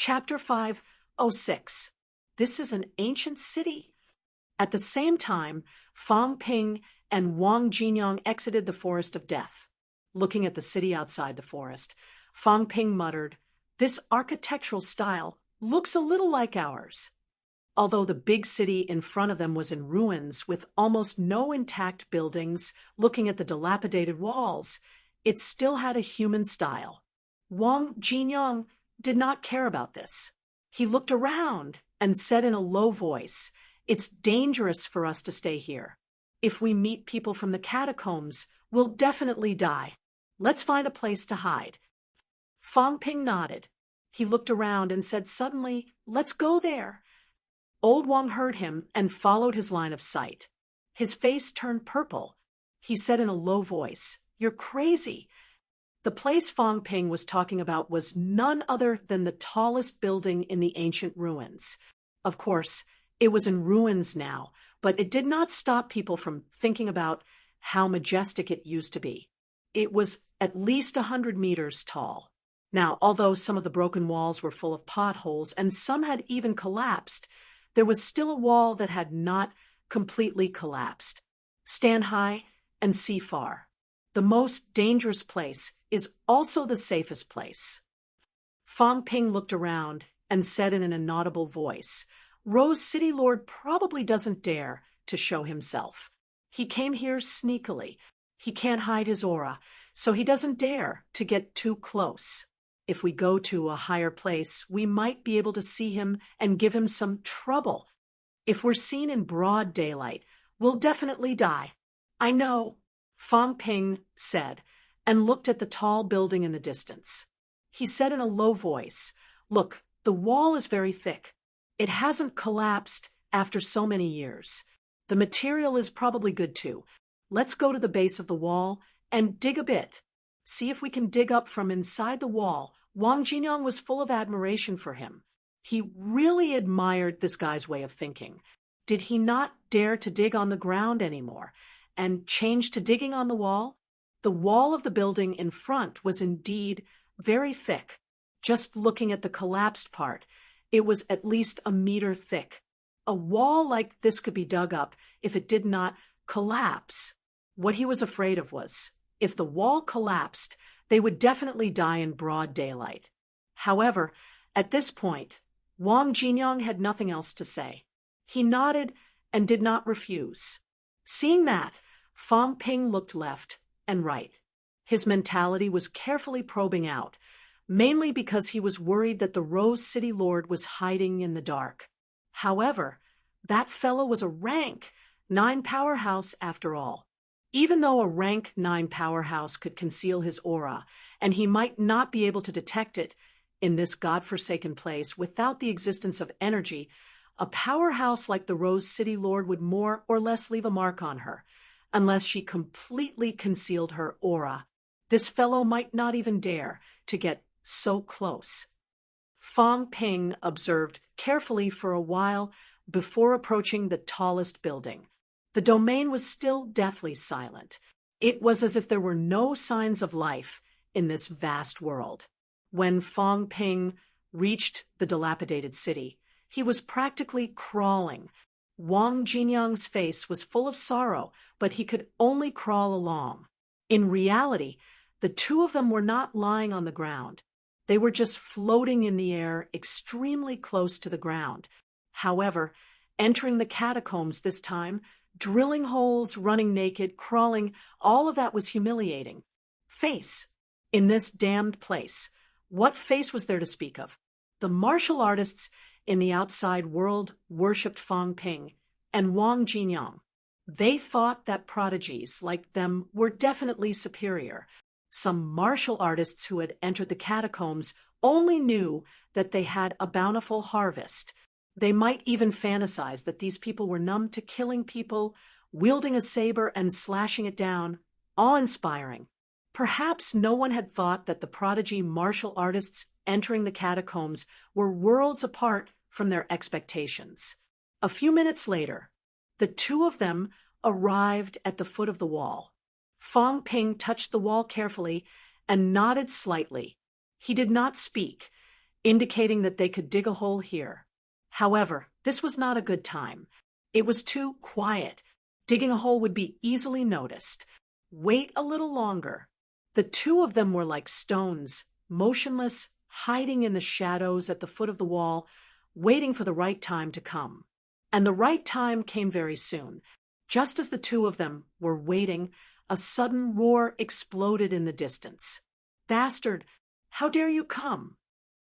Chapter 506. This is an ancient city. At the same time, Fang Ping and Wang Jinyang exited the forest of death. Looking at the city outside the forest, Fang Ping muttered, "This architectural style looks a little like ours." Although the big city in front of them was in ruins with almost no intact buildings, looking at the dilapidated walls, it still had a human style. Wang Jinyang did not care about this. He looked around and said in a low voice, "It's dangerous for us to stay here. If we meet people from the catacombs, we'll definitely die. Let's find a place to hide." Fang Ping nodded. He looked around and said suddenly, "Let's go there." Old Wang heard him and followed his line of sight. His face turned purple. He said in a low voice, "You're crazy." The place Fang Ping was talking about was none other than the tallest building in the ancient ruins. Of course, it was in ruins now, but it did not stop people from thinking about how majestic it used to be. It was at least 100 meters tall. Now, although some of the broken walls were full of potholes and some had even collapsed, there was still a wall that had not completely collapsed. Stand high and see far. The most dangerous place is also the safest place. Fang Ping looked around and said in an inaudible voice, "Rose City Lord probably doesn't dare to show himself. He came here sneakily. He can't hide his aura, so he doesn't dare to get too close. If we go to a higher place, we might be able to see him and give him some trouble. If we're seen in broad daylight, we'll definitely die." "I know," Fang Ping said, and looked at the tall building in the distance. He said in a low voice, "Look, the wall is very thick. It hasn't collapsed after so many years. The material is probably good too. Let's go to the base of the wall and dig a bit. See if we can dig up from inside the wall." Wang Jinyang was full of admiration for him. He really admired this guy's way of thinking. Did he not dare to dig on the ground anymore and change to digging on the wall? The wall of the building in front was indeed very thick. Just looking at the collapsed part, it was at least a meter thick. A wall like this could be dug up if it did not collapse. What he was afraid of was, if the wall collapsed, they would definitely die in broad daylight. However, at this point, Wang Jinyang had nothing else to say. He nodded and did not refuse. Seeing that, Fang Ping looked left and right. His mentality was carefully probing out, mainly because he was worried that the Rose City Lord was hiding in the dark. However, that fellow was a rank 9 powerhouse after all. Even though a rank 9 powerhouse could conceal his aura, and he might not be able to detect it in this godforsaken place without the existence of energy, a powerhouse like the Rose City Lord would more or less leave a mark on her, unless she completely concealed her aura. This fellow might not even dare to get so close. Fang Ping observed carefully for a while before approaching the tallest building. The domain was still deathly silent. It was as if there were no signs of life in this vast world. When Fang Ping reached the dilapidated city, he was practically crawling. Wang Jinyang's face was full of sorrow, but he could only crawl along. In reality, the two of them were not lying on the ground. They were just floating in the air extremely close to the ground. However, entering the catacombs this time, drilling holes, running naked, crawling, all of that was humiliating. Face. In this damned place, what face was there to speak of? The martial artists in the outside world worshipped Fang Ping and Wang Jinyang. They thought that prodigies like them were definitely superior. Some martial artists who had entered the catacombs only knew that they had a bountiful harvest. They might even fantasize that these people were numb to killing people, wielding a saber and slashing it down. Awe-inspiring. Perhaps no one had thought that the prodigy martial artists entering the catacombs were worlds apart from their expectations. A few minutes later, the two of them arrived at the foot of the wall. Fang Ping touched the wall carefully and nodded slightly. He did not speak. indicating that they could dig a hole here. However, this was not a good time. It was too quiet. Digging a hole would be easily noticed. Wait a little longer. The two of them were like stones, motionless, hiding in the shadows at the foot of the wall, waiting for the right time to come. And the right time came very soon. Just as the two of them were waiting, a sudden roar exploded in the distance. "Bastard! How dare you come?"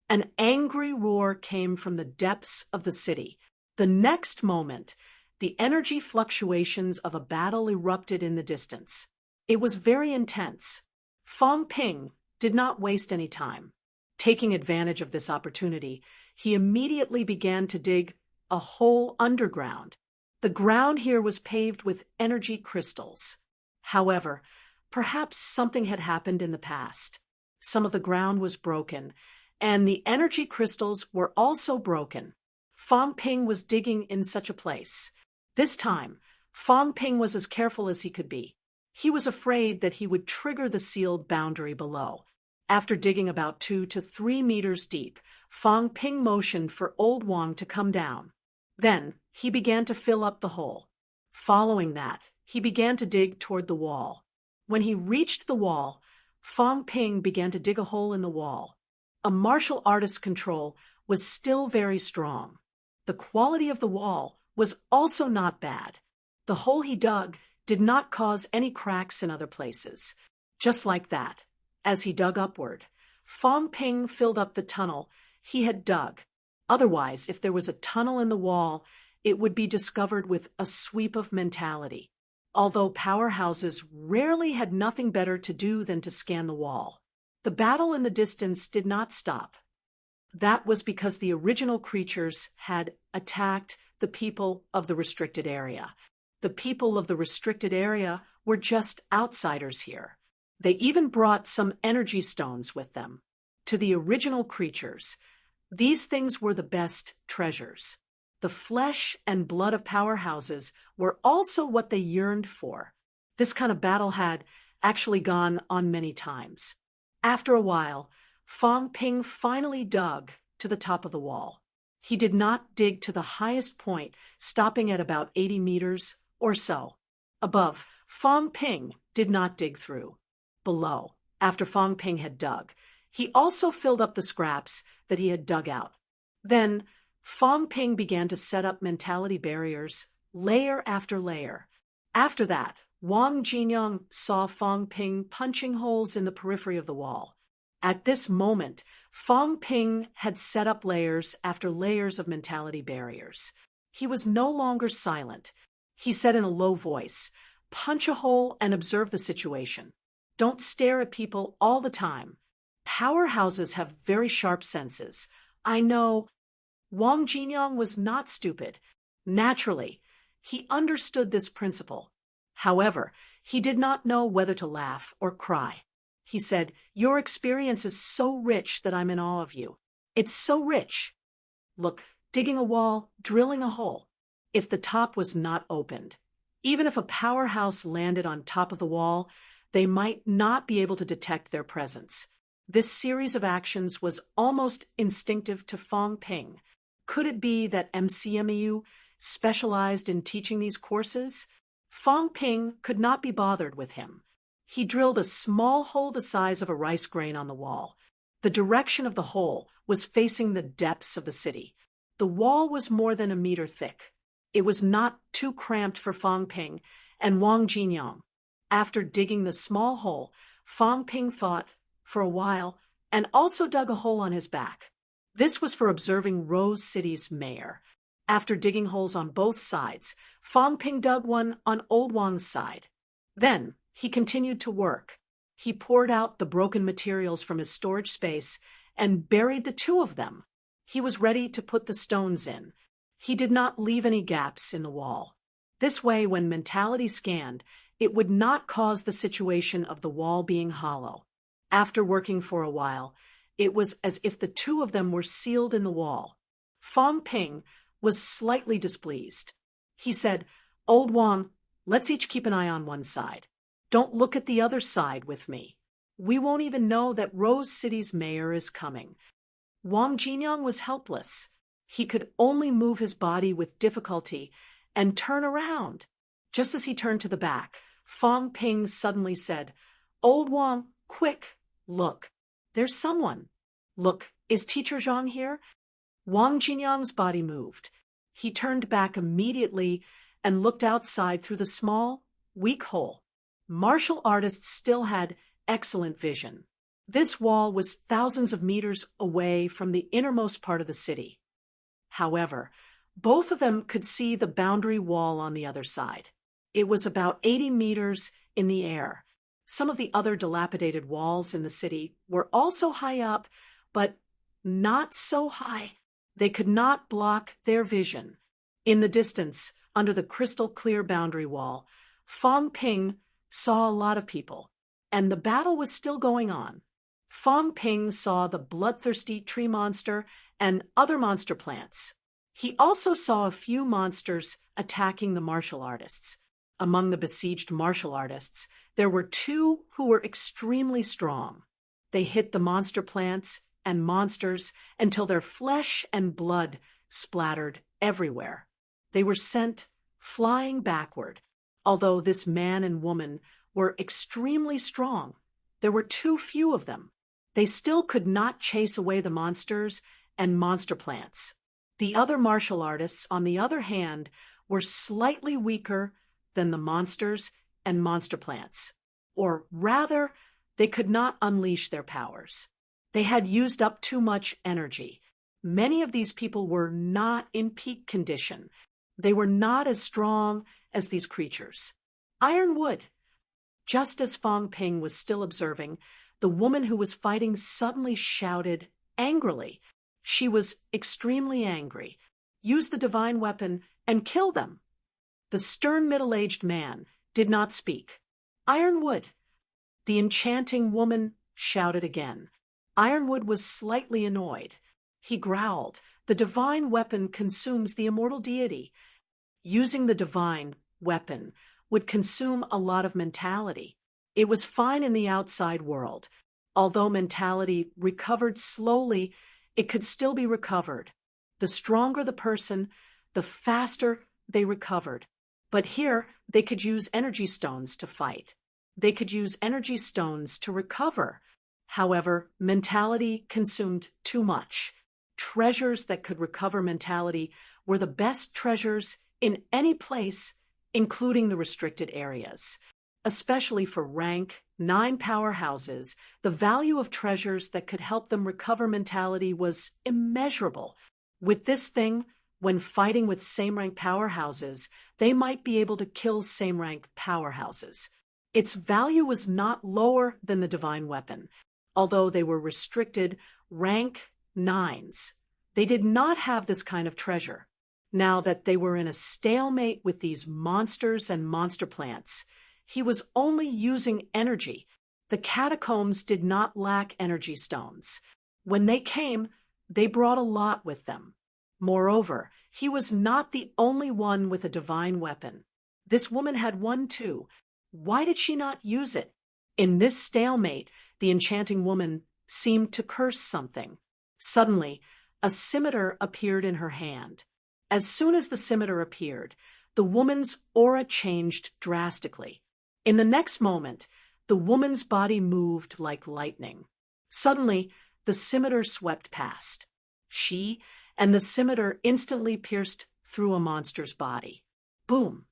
An angry roar came from the depths of the city. The next moment, the energy fluctuations of a battle erupted in the distance. It was very intense. Fong Ping did not waste any time. Taking advantage of this opportunity, he immediately began to dig a hole underground. The ground here was paved with energy crystals. However, perhaps something had happened in the past. Some of the ground was broken, and the energy crystals were also broken. Fong Ping was digging in such a place. This time, Fong Ping was as careful as he could be. He was afraid that he would trigger the sealed boundary below. After digging about 2 to 3 meters deep, Fong Ping motioned for Old Wang to come down. Then, he began to fill up the hole. Following that, he began to dig toward the wall. When he reached the wall, Fong Ping began to dig a hole in the wall. A martial artist's control was still very strong. The quality of the wall was also not bad. The hole he dug did not cause any cracks in other places. Just like that, as he dug upward, Fong Ping filled up the tunnel he had dug. Otherwise, if there was a tunnel in the wall, it would be discovered with a sweep of mentality. Although powerhouses rarely had nothing better to do than to scan the wall, the battle in the distance did not stop. That was because the original creatures had attacked the people of the restricted area. The people of the restricted area were just outsiders here. They even brought some energy stones with them. To the original creatures, these things were the best treasures. The flesh and blood of powerhouses were also what they yearned for. This kind of battle had actually gone on many times. After a while, Fong Ping finally dug to the top of the wall. He did not dig to the highest point, stopping at about 80 meters or so. Above, Fong Ping did not dig through. Below, after Fong Ping had dug, he also filled up the scraps that he had dug out. Then, Fong Ping began to set up mentality barriers, layer after layer. After that, Wang Jinyang saw Fong Ping punching holes in the periphery of the wall. At this moment, Fong Ping had set up layers after layers of mentality barriers. He was no longer silent. He said in a low voice, "Punch a hole and observe the situation. Don't stare at people all the time. Powerhouses have very sharp senses. I know." Wang Jinyang was not stupid. Naturally, he understood this principle. However, he did not know whether to laugh or cry. He said, "Your experience is so rich that I'm in awe of you. It's so rich. Look, digging a wall, drilling a hole. If the top was not opened, even if a powerhouse landed on top of the wall, they might not be able to detect their presence." This series of actions was almost instinctive to Fong Ping. Could it be that MCMEU specialized in teaching these courses? Fong Ping could not be bothered with him. He drilled a small hole the size of a rice grain on the wall. The direction of the hole was facing the depths of the city. The wall was more than a meter thick. It was not too cramped for Fong Ping and Wang Jinyang. After digging the small hole, Fong Ping thought for a while and also dug a hole on his back. This was for observing Rose City's mayor. After digging holes on both sides, Fong Ping dug one on Old Wang's side. Then he continued to work. He poured out the broken materials from his storage space and buried the two of them. He was ready to put the stones in. He did not leave any gaps in the wall. This way, when mentality scanned, it would not cause the situation of the wall being hollow. After working for a while, it was as if the two of them were sealed in the wall. Fong Ping was slightly displeased. He said, "Old Wang, let's each keep an eye on one side. Don't look at the other side with me. We won't even know that Rose City's mayor is coming." Wang Jinyang was helpless. He could only move his body with difficulty and turn around. Just as he turned to the back, Fang Ping suddenly said, "Old Wang, quick, look. There's someone. Look, is Teacher Zhang here?" Wang Jinyang's body moved. He turned back immediately and looked outside through the small, weak hole. Martial artists still had excellent vision. This wall was thousands of meters away from the innermost part of the city. However, both of them could see the boundary wall on the other side. It was about 80 meters in the air. Some of the other dilapidated walls in the city were also high up, but not so high. They could not block their vision. In the distance, under the crystal-clear boundary wall, Fang Ping saw a lot of people, and the battle was still going on. Fang Ping saw the bloodthirsty tree monster and other monster plants. He also saw a few monsters attacking the martial artists. Among the besieged martial artists, there were two who were extremely strong. They hit the monster plants and monsters until their flesh and blood splattered everywhere. They were sent flying backward. Although this man and woman were extremely strong, there were too few of them. They still could not chase away the monsters and monster plants. The other martial artists, on the other hand, were slightly weaker than the monsters and monster plants. Or rather, they could not unleash their powers. They had used up too much energy. Many of these people were not in peak condition. They were not as strong as these creatures. Ironwood. Just as Fang Ping was still observing, the woman who was fighting suddenly shouted angrily. She was extremely angry. "Use the divine weapon and kill them." The stern middle-aged man did not speak. "Ironwood." The enchanting woman shouted again. Ironwood was slightly annoyed. He growled, "The divine weapon consumes the immortal deity." Using the divine weapon would consume a lot of mentality. It was fine in the outside world. Although mentality recovered slowly, it could still be recovered. The stronger the person, the faster they recovered. But here, they could use energy stones to fight. They could use energy stones to recover. However, mentality consumed too much. Treasures that could recover mentality were the best treasures in any place, including the restricted areas. Especially for rank 9 powerhouses, the value of treasures that could help them recover mentality was immeasurable. With this thing, when fighting with same-rank powerhouses, they might be able to kill same-rank powerhouses. Its value was not lower than the divine weapon, although they were restricted rank 9s. They did not have this kind of treasure. Now that they were in a stalemate with these monsters and monster plants, he was only using energy. The catacombs did not lack energy stones. When they came, they brought a lot with them. Moreover, he was not the only one with a divine weapon. This woman had one too. Why did she not use it? In this stalemate, the enchanting woman seemed to curse something. Suddenly, a scimitar appeared in her hand. As soon as the scimitar appeared, the woman's aura changed drastically. In the next moment, the woman's body moved like lightning. Suddenly, the scimitar swept past. She and the scimitar instantly pierced through a monster's body. Boom!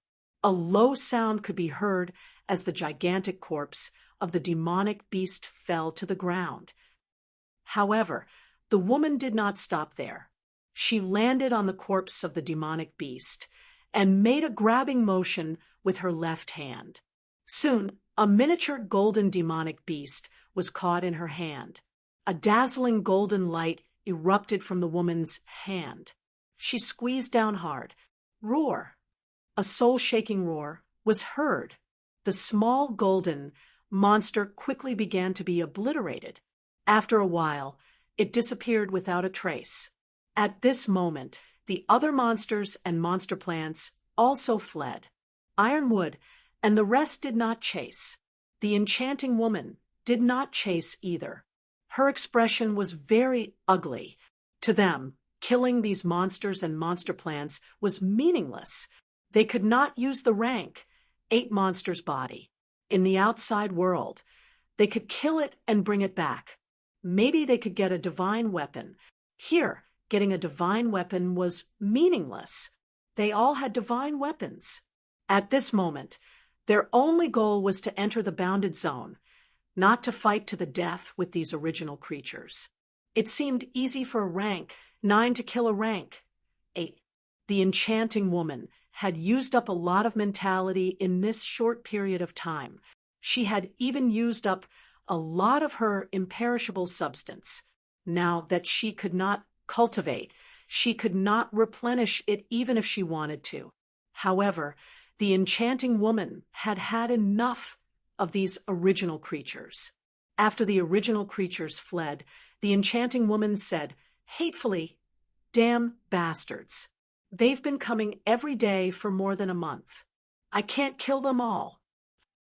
A low sound could be heard as the gigantic corpse of the demonic beast fell to the ground. However, the woman did not stop there. She landed on the corpse of the demonic beast and made a grabbing motion with her left hand. Soon, a miniature golden demonic beast was caught in her hand. A dazzling golden light erupted from the woman's hand. She squeezed down hard. Roar! A soul-shaking roar was heard. The small golden monster quickly began to be obliterated. After a while, it disappeared without a trace. At this moment, the other monsters and monster plants also fled. Ironwood and the rest did not chase. The enchanting woman did not chase either. Her expression was very ugly. To them, killing these monsters and monster plants was meaningless. They could not use the rank, 8 monsters' body, in the outside world. They could kill it and bring it back. Maybe they could get a divine weapon. Here, getting a divine weapon was meaningless. They all had divine weapons. At this moment, their only goal was to enter the bounded zone, not to fight to the death with these original creatures. It seemed easy for a rank 9 to kill a rank 8. The enchanting woman had used up a lot of mentality in this short period of time. She had even used up a lot of her imperishable substance. Now that she could not cultivate, she could not replenish it even if she wanted to. However, the enchanting woman had had enough of these original creatures. After the original creatures fled, the enchanting woman said, hatefully, "Damn bastards. They've been coming every day for more than a month. I can't kill them all."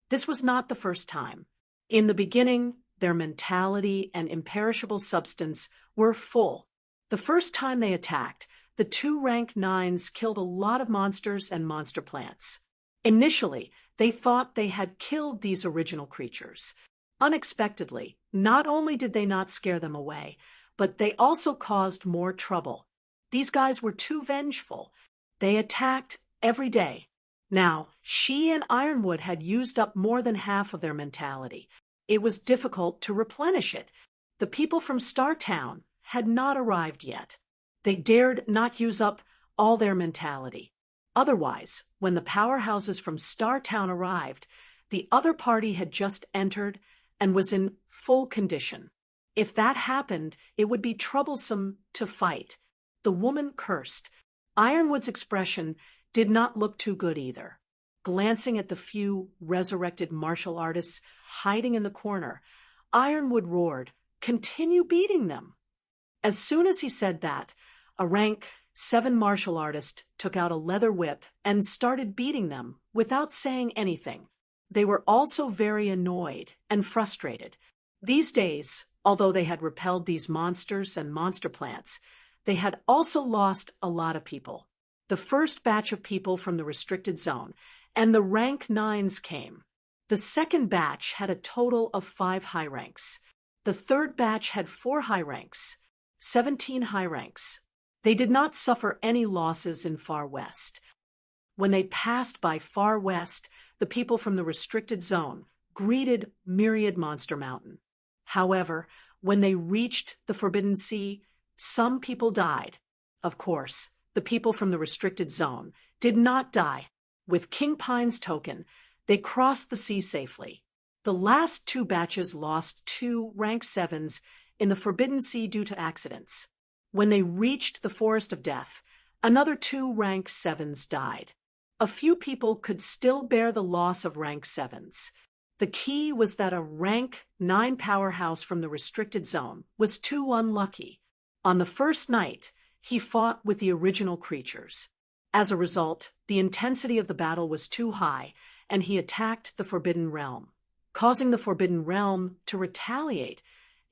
This was not the first time. In the beginning, their mentality and imperishable substance were full. The first time they attacked, the 2 rank 9s killed a lot of monsters and monster plants. Initially, they thought they had killed these original creatures. Unexpectedly, not only did they not scare them away, but they also caused more trouble. These guys were too vengeful. They attacked every day. Now, she and Ironwood had used up more than half of their mentality. It was difficult to replenish it. The people from Startown had not arrived yet. They dared not use up all their mentality. Otherwise, when the powerhouses from Startown arrived, the other party had just entered and was in full condition. If that happened, it would be troublesome to fight. The woman cursed. Ironwood's expression did not look too good either. Glancing at the few resurrected martial artists hiding in the corner, Ironwood roared, "Continue beating them." As soon as he said that, a rank 7 martial artist took out a leather whip and started beating them without saying anything. They were also very annoyed and frustrated. These days, although they had repelled these monsters and monster plants, they had also lost a lot of people. The first batch of people from the restricted zone and the rank 9s came. The second batch had a total of 5 high ranks. The third batch had 4 high ranks, 17 high ranks. They did not suffer any losses in Far West. When they passed by Far West, the people from the restricted zone greeted Myriad Monster Mountain. However, when they reached the Forbidden Sea, some people died. Of course, the people from the restricted zone did not die. With King Pine's token, they crossed the sea safely. The last 2 batches lost 2 rank 7s in the Forbidden Sea due to accidents. When they reached the Forest of Death, another 2 rank 7s died. A few people could still bear the loss of rank 7s. The key was that a rank 9 powerhouse from the restricted zone was too unlucky. On the first night, he fought with the original creatures. As a result, the intensity of the battle was too high, and he attacked the Forbidden Realm, causing the Forbidden Realm to retaliate,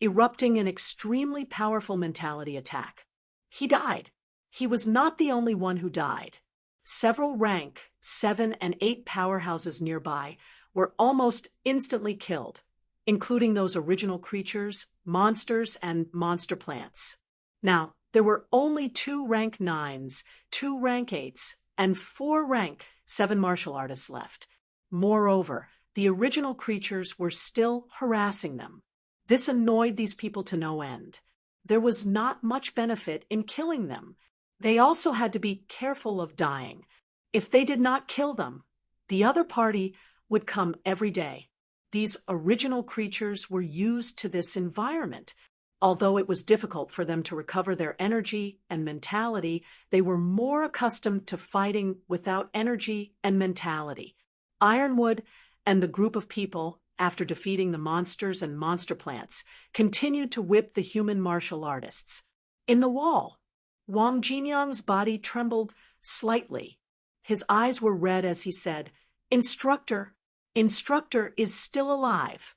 erupting an extremely powerful mentality attack. He died. He was not the only one who died. Several rank 7 and 8 powerhouses nearby were almost instantly killed, including those original creatures, monsters, and monster plants. Now, there were only 2 rank 9s, 2 rank 8s, and 4 rank 7 martial artists left. Moreover, the original creatures were still harassing them. This annoyed these people to no end. There was not much benefit in killing them. They also had to be careful of dying. If they did not kill them, the other party would come every day. These original creatures were used to this environment. Although it was difficult for them to recover their energy and mentality, they were more accustomed to fighting without energy and mentality. Ironwood and the group of people, after defeating the monsters and monster plants, continued to whip the human martial artists. In the wall, Wang Jinyang's body trembled slightly. His eyes were red as he said, Instructor is still alive."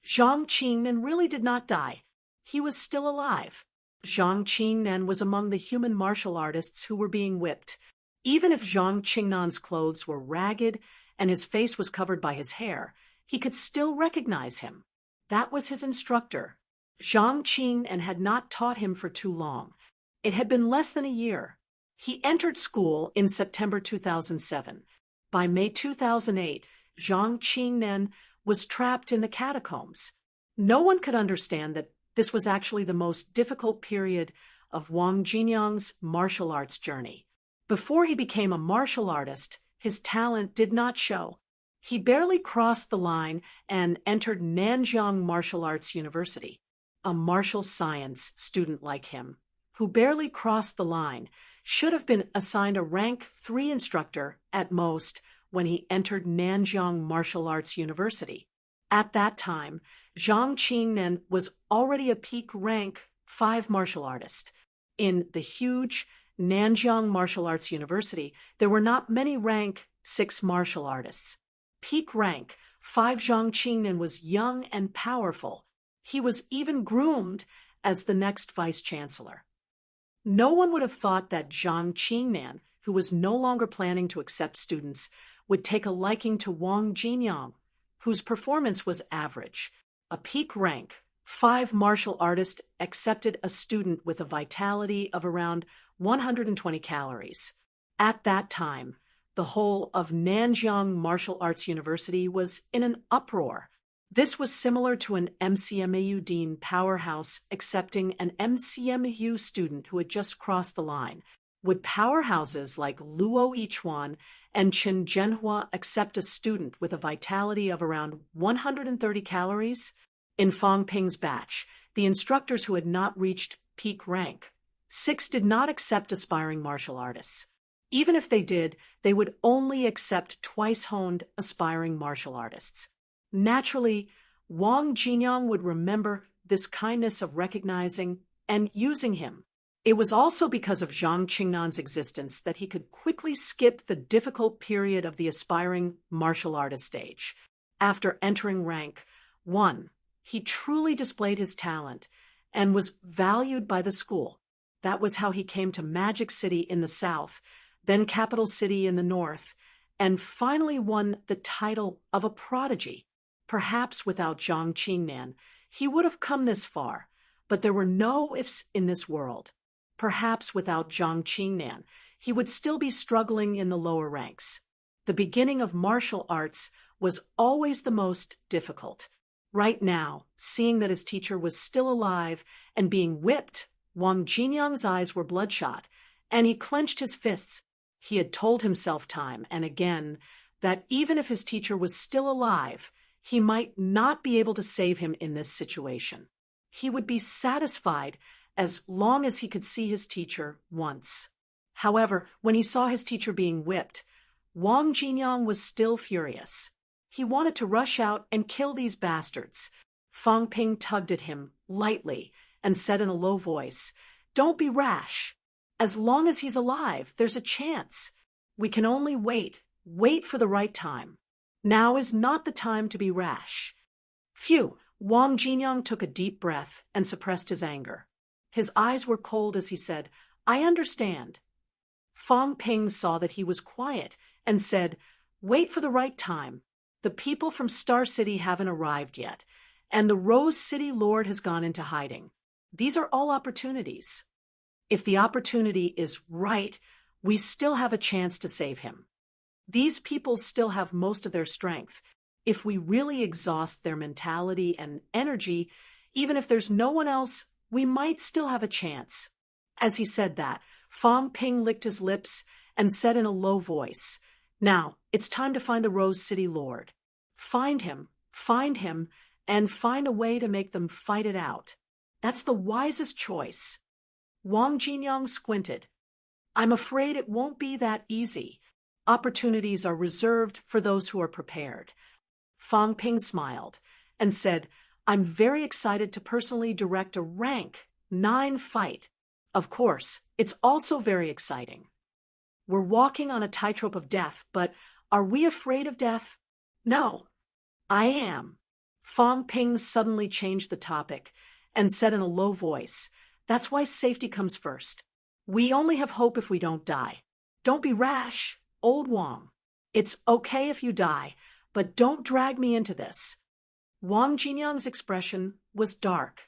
Zhang Qingnan really did not die. He was still alive. Zhang Qingnan was among the human martial artists who were being whipped. Even if Zhang Qingnan's clothes were ragged and his face was covered by his hair, he could still recognize him. That was his instructor. Zhang Qingnan had not taught him for too long. It had been less than a year. He entered school in September 2007. By May 2008, Zhang Qingnan was trapped in the catacombs. No one could understand that this was actually the most difficult period of Wang Jinyang's martial arts journey. Before he became a martial artist, his talent did not show. He barely crossed the line and entered Nanjiang Martial Arts University. A martial science student like him, who barely crossed the line, should have been assigned a rank 3 instructor at most when he entered Nanjiang Martial Arts University. At that time, Zhang Qingnan was already a peak rank 5 martial artist. In the huge Nanjiang Martial Arts University, there were not many rank 6 martial artists. Peak rank 5 Zhang Qingnan was young and powerful. He was even groomed as the next vice-chancellor. No one would have thought that Zhang Qingnan, who was no longer planning to accept students, would take a liking to Wang Jinyang, whose performance was average. A peak rank 5 martial artist accepted a student with a vitality of around 120 calories. At that time, the whole of Nanjiang Martial Arts University was in an uproar. This was similar to an MCMAU dean powerhouse accepting an MCMAU student who had just crossed the line. Would powerhouses like Luo Yichuan and Qin Zhenhua accept a student with a vitality of around 130 calories? In Fang Ping's batch, the instructors who had not reached peak rank 6 did not accept aspiring martial artists. Even if they did, they would only accept twice-honed aspiring martial artists. Naturally, Wang Jinyang would remember this kindness of recognizing and using him. It was also because of Zhang Qingnan's existence that he could quickly skip the difficult period of the aspiring martial artist stage. After entering rank 1, he truly displayed his talent and was valued by the school. That was how he came to Magic City in the south, then Capital City in the north, and finally won the title of a prodigy. Perhaps without Zhang Qingnan, he would have come this far, but there were no ifs in this world. Perhaps without Zhang Qingnan, he would still be struggling in the lower ranks. The beginning of martial arts was always the most difficult. Right now, seeing that his teacher was still alive and being whipped, Wang Jinyang's eyes were bloodshot, and he clenched his fists. He had told himself time and again that even if his teacher was still alive, he might not be able to save him in this situation. He would be satisfied as long as he could see his teacher once. However, when he saw his teacher being whipped, Wang Jinyang was still furious. He wanted to rush out and kill these bastards. Fang Ping tugged at him lightly and said in a low voice, "Don't be rash. As long as he's alive, there's a chance. We can only wait for the right time. Now is not the time to be rash." Phew! Wang Jinyang took a deep breath and suppressed his anger. His eyes were cold as he said, "I understand." Fang Ping saw that he was quiet and said, "Wait for the right time. The people from Star City haven't arrived yet, and the Rose City Lord has gone into hiding. These are all opportunities. If the opportunity is right, we still have a chance to save him. These people still have most of their strength. If we really exhaust their mentality and energy, even if there's no one else, we might still have a chance." As he said that, Fang Ping licked his lips and said in a low voice, "Now, it's time to find the Rose City Lord. Find him, and find a way to make them fight it out. That's the wisest choice." Wang Jinyang squinted. "I'm afraid it won't be that easy. Opportunities are reserved for those who are prepared." Fang Ping smiled and said, "I'm very excited to personally direct a rank 9 fight. Of course, it's also very exciting. We're walking on a tightrope of death, but are we afraid of death? No, I am." Fang Ping suddenly changed the topic and said in a low voice, That's why safety comes first. We only have hope if we don't die. Don't be rash, old Wang. It's okay if you die, but don't drag me into this. Wang Jinyang's expression was dark.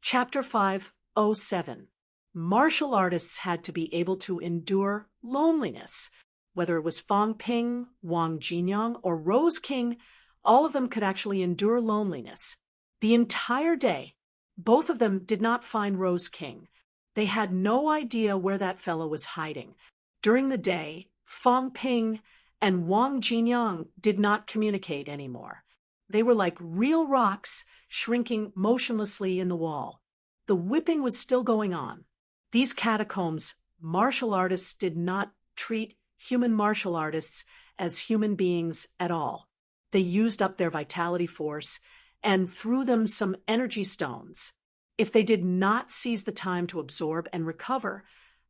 Chapter 5:07. Martial artists had to be able to endure loneliness. Whether it was Fang Ping, Wang Jinyang, or Rose King, all of them could actually endure loneliness. The entire day, both of them did not find Rose King. They had no idea where that fellow was hiding. During the day, Fang Ping and Wang Jinyang did not communicate anymore. They were like real rocks shrinking motionlessly in the wall. The whipping was still going on. These catacombs, martial artists did not treat human martial artists as human beings at all. They used up their vitality force and threw them some energy stones. If they did not seize the time to absorb and recover,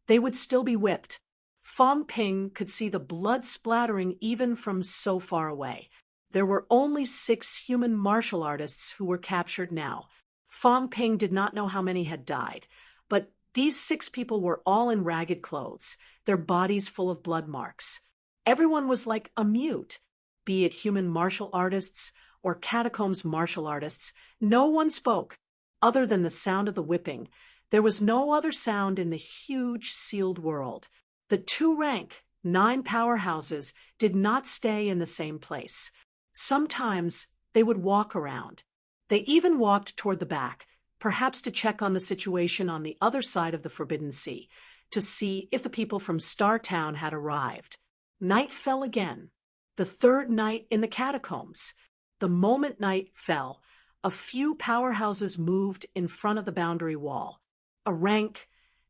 they would still be whipped. Fang Ping could see the blood splattering even from so far away. There were only 6 human martial artists who were captured now. Fang Ping did not know how many had died, but these 6 people were all in ragged clothes, their bodies full of blood marks. Everyone was like a mute, be it human martial artists or catacombs martial artists. No one spoke, other than the sound of the whipping. There was no other sound in the huge sealed world. The 2-rank, 9 powerhouses did not stay in the same place. Sometimes they would walk around. They even walked toward the back, perhaps to check on the situation on the other side of the Forbidden Sea, to see if the people from Star Town had arrived. Night fell again, the 3rd night in the catacombs. The moment night fell, a few powerhouses moved in front of the boundary wall. A rank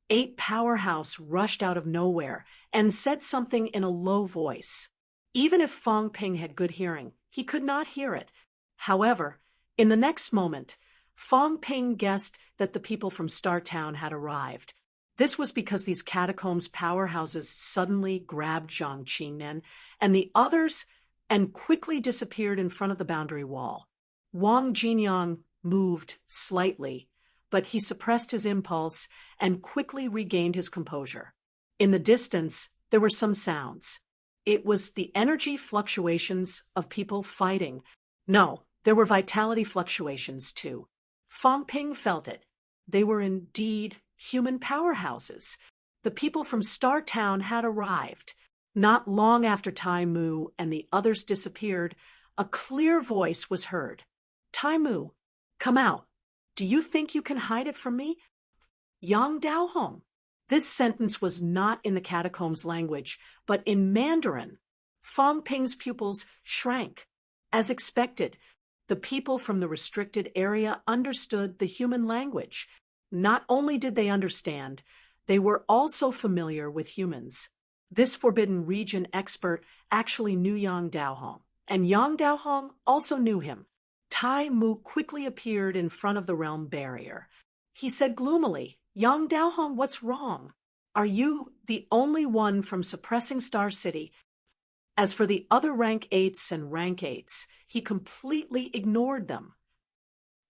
8 powerhouse rushed out of nowhere and said something in a low voice. Even if Fang Ping had good hearing, he could not hear it. However, in the next moment, Fang Ping guessed that the people from Star Town had arrived. This was because these catacombs powerhouses suddenly grabbed Zhang Qingnen and the others and quickly disappeared in front of the boundary wall. Wang Jinyang moved slightly, but he suppressed his impulse and quickly regained his composure. In the distance, there were some sounds. It was the energy fluctuations of people fighting. No, there were vitality fluctuations too. Fang Ping felt it. They were indeed human powerhouses. The people from Star Town had arrived. Not long after Tai Mu and the others disappeared, a clear voice was heard. Tai Mu, come out. Do you think you can hide it from me? Yang Daohong. This sentence was not in the catacombs language, but in Mandarin. Fang Ping's pupils shrank. As expected, the people from the restricted area understood the human language. Not only did they understand, they were also familiar with humans. This forbidden region expert actually knew Yang Daohong, and Yang Daohong also knew him. Tai Mu quickly appeared in front of the realm barrier. He said gloomily, Yang Daohong, what's wrong? Are you the only one from suppressing Star City? As for the other rank 8s and rank 8s, he completely ignored them.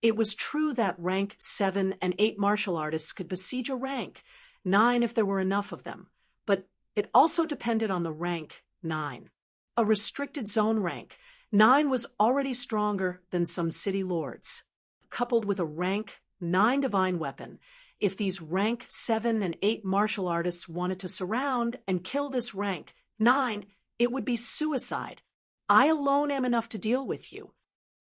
It was true that rank 7 and 8 martial artists could besiege a rank 9 if there were enough of them, but it also depended on the rank 9. A restricted zone rank 9 was already stronger than some city lords. Coupled with a rank 9 divine weapon, if these rank 7 and 8 martial artists wanted to surround and kill this rank 9, it would be suicide. I alone am enough to deal with you.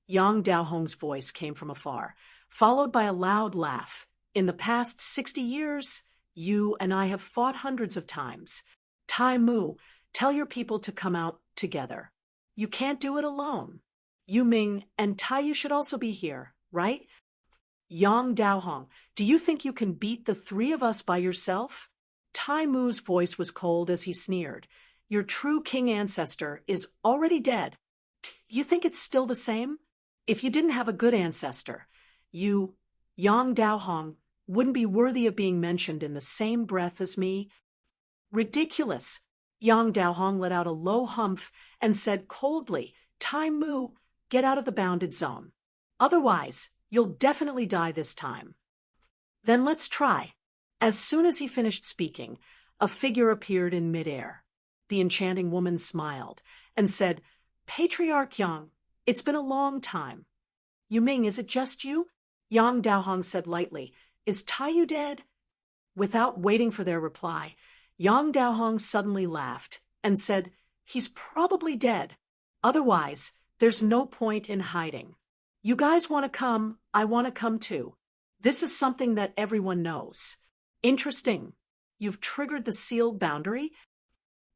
Yang Daohong's voice came from afar, followed by a loud laugh. In the past 60 years, you and I have fought hundreds of times. Tai Mu, tell your people to come out together. You can't do it alone. Yu Ming and Tai Yu should also be here, right? Yang Daohong, do you think you can beat the 3 of us by yourself? Tai Mu's voice was cold as he sneered. Your true king ancestor is already dead. You think it's still the same? If you didn't have a good ancestor, you, Yang Daohong, wouldn't be worthy of being mentioned in the same breath as me. Ridiculous. Yang Daohong let out a low humph and said coldly, Tai Mu, get out of the bounded zone. Otherwise, you'll definitely die this time. Then let's try. As soon as he finished speaking, a figure appeared in midair. The enchanting woman smiled and said, Patriarch Yang, it's been a long time. Yuming, is it just you? Yang Daohong said lightly, Is Taiyu dead? Without waiting for their reply, Yang Daohong suddenly laughed and said, He's probably dead. Otherwise, there's no point in hiding. You guys want to come, I want to come too. This is something that everyone knows. Interesting. You've triggered the sealed boundary?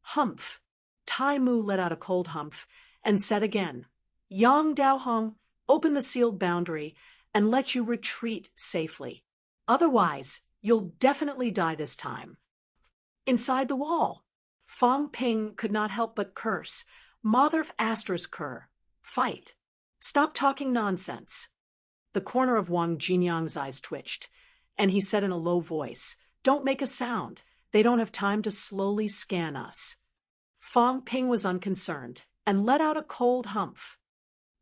Humph. Tai Mu let out a cold humph and said again, Yang Daohong, open the sealed boundary and let you retreat safely. Otherwise, you'll definitely die this time. Inside the wall, Fang Ping could not help but curse. Mother asterisk cur. Fight. Stop talking nonsense. The corner of Wang Jinyang's eyes twitched, and he said in a low voice, Don't make a sound. They don't have time to slowly scan us. Fang Ping was unconcerned and let out a cold humph.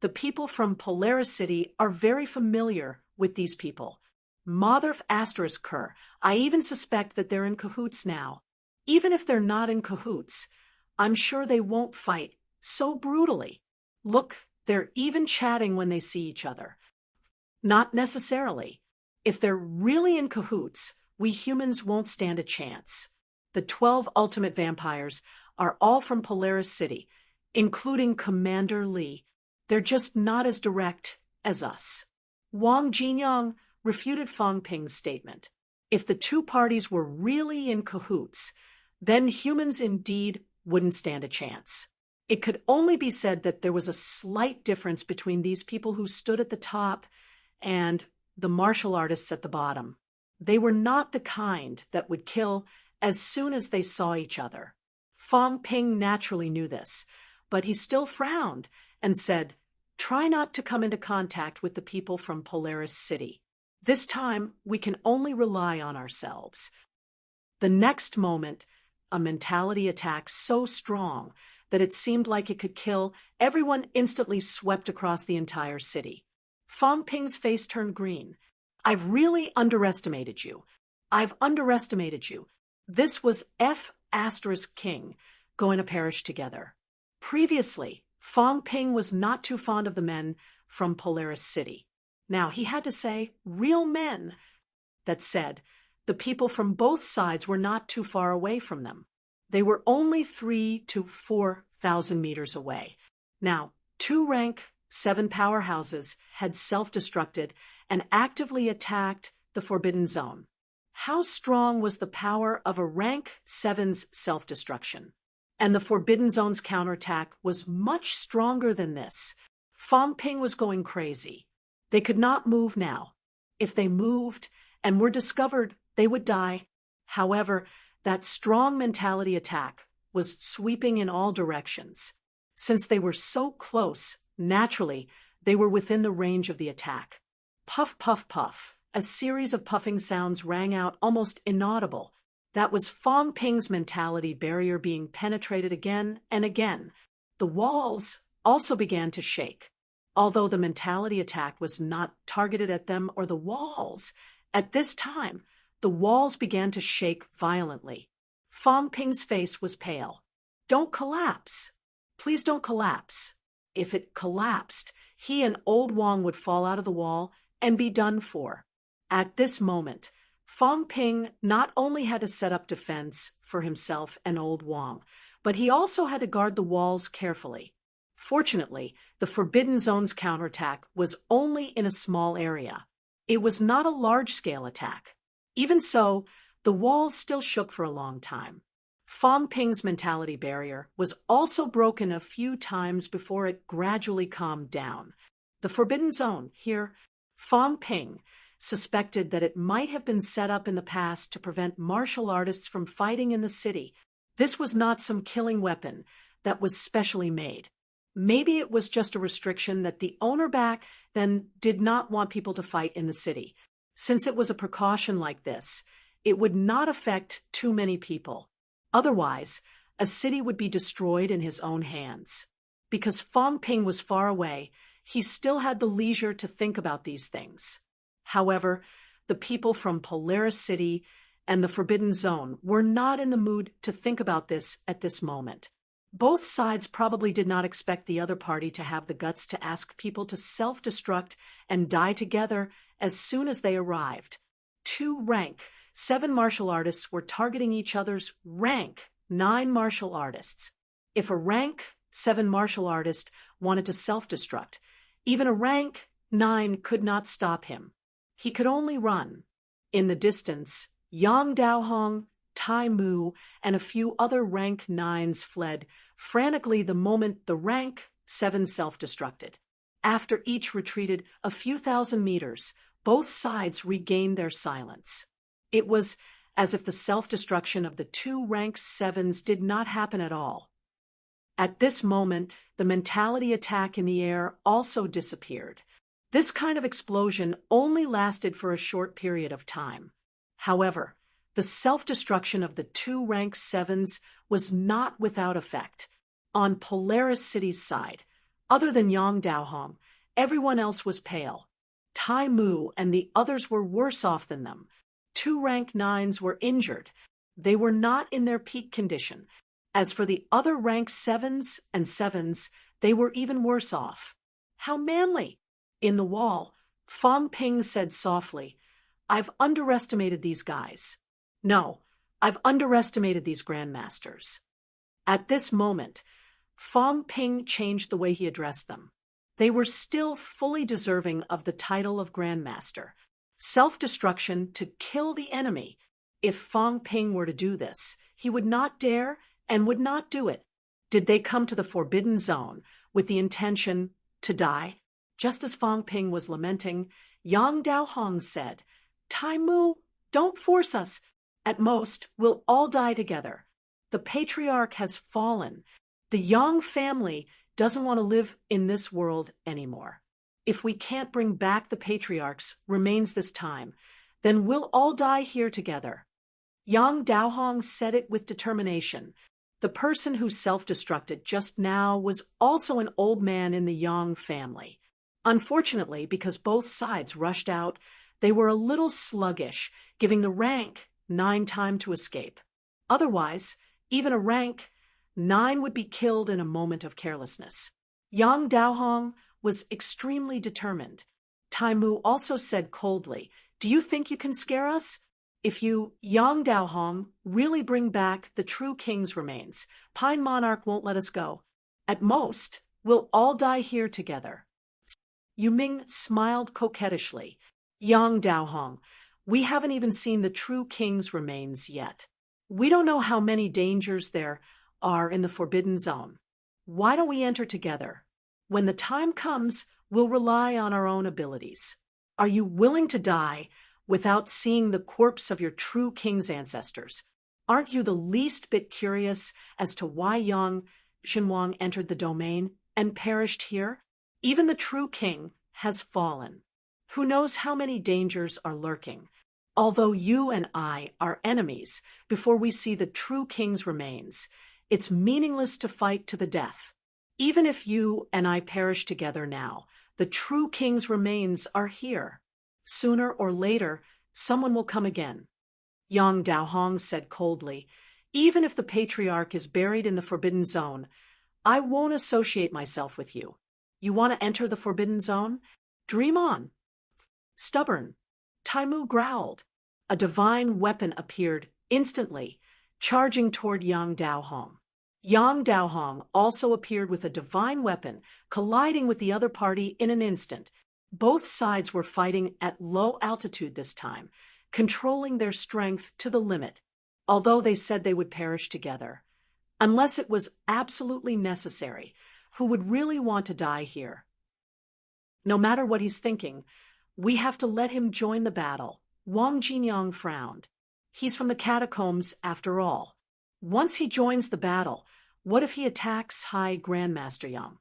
The people from Polaris City are very familiar with these people. Mother asterisk cur. I even suspect that they're in cahoots now. Even if they're not in cahoots, I'm sure they won't fight so brutally. Look, they're even chatting when they see each other. Not necessarily. If they're really in cahoots, we humans won't stand a chance. The 12 ultimate vampires are all from Polaris City, including Commander Li. They're just not as direct as us. Wang Jinyang refuted Fang Ping's statement. If the two parties were really in cahoots, then humans indeed wouldn't stand a chance. It could only be said that there was a slight difference between these people who stood at the top and the martial artists at the bottom. They were not the kind that would kill as soon as they saw each other. Fang Ping naturally knew this, but he still frowned and said, Try not to come into contact with the people from Polaris City. This time, we can only rely on ourselves. The next moment, a mentality attack so strong that it seemed like it could kill, everyone instantly swept across the entire city. Fang Ping's face turned green. I've really underestimated you. I've underestimated you. This was F*** King going to perish together. Previously, Fang Ping was not too fond of the men from Polaris City. Now he had to say real men. That said, the people from both sides were not too far away from them. They were only 3,000 to 4,000 meters away. Now, 2 rank 7 powerhouses had self-destructed and actively attacked the Forbidden Zone. How strong was the power of a rank 7's self-destruction? And the Forbidden Zone's counterattack was much stronger than this. Fang Ping was going crazy. They could not move now. If they moved and were discovered, they would die. However, that strong mentality attack was sweeping in all directions. Since they were so close, naturally, they were within the range of the attack. Puff, puff, puff. A series of puffing sounds rang out almost inaudible. That was Fang Ping's mentality barrier being penetrated again and again. The walls also began to shake. Although the mentality attack was not targeted at them or the walls, at this time, the walls began to shake violently. Fang Ping's face was pale. Don't collapse. Please don't collapse. If it collapsed, he and old Wang would fall out of the wall and be done for. At this moment, Fang Ping not only had to set up defense for himself and old Wang, but he also had to guard the walls carefully. Fortunately, the Forbidden Zone's counterattack was only in a small area. It was not a large-scale attack. Even so, the walls still shook for a long time. Fang Ping's mentality barrier was also broken a few times before it gradually calmed down. The Forbidden Zone, here, Fang Ping suspected that it might have been set up in the past to prevent martial artists from fighting in the city. This was not some killing weapon that was specially made. Maybe it was just a restriction that the owner back then did not want people to fight in the city. Since it was a precaution like this, it would not affect too many people. Otherwise, a city would be destroyed in his own hands. Because Fang Ping was far away, he still had the leisure to think about these things. However, The people from Polaris City and the Forbidden Zone were not in the mood to think about this at this moment. Both sides probably did not expect the other party to have the guts to ask people to self-destruct and die together as soon as they arrived. 2 rank 7 martial artists were targeting each other's rank 9 martial artists. If a rank 7 martial artist wanted to self-destruct, even a rank 9 could not stop him. He could only run. In the distance, Yang Daohong, Tai Mu, and a few other rank 9s fled frantically the moment the rank 7 self-destructed. After each retreated a few thousand meters, both sides regained their silence. It was as if the self-destruction of the 2 rank 7s did not happen at all. At this moment, the mentality attack in the air also disappeared. This kind of explosion only lasted for a short period of time. However, the self-destruction of the 2 rank 7s was not without effect. On Polaris City's side, other than Yang Daohong, everyone else was pale. Tai Mu and the others were worse off than them. 2 rank 9s were injured. They were not in their peak condition. As for the other rank 7s and 7s, they were even worse off. How manly! In the wall, Fang Ping said softly, "I've underestimated these guys. No, I've underestimated these grandmasters." At this moment, Fang Ping changed the way he addressed them. They were still fully deserving of the title of grandmaster. Self-destruction to kill the enemy. If Fang Ping were to do this, he would not dare and would not do it. Did they come to the Forbidden Zone with the intention to die? Just as Fang Ping was lamenting, Yang Daohong said, "Tai Mu, don't force us. At most, we'll all die together. The patriarch has fallen. The Yang family doesn't want to live in this world anymore. If we can't bring back the patriarch's remains this time, then we'll all die here together." Yang Daohong said it with determination. The person who self-destructed just now was also an old man in the Yang family. Unfortunately, because both sides rushed out, they were a little sluggish, giving the rank 9 time to escape. Otherwise, even a rank 9 would be killed in a moment of carelessness. Yang Daohong was extremely determined. Tai Mu also said coldly, "Do you think you can scare us? If you, Yang Daohong, really bring back the true king's remains, Pine Monarch won't let us go. At most, we'll all die here together." Yu Ming smiled coquettishly. "Yang Daohong, we haven't even seen the true king's remains yet. We don't know how many dangers there are in the Forbidden Zone. Why don't we enter together? When the time comes, we'll rely on our own abilities. Are you willing to die without seeing the corpse of your true king's ancestors? Aren't you the least bit curious as to why Yang Xinhuang entered the domain and perished here? Even the true king has fallen. Who knows how many dangers are lurking? Although you and I are enemies before we see the true king's remains, it's meaningless to fight to the death. Even if you and I perish together now, the true king's remains are here. Sooner or later, someone will come again." Yang Daohong said coldly, "Even if the patriarch is buried in the Forbidden Zone, I won't associate myself with you. You want to enter the Forbidden Zone? Dream on." Stubborn. Tai Mu growled. A divine weapon appeared instantly, charging toward Yang Daohong. Yang Daohong also appeared with a divine weapon, colliding with the other party in an instant. Both sides were fighting at low altitude this time, controlling their strength to the limit, although they said they would perish together. Unless it was absolutely necessary, who would really want to die here? No matter what he's thinking, we have to let him join the battle. Wang Jinyang frowned. He's from the catacombs after all. Once he joins the battle, what if he attacks High Grandmaster Yang?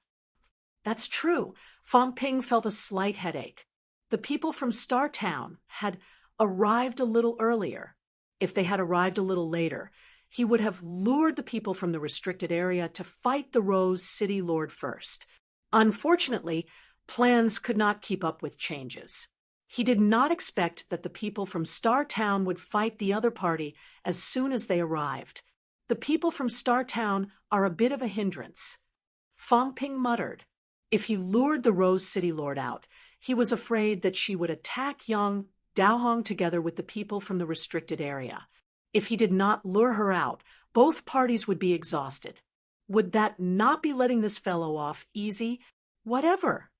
That's true. Fang Ping felt a slight headache. The people from Star Town had arrived a little earlier. If they had arrived a little later, he would have lured the people from the restricted area to fight the Rose City Lord first. Unfortunately, plans could not keep up with changes. He did not expect that the people from Star Town would fight the other party as soon as they arrived. The people from Star Town are a bit of a hindrance. Fong Ping muttered. If he lured the Rose City Lord out, he was afraid that she would attack young Daohong together with the people from the restricted area. If he did not lure her out, both parties would be exhausted. Would that not be letting this fellow off easy? Whatever.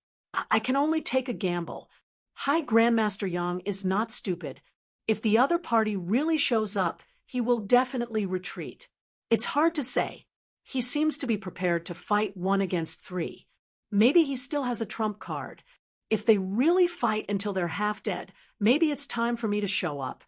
I can only take a gamble. High Grandmaster Yang is not stupid. If the other party really shows up, he will definitely retreat. It's hard to say. He seems to be prepared to fight 1 against 3. Maybe he still has a trump card. If they really fight until they're half dead, maybe it's time for me to show up.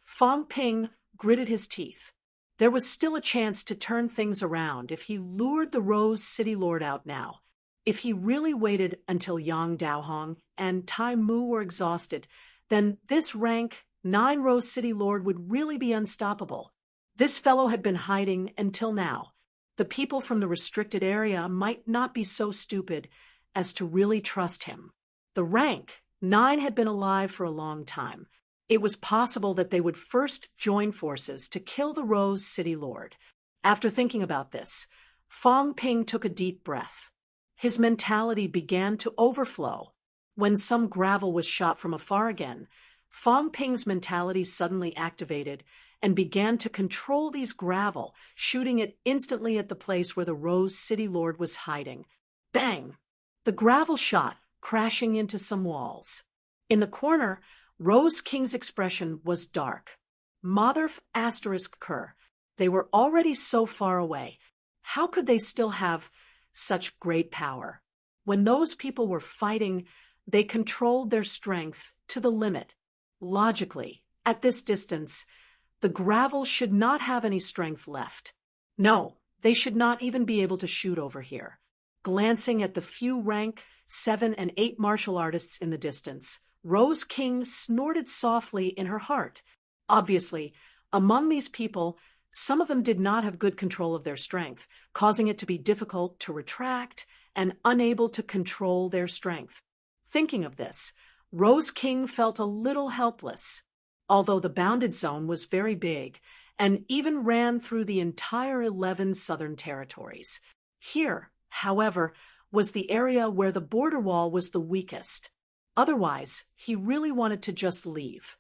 Fong Ping gritted his teeth. There was still a chance to turn things around if he lured the Rose City Lord out now. If he really waited until Yang Daohong and Tai Mu were exhausted, then this rank 9 Rose City Lord would really be unstoppable. This fellow had been hiding until now. The people from the restricted area might not be so stupid as to really trust him. The rank 9 had been alive for a long time. It was possible that they would first join forces to kill the Rose City Lord. After thinking about this, Fong Ping took a deep breath. His mentality began to overflow. When some gravel was shot from afar again, Fong Ping's mentality suddenly activated and began to control these gravel, shooting it instantly at the place where the Rose City Lord was hiding. Bang! The gravel shot, crashing into some walls. In the corner, Rose King's expression was dark. Mother asterisk cur. They were already so far away. How could they still have such great power? When those people were fighting, they controlled their strength to the limit. Logically, at this distance, the gravel should not have any strength left. No, they should not even be able to shoot over here. Glancing at the few rank 7 and 8 martial artists in the distance, Rose King snorted softly in her heart. Obviously, among these people, some of them did not have good control of their strength, causing it to be difficult to retract and unable to control their strength. Thinking of this, Rose King felt a little helpless. Although the bounded zone was very big and even ran through the entire 11 southern territories. Here, however, was the area where the border wall was the weakest. Otherwise, he really wanted to just leave.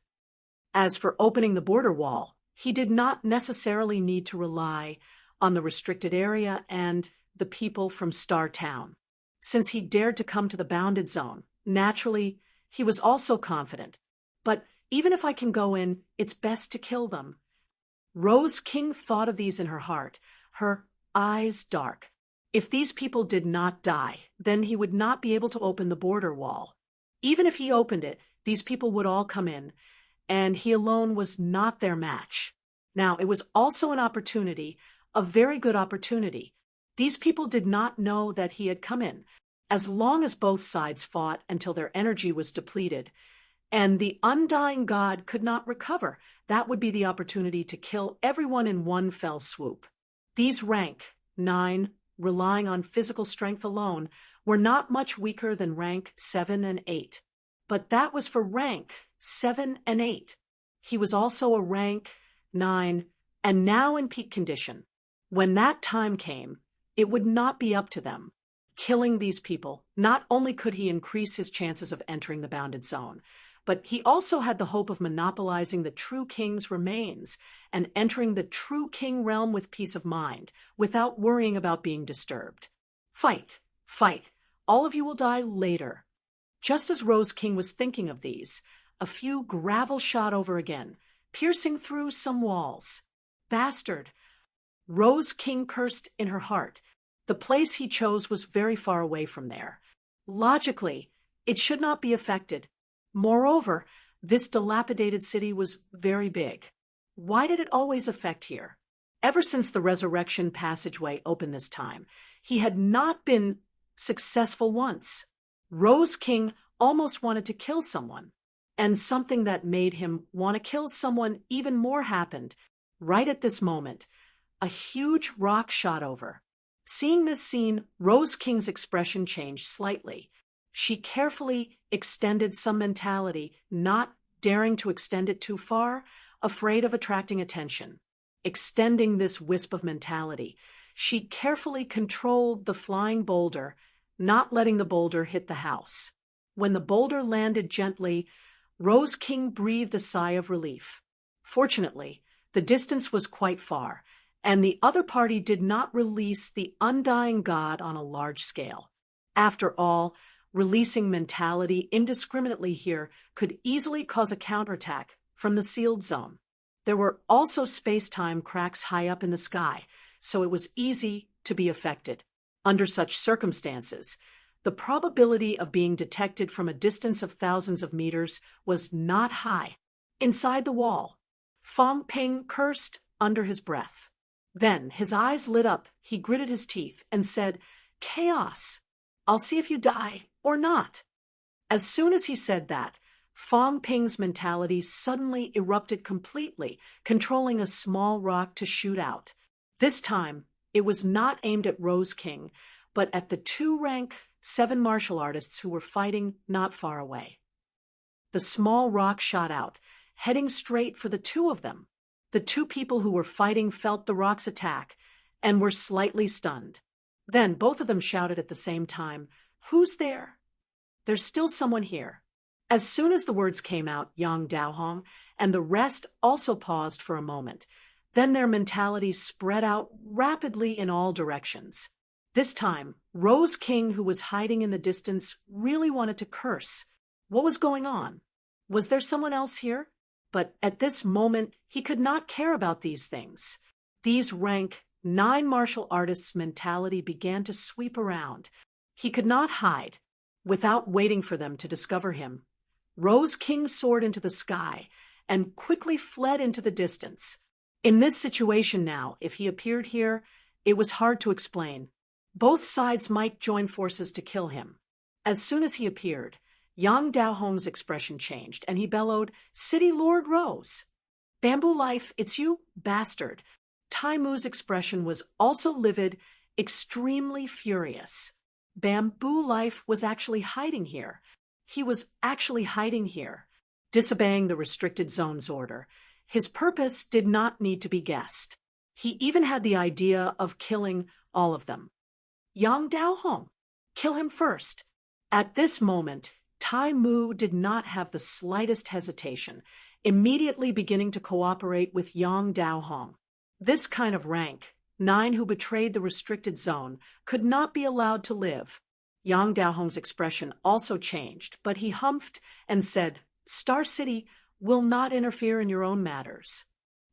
As for opening the border wall, he did not necessarily need to rely on the restricted area and the people from Star Town. Since he dared to come to the bounded zone, naturally, he was also confident. But even if I can go in, it's best to kill them. Rose King thought of these in her heart, her eyes dark. If these people did not die, then he would not be able to open the border wall. Even if he opened it, these people would all come in, and he alone was not their match. Now, it was also an opportunity, a very good opportunity. These people did not know that he had come in. As long as both sides fought until their energy was depleted, and the undying god could not recover, that would be the opportunity to kill everyone in one fell swoop. These rank 9, relying on physical strength alone, were not much weaker than rank 7 and 8. But that was for rank 7 and 8. He was also a rank 9, and now in peak condition. When that time came, it would not be up to them. Killing these people, not only could he increase his chances of entering the bounded zone, but he also had the hope of monopolizing the true king's remains and entering the true king realm with peace of mind, without worrying about being disturbed. Fight, fight, all of you will die later. Just as Rose King was thinking of these, a few gravel shot over again, piercing through some walls. Bastard! Rose King cursed in her heart. The place he chose was very far away from there. Logically, it should not be affected. Moreover, this dilapidated city was very big. Why did it always affect here? Ever since the resurrection passageway opened this time, he had not been successful once. Rose King almost wanted to kill someone, and something that made him want to kill someone even more happened. Right at this moment, a huge rock shot over. Seeing this scene, Rose King's expression changed slightly. She carefully extended some mentality, not daring to extend it too far, afraid of attracting attention. Extending this wisp of mentality, she carefully controlled the flying boulder, not letting the boulder hit the house. When the boulder landed gently, Rose King breathed a sigh of relief. Fortunately, the distance was quite far, and the other party did not release the undying god on a large scale. After all, releasing mentality indiscriminately here could easily cause a counterattack from the sealed zone. There were also space-time cracks high up in the sky, so it was easy to be affected. Under such circumstances, the probability of being detected from a distance of thousands of meters was not high. Inside the wall, Fong Ping cursed under his breath. Then his eyes lit up, he gritted his teeth, and said, "Chaos! I'll see if you die or not." As soon as he said that, Fong Ping's mentality suddenly erupted completely, controlling a small rock to shoot out. This time, it was not aimed at Rose King, but at the 2-rank 7 martial artists who were fighting not far away. The small rock shot out, heading straight for the two of them. The two people who were fighting felt the rock's attack and were slightly stunned. Then both of them shouted at the same time, "Who's there?" "There's still someone here." As soon as the words came out, Yang Daohong and the rest also paused for a moment. Then their mentalities spread out rapidly in all directions. This time, Rose King, who was hiding in the distance, really wanted to curse. What was going on? Was there someone else here? But at this moment, he could not care about these things. These rank 9 martial artists' mentality began to sweep around. He could not hide. Without waiting for them to discover him, Rose King soared into the sky and quickly fled into the distance. In this situation now, if he appeared here, it was hard to explain. Both sides might join forces to kill him. As soon as he appeared, Yang Daohong's expression changed, and he bellowed, "City Lord Rose! Bamboo Life, it's you, bastard!" Tai Mu's expression was also livid, extremely furious. Bamboo Life was actually hiding here. He was actually hiding here, disobeying the restricted zone's order. His purpose did not need to be guessed. He even had the idea of killing all of them. Yang Daohong, kill him first. At this moment, Tai Mu did not have the slightest hesitation, immediately beginning to cooperate with Yang Daohong. This kind of rank, 9 who betrayed the restricted zone, could not be allowed to live. Yang Daohong's expression also changed, but he humphed and said, "Star City will not interfere in your own matters."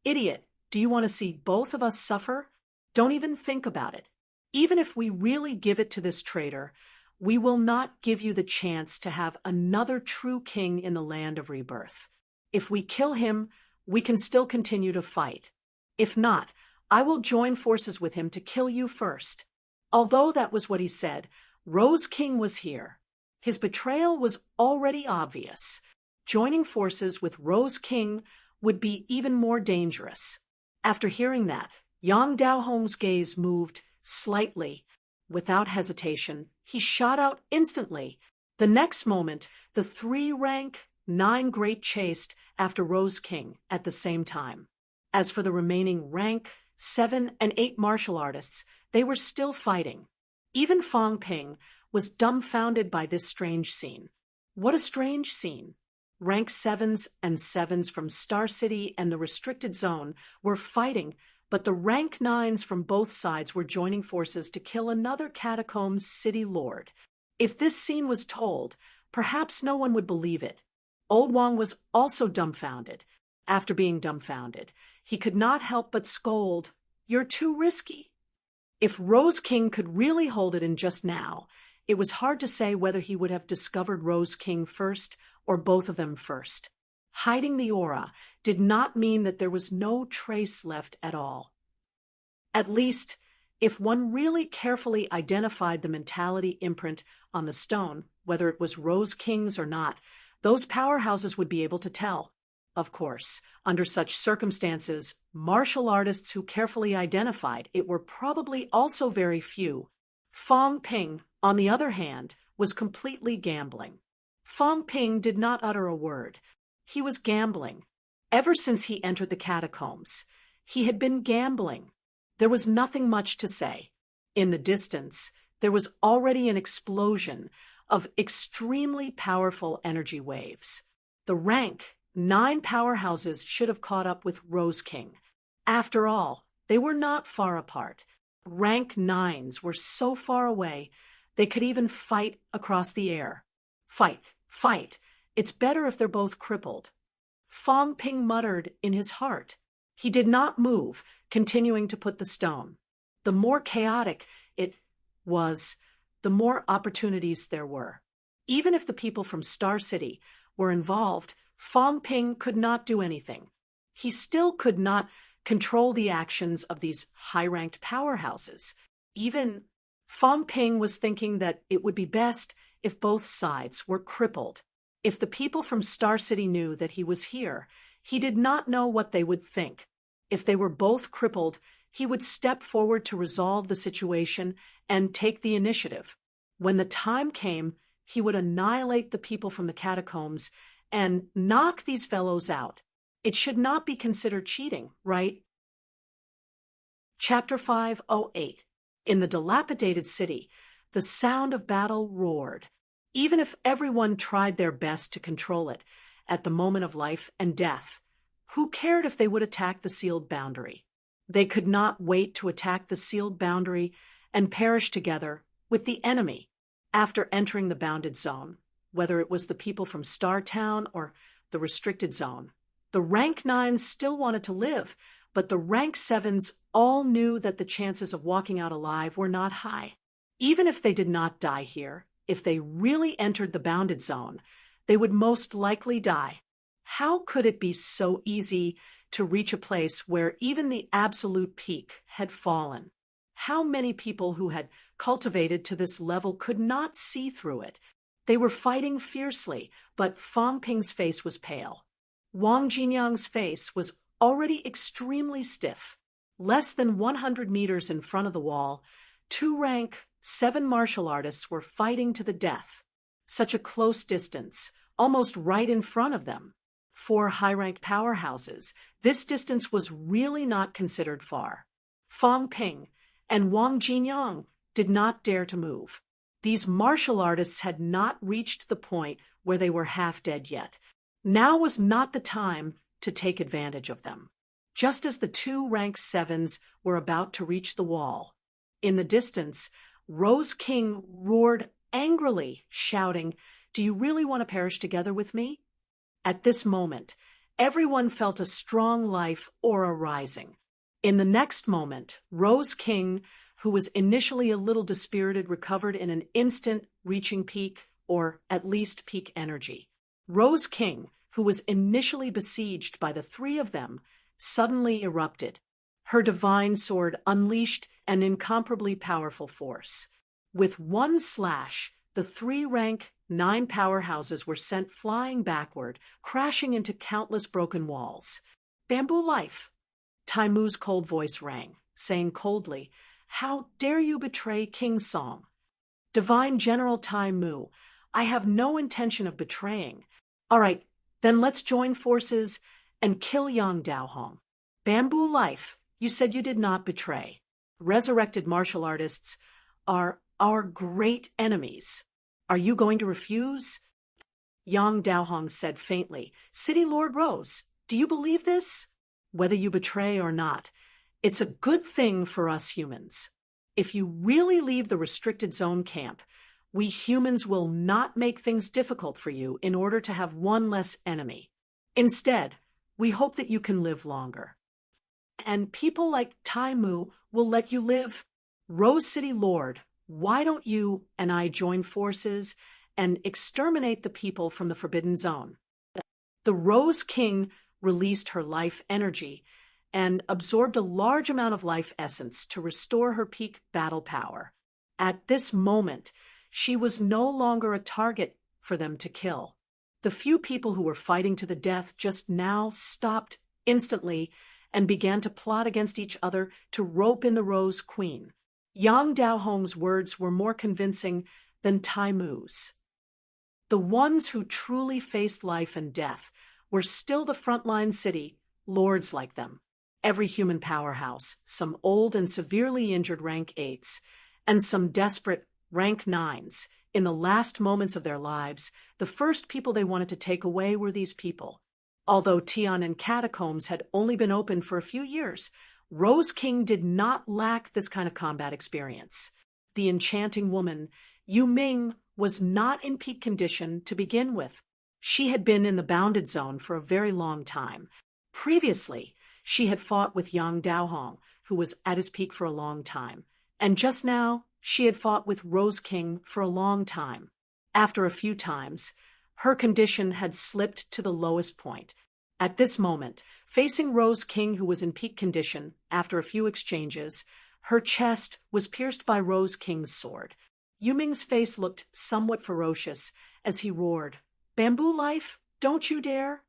"Idiot, do you want to see both of us suffer? Don't even think about it. Even if we really give it to this traitor, we will not give you the chance to have another true king in the land of rebirth. If we kill him, we can still continue to fight. If not, I will join forces with him to kill you first." Although that was what he said, Rose King was here. His betrayal was already obvious. Joining forces with Rose King would be even more dangerous. After hearing that, Yang Daohong's gaze moved slightly. Without hesitation, he shot out instantly. The next moment, the 3-rank 9 great chased after Rose King at the same time. As for the remaining rank 7 and 8 martial artists, they were still fighting. Even Fong Ping was dumbfounded by this strange scene. What a strange scene! Rank 7s and 7s from Star City and the restricted zone were fighting, but the rank 9s from both sides were joining forces to kill another Catacombs city lord. If this scene was told, perhaps no one would believe it. Old Wang was also dumbfounded. After being dumbfounded, he could not help but scold, "You're too risky." If Rose King could really hold it in just now, it was hard to say whether he would have discovered Rose King first or both of them first. Hiding the aura did not mean that there was no trace left at all. At least, if one really carefully identified the mentality imprint on the stone, whether it was Rose King's or not, those powerhouses would be able to tell. Of course, under such circumstances, martial artists who carefully identified it were probably also very few. Fong Ping, on the other hand, was completely gambling. Fong Ping did not utter a word. He was gambling. Ever since he entered the catacombs, he had been gambling. There was nothing much to say. In the distance, there was already an explosion of extremely powerful energy waves. The rank 9 powerhouses should have caught up with Rose King. After all, they were not far apart. Rank 9s were so far away, they could even fight across the air. Fight, fight. It's better if they're both crippled. Fong Ping muttered in his heart. He did not move, continuing to put the stone. The more chaotic it was, the more opportunities there were. Even if the people from Star City were involved, Fong Ping could not do anything. He still could not control the actions of these high-ranked powerhouses. Even Fong Ping was thinking that it would be best if both sides were crippled. If the people from Star City knew that he was here, he did not know what they would think. If they were both crippled, he would step forward to resolve the situation and take the initiative. When the time came, he would annihilate the people from the catacombs and knock these fellows out. It should not be considered cheating, right? Chapter 508. In the dilapidated city, the sound of battle roared. Even if everyone tried their best to control it, at the moment of life and death, who cared if they would attack the sealed boundary? They could not wait to attack the sealed boundary and perish together with the enemy. After entering the bounded zone, whether it was the people from Star Town or the restricted zone, the rank 9s still wanted to live, but the rank 7s all knew that the chances of walking out alive were not high. Even if they did not die here, if they really entered the bounded zone, they would most likely die. How could it be so easy to reach a place where even the absolute peak had fallen? How many people who had cultivated to this level could not see through it? They were fighting fiercely, but Fong Ping's face was pale. Wang Jinyang's face was already extremely stiff. Less than 100 meters in front of the wall, 2 rank 7 martial artists were fighting to the death. Such a close distance, almost right in front of them. 4 high-rank powerhouses. This distance was really not considered far. Fong Ping and Wang Jinyang did not dare to move. These martial artists had not reached the point where they were half dead yet. Now was not the time to take advantage of them. Just as the 2 rank 7s were about to reach the wall, in the distance, Rose King roared angrily, shouting, "Do you really want to perish together with me?" At this moment, everyone felt a strong life aura rising. In the next moment, Rose King, who was initially a little dispirited, recovered in an instant, reaching peak, or at least peak energy. Rose King, who was initially besieged by the 3 of them, suddenly erupted. Her divine sword unleashed an incomparably powerful force. With one slash, the 3 rank 9 powerhouses were sent flying backward, crashing into countless broken walls. "Bamboo life!" Tai Mu's cold voice rang, saying coldly, "How dare you betray King Song?" "Divine General Tai Mu, I have no intention of betraying." "All right, then let's join forces and kill Yang Daohong." "Bamboo life, you said you did not betray. Resurrected martial artists are our great enemies. Are you going to refuse?" Yang Daohong said faintly, "City Lord Rose, do you believe this? Whether you betray or not, it's a good thing for us humans. If you really leave the restricted zone camp, we humans will not make things difficult for you in order to have one less enemy. Instead, we hope that you can live longer. And people like Tai Mu will let you live. Rose City Lord, why don't you and I join forces and exterminate the people from the Forbidden Zone?" The Rose King released her life energy and absorbed a large amount of life essence to restore her peak battle power. At this moment, she was no longer a target for them to kill. The few people who were fighting to the death just now stopped instantly and began to plot against each other to rope in the Rose Queen. Yang Daohong's words were more convincing than Tai Mu's. The ones who truly faced life and death were still the frontline city, lords like them. Every human powerhouse, some old and severely injured rank 8s, and some desperate rank 9s. In the last moments of their lives, the first people they wanted to take away were these people. Although Tian and catacombs had only been open for a few years, Rose King did not lack this kind of combat experience. The enchanting woman, Yu Ming, was not in peak condition to begin with. She had been in the bounded zone for a very long time. Previously, she had fought with Yang Daohong, who was at his peak for a long time. And just now, she had fought with Rose King for a long time. After a few times, her condition had slipped to the lowest point. At this moment, facing Rose King, who was in peak condition, after a few exchanges, her chest was pierced by Rose King's sword. Yu Ming's face looked somewhat ferocious as he roared, "Bamboo life, don't you dare!"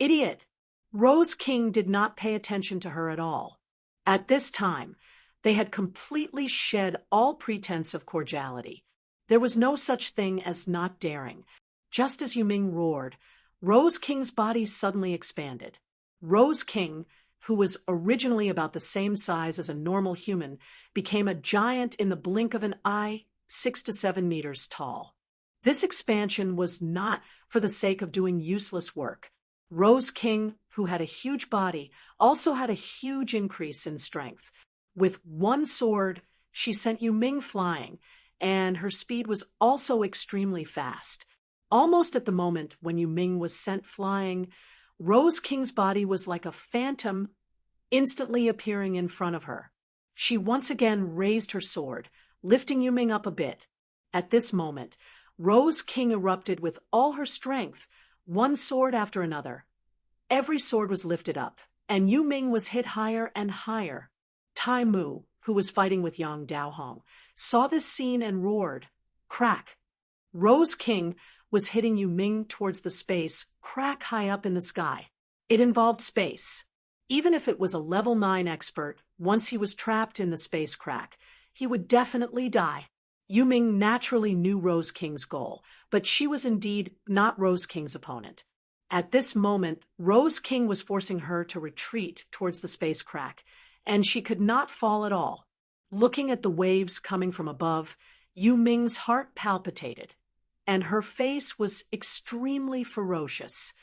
Idiot! Rose King did not pay attention to her at all. At this time, they had completely shed all pretense of cordiality. There was no such thing as not daring. Just as Yu Ming roared, Rose King's body suddenly expanded. Rose King, who was originally about the same size as a normal human, became a giant in the blink of an eye, 6 to 7 meters tall. This expansion was not for the sake of doing useless work. Rose King, who had a huge body, also had a huge increase in strength. With one sword, she sent Yu Ming flying, and her speed was also extremely fast. Almost at the moment when Yu Ming was sent flying, Rose King's body was like a phantom instantly appearing in front of her. She once again raised her sword, lifting Yu Ming up a bit. At this moment, Rose King erupted with all her strength, one sword after another. Every sword was lifted up, and Yu Ming was hit higher and higher. Tai Mu, who was fighting with Yang Daohong, saw this scene and roared, "Crack!" Rose King was hitting Yu Ming towards the space crack high up in the sky. It involved space. Even if it was a level 9 expert, once he was trapped in the space crack, he would definitely die. Yu Ming naturally knew Rose King's goal, but she was indeed not Rose King's opponent. At this moment, Rose King was forcing her to retreat towards the space crack, and she could not fall at all. Looking at the waves coming from above, Yu Ming's heart palpitated, and her face was extremely ferocious.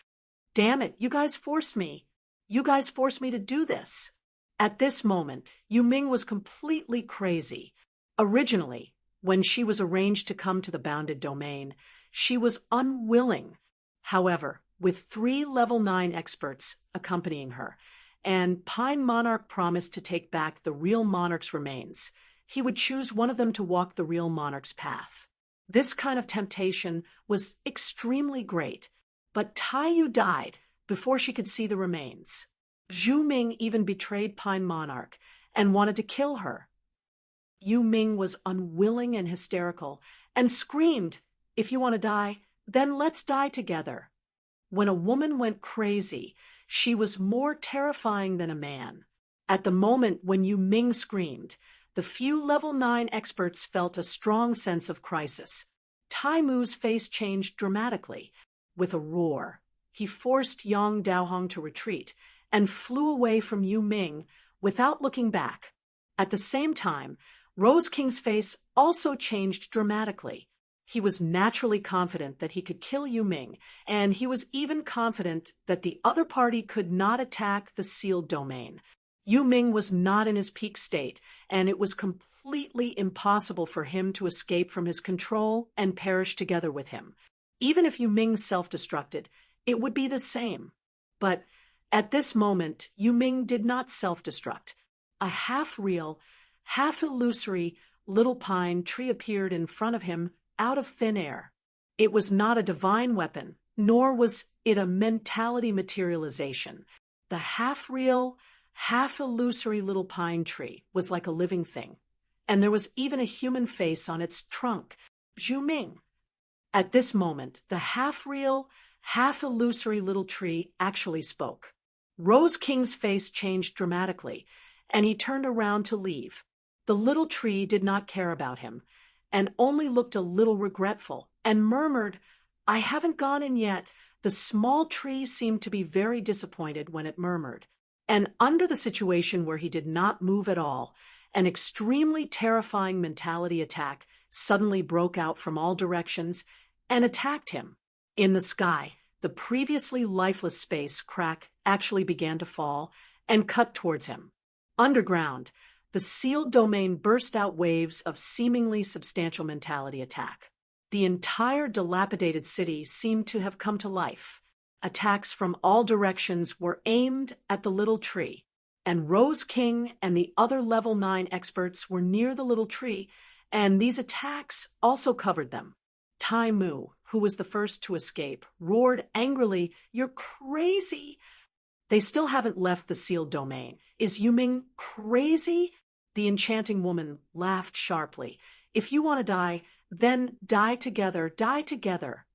"Damn it, you guys forced me. You guys forced me to do this." At this moment, Yu Ming was completely crazy. Originally, when she was arranged to come to the bounded domain, she was unwilling. However, with 3 level 9 experts accompanying her, and Pine Monarch promised to take back the real monarch's remains, he would choose one of them to walk the real monarch's path. This kind of temptation was extremely great, but Tai Yu died before she could see the remains. Zhu Ming even betrayed Pine Monarch and wanted to kill her. Yu Ming was unwilling and hysterical and screamed, "If you want to die, then let's die together." When a woman went crazy, she was more terrifying than a man. At the moment when Yu Ming screamed, the few level 9 experts felt a strong sense of crisis. Tai Mu's face changed dramatically. With a roar, he forced Yang Daohong to retreat and flew away from Yu Ming without looking back. At the same time, Rose King's face also changed dramatically. He was naturally confident that he could kill Yu Ming, and he was even confident that the other party could not attack the sealed domain. Yu Ming was not in his peak state, and it was completely impossible for him to escape from his control and perish together with him. Even if Yu Ming self-destructed, it would be the same. But at this moment, Yu Ming did not self-destruct. A half-real, half-illusory little pine tree appeared in front of him out of thin air. It was not a divine weapon, nor was it a mentality materialization. The half-real, half-illusory little pine tree was like a living thing, and there was even a human face on its trunk, Zhu Ming. At this moment, the half-real, half-illusory little tree actually spoke. Rose King's face changed dramatically, and he turned around to leave. The little tree did not care about him, and only looked a little regretful, and murmured, I haven't gone in yet." The small tree seemed to be very disappointed when it murmured. And under the situation where he did not move at all, an extremely terrifying mentality attack suddenly broke out from all directions and attacked him. In the sky, the previously lifeless space crack actually began to fall and cut towards him. Underground, the sealed domain burst out waves of seemingly substantial mentality attack. The entire dilapidated city seemed to have come to life. Attacks from all directions were aimed at the little tree, and Rose King and the other level 9 experts were near the little tree, and these attacks also covered them. Tai Mu, who was the first to escape, roared angrily, "You're crazy!" "They still haven't left the sealed domain. Is Yuming crazy?" The enchanting woman laughed sharply. "If you want to die, then die together, die together."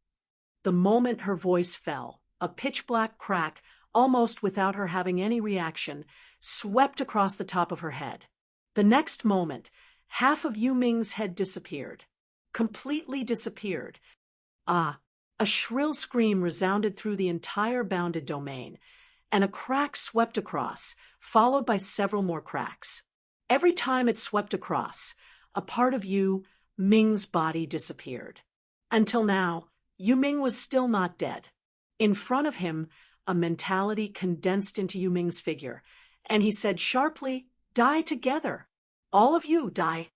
The moment her voice fell, a pitch-black crack, almost without her having any reaction, swept across the top of her head. The next moment, half of Yuming's head disappeared. Completely disappeared. Ah! A shrill scream resounded through the entire bounded domain, and a crack swept across, followed by several more cracks. Every time it swept across, a part of Ming's body disappeared. Until now, Ming was still not dead. In front of him, a mentality condensed into Ming's figure, and he said sharply, "Die together. All of you, die."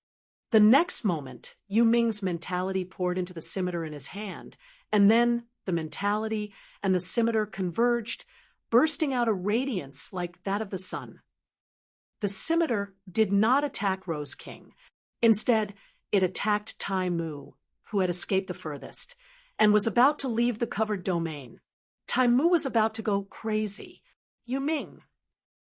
The next moment, Ming's mentality poured into the scimitar in his hand, and then the mentality and the scimitar converged, bursting out a radiance like that of the sun. The scimitar did not attack Rose King. Instead, it attacked Tai Mu, who had escaped the furthest, and was about to leave the covered domain. Tai Mu was about to go crazy. Ming.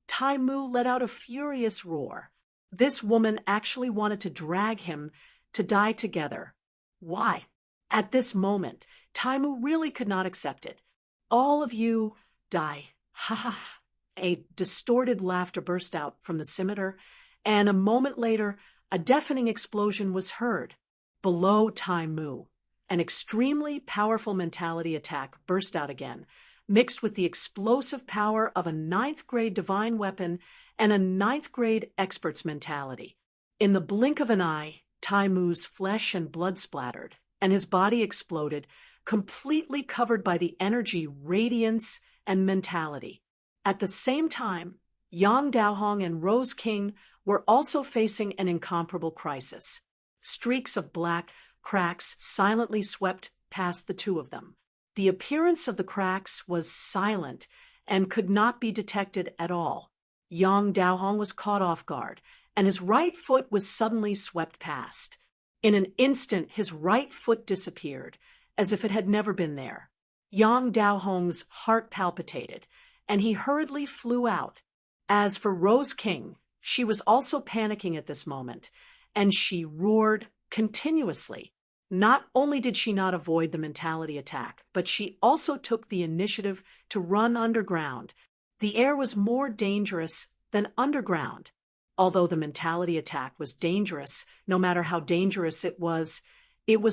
Tai Mu let out a furious roar. This woman actually wanted to drag him to die together. Why? At this moment, Tai Mu really could not accept it. "All of you, die." Ha ha. A distorted laughter burst out from the scimitar, and a moment later, a deafening explosion was heard. Below Tai Mu, an extremely powerful mentality attack burst out again, mixed with the explosive power of a 9th grade divine weapon and a 9th grade expert's mentality. In the blink of an eye, Tai Mu's flesh and blood splattered, and his body exploded, completely covered by the energy, radiance, and mentality. At the same time, Yang Daohong and Rose King were also facing an incomparable crisis. Streaks of black cracks silently swept past the two of them. The appearance of the cracks was silent and could not be detected at all. Yang Daohong was caught off guard, and his right foot was suddenly swept past. In an instant, his right foot disappeared, as if it had never been there. Yang Daohong's heart palpitated, and he hurriedly flew out. As for Rose King, she was also panicking at this moment, and she roared continuously. Not only did she not avoid the mentality attack, but she also took the initiative to run underground. The air was more dangerous than underground. Although the mentality attack was dangerous, no matter how dangerous it was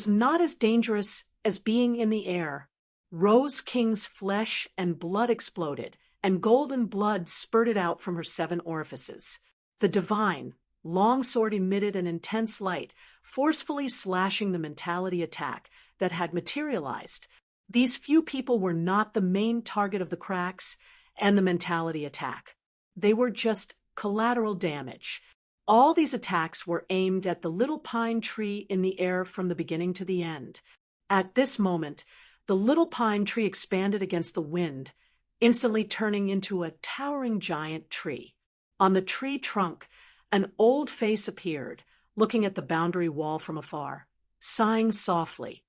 not as dangerous as being in the air. Rose King's flesh and blood exploded, and golden blood spurted out from her 7 orifices. The divine, long sword emitted an intense light, forcefully slashing the mentality attack that had materialized. These few people were not the main target of the cracks and the mentality attack. They were just collateral damage. All these attacks were aimed at the little pine tree in the air from the beginning to the end. At this moment, the little pine tree expanded against the wind, instantly turning into a towering giant tree. On the tree trunk, an old face appeared, looking at the boundary wall from afar, sighing softly.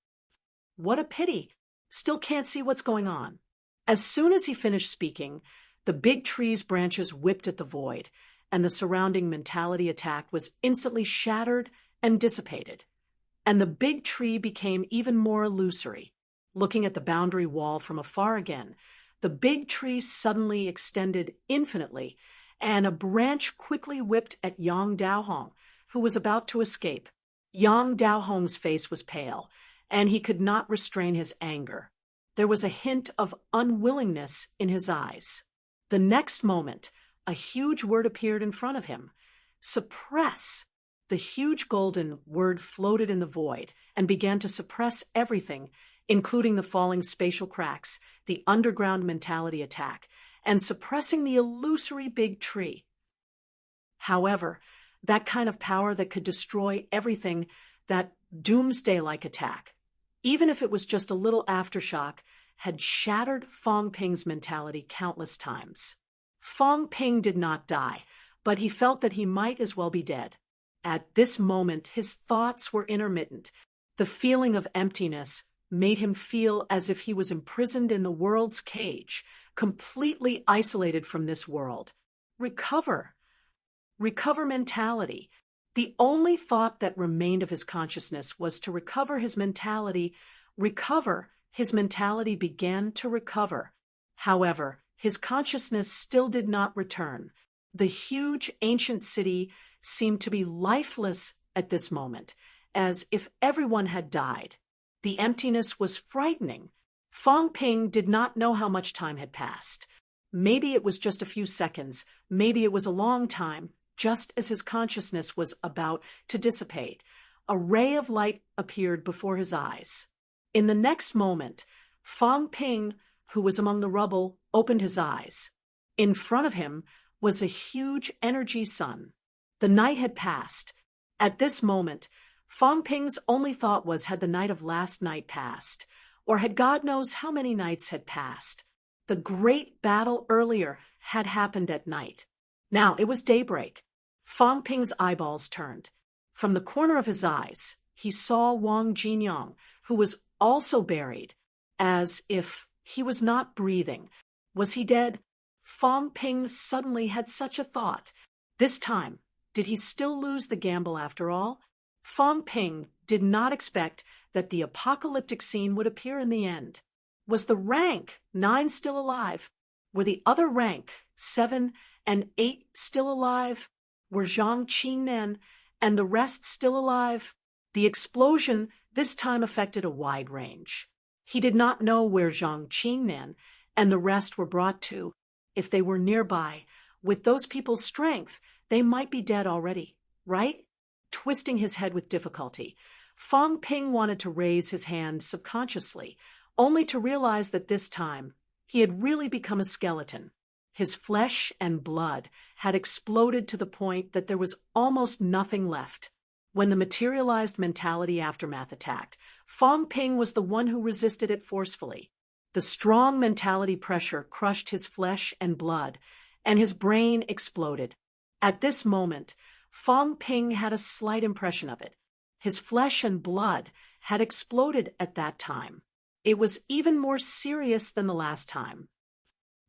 "What a pity. Still can't see what's going on." As soon as he finished speaking, the big tree's branches whipped at the void, and the surrounding mentality attack was instantly shattered and dissipated. And the big tree became even more illusory. Looking at the boundary wall from afar again, the big tree suddenly extended infinitely, and a branch quickly whipped at Yang Daohong, who was about to escape. Yang Daohong's face was pale, and he could not restrain his anger. There was a hint of unwillingness in his eyes. The next moment, a huge word appeared in front of him. Suppress! The huge golden word floated in the void and began to suppress everything, including the falling spatial cracks, the underground mentality attack, and suppressing the illusory big tree. However, that kind of power that could destroy everything, that doomsday-like attack, even if it was just a little aftershock, had shattered Fong Ping's mentality countless times. Fong Ping did not die, but he felt that he might as well be dead. At this moment, his thoughts were intermittent. The feeling of emptiness made him feel as if he was imprisoned in the world's cage, completely isolated from this world. Recover mentality. The only thought that remained of his consciousness was to recover his mentality. His mentality began to recover. However, his consciousness still did not return. The huge ancient city seemed to be lifeless at this moment, as if everyone had died. The emptiness was frightening. Fong Ping did not know how much time had passed. Maybe it was just a few seconds, maybe it was a long time. Just as his consciousness was about to dissipate, a ray of light appeared before his eyes. In the next moment, Fong Ping, who was among the rubble, opened his eyes. In front of him was a huge energy sun. The night had passed. At this moment, Fong Ping's only thought was, had the night of last night passed? Or had God knows how many nights had passed? The great battle earlier had happened at night. Now it was daybreak. Fong Ping's eyeballs turned. From the corner of his eyes, he saw Wang Jinyang, who was also buried, as if he was not breathing. Was he dead? Fong Ping suddenly had such a thought. This time, did he still lose the gamble after all? Fong Ping did not expect that the apocalyptic scene would appear in the end. Was the rank 9 still alive? Were the other rank 7 and 8 still alive? Were Zhang Qingnan and the rest still alive? The explosion this time affected a wide range. He did not know where Zhang Qingnan and the rest were brought to. If they were nearby, with those people's strength, they might be dead already, right? Twisting his head with difficulty, Fong Ping wanted to raise his hand subconsciously, only to realize that this time he had really become a skeleton. His flesh and blood had exploded to the point that there was almost nothing left. When the materialized mentality aftermath attacked, Fong Ping was the one who resisted it forcefully. The strong mentality pressure crushed his flesh and blood, and his brain exploded. At this moment, Fong Ping had a slight impression of it. His flesh and blood had exploded at that time. It was even more serious than the last time.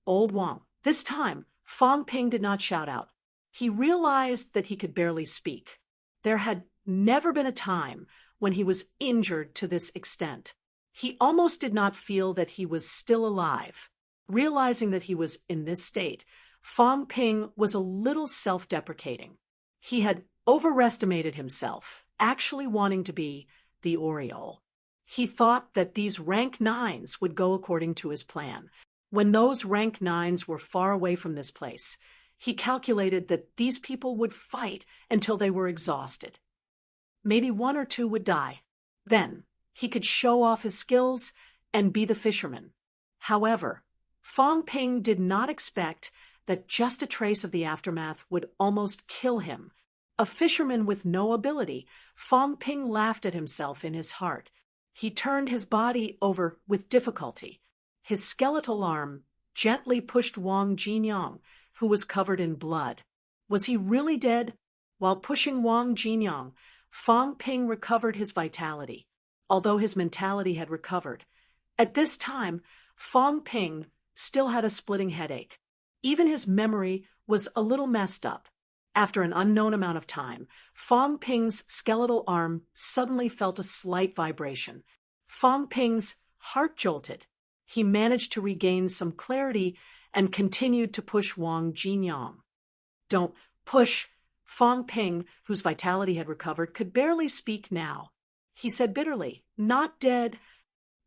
Old Wang. This time, Fong Ping did not shout out. He realized that he could barely speak. There had never been a time when he was injured to this extent. He almost did not feel that he was still alive. Realizing that he was in this state, Fong Ping was a little self-deprecating. He had overestimated himself, actually wanting to be the Oriole. He thought that these rank 9s would go according to his plan. When those rank 9s were far away from this place, he calculated that these people would fight until they were exhausted. Maybe 1 or 2 would die. Then he could show off his skills and be the fisherman. However, Fong Ping did not expect that just a trace of the aftermath would almost kill him. A fisherman with no ability, Fong Ping laughed at himself in his heart. He turned his body over with difficulty. His skeletal arm gently pushed Wang Jinyang, who was covered in blood. Was he really dead? While pushing Wang Jinyang, Fong Ping recovered his vitality, although his mentality had recovered. At this time, Fong Ping still had a splitting headache. Even his memory was a little messed up. After an unknown amount of time, Fong Ping's skeletal arm suddenly felt a slight vibration. Fong Ping's heart jolted. He managed to regain some clarity and continued to push Wang Jinyang. Don't push! Fong Ping, whose vitality had recovered, could barely speak now. he said bitterly. Not dead.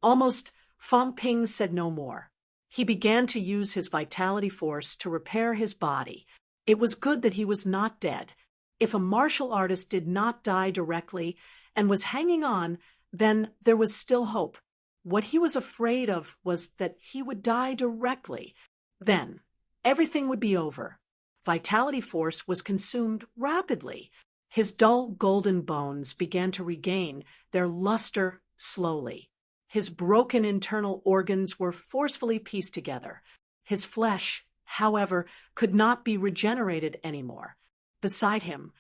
Almost, Fang Ping said no more. He began to use his vitality force to repair his body. It was good that he was not dead. If a martial artist did not die directly and was hanging on, then there was still hope. What he was afraid of was that he would die directly. Then, everything would be over. Vitality force was consumed rapidly. His dull golden bones began to regain their luster slowly. His broken internal organs were forcefully pieced together. His flesh, however, could not be regenerated anymore. Beside him,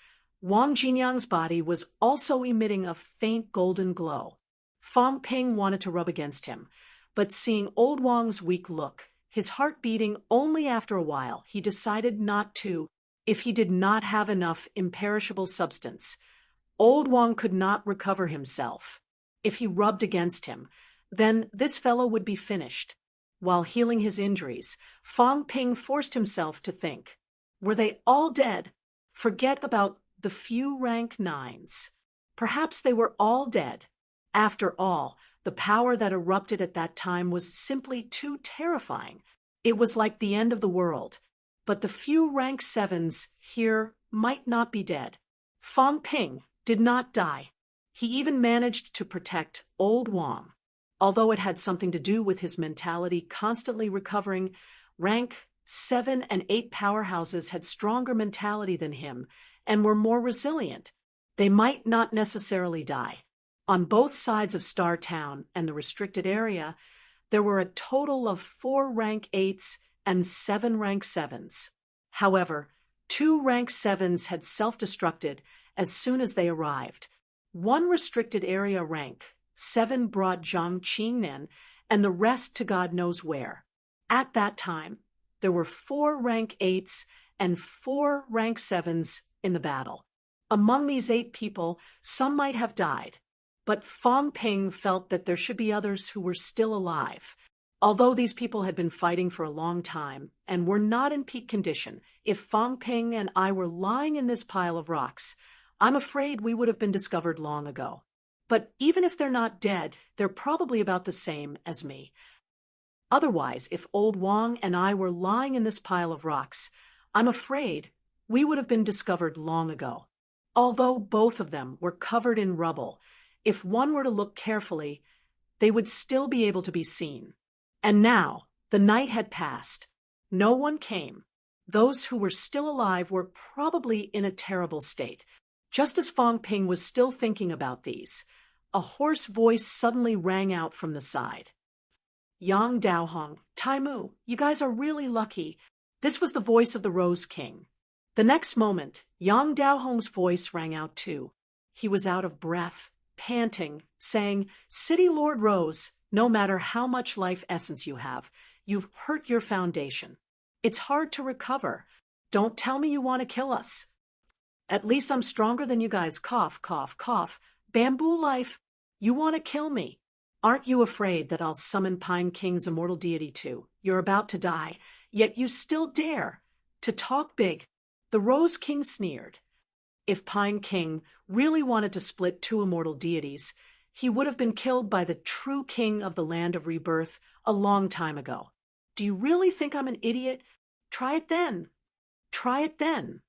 Wang Jinyang's body was also emitting a faint golden glow. Fang Ping wanted to rub against him, but seeing old Wang's weak look, his heart beating only after a while, he decided not to. If he did not have enough imperishable substance, old Wang could not recover himself. If he rubbed against him, then this fellow would be finished. While healing his injuries, Fang Ping forced himself to think. Were they all dead? Forget about the few rank 9s. Perhaps they were all dead. After all, the power that erupted at that time was simply too terrifying. It was like the end of the world. But the few rank 7s here might not be dead. Fang Ping did not die. He even managed to protect old Wang. Although it had something to do with his mentality constantly recovering, rank 7 and 8 powerhouses had stronger mentality than him and were more resilient. They might not necessarily die. On both sides of Star Town and the restricted area, there were a total of 4 rank 8s and 7 rank 7s. However, 2 rank 7s had self-destructed as soon as they arrived. One restricted area rank 7 brought Zhang Qingnen and the rest to God knows where. At that time, there were 4 rank 8s and 4 rank 7s in the battle. Among these 8 people, some might have died, but Fang Ping felt that there should be others who were still alive. Although these people had been fighting for a long time and were not in peak condition, if Fang Ping and I were lying in this pile of rocks, I'm afraid we would have been discovered long ago. But even if they're not dead, they're probably about the same as me. Otherwise, if old Wang and I were lying in this pile of rocks, I'm afraid we would have been discovered long ago. Although both of them were covered in rubble, if one were to look carefully, they would still be able to be seen. And now, the night had passed. No one came. Those who were still alive were probably in a terrible state. Just as Fang Ping was still thinking about these, a hoarse voice suddenly rang out from the side. Yang Daohong, Tai Mu, you guys are really lucky. This was the voice of the Rose King. The next moment, Yang Daohong's voice rang out too. He was out of breath, panting, saying, City Lord Rose, no matter how much life essence you have, you've hurt your foundation. It's hard to recover. Don't tell me you want to kill us. At least I'm stronger than you guys. Cough, cough, cough. Bamboo life, you want to kill me. Aren't you afraid that I'll summon Pine King's immortal deity too? You're about to die, yet you still dare to talk big. The Rose King sneered. If Pine King really wanted to split 2 immortal deities, he would have been killed by the true king of the land of rebirth a long time ago. Do you really think I'm an idiot? Try it then. Try it then.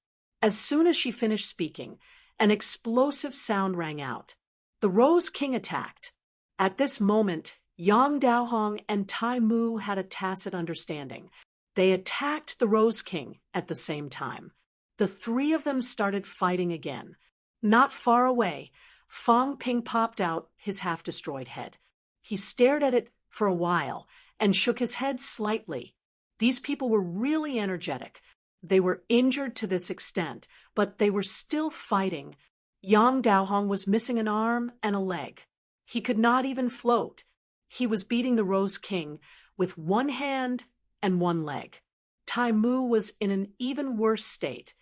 As soon as she finished speaking, an explosive sound rang out. The Rose King attacked. At this moment, Yang Daohong and Tai Mu had a tacit understanding. They attacked the Rose King at the same time. The 3 of them started fighting again. Not far away, Fang Ping popped out his half-destroyed head. He stared at it for a while and shook his head slightly. These people were really energetic. They were injured to this extent, but they were still fighting. Yang Daohong was missing an arm and a leg. He could not even float. He was beating the Rose King with 1 hand and 1 leg. Tai Mu was in an even worse state.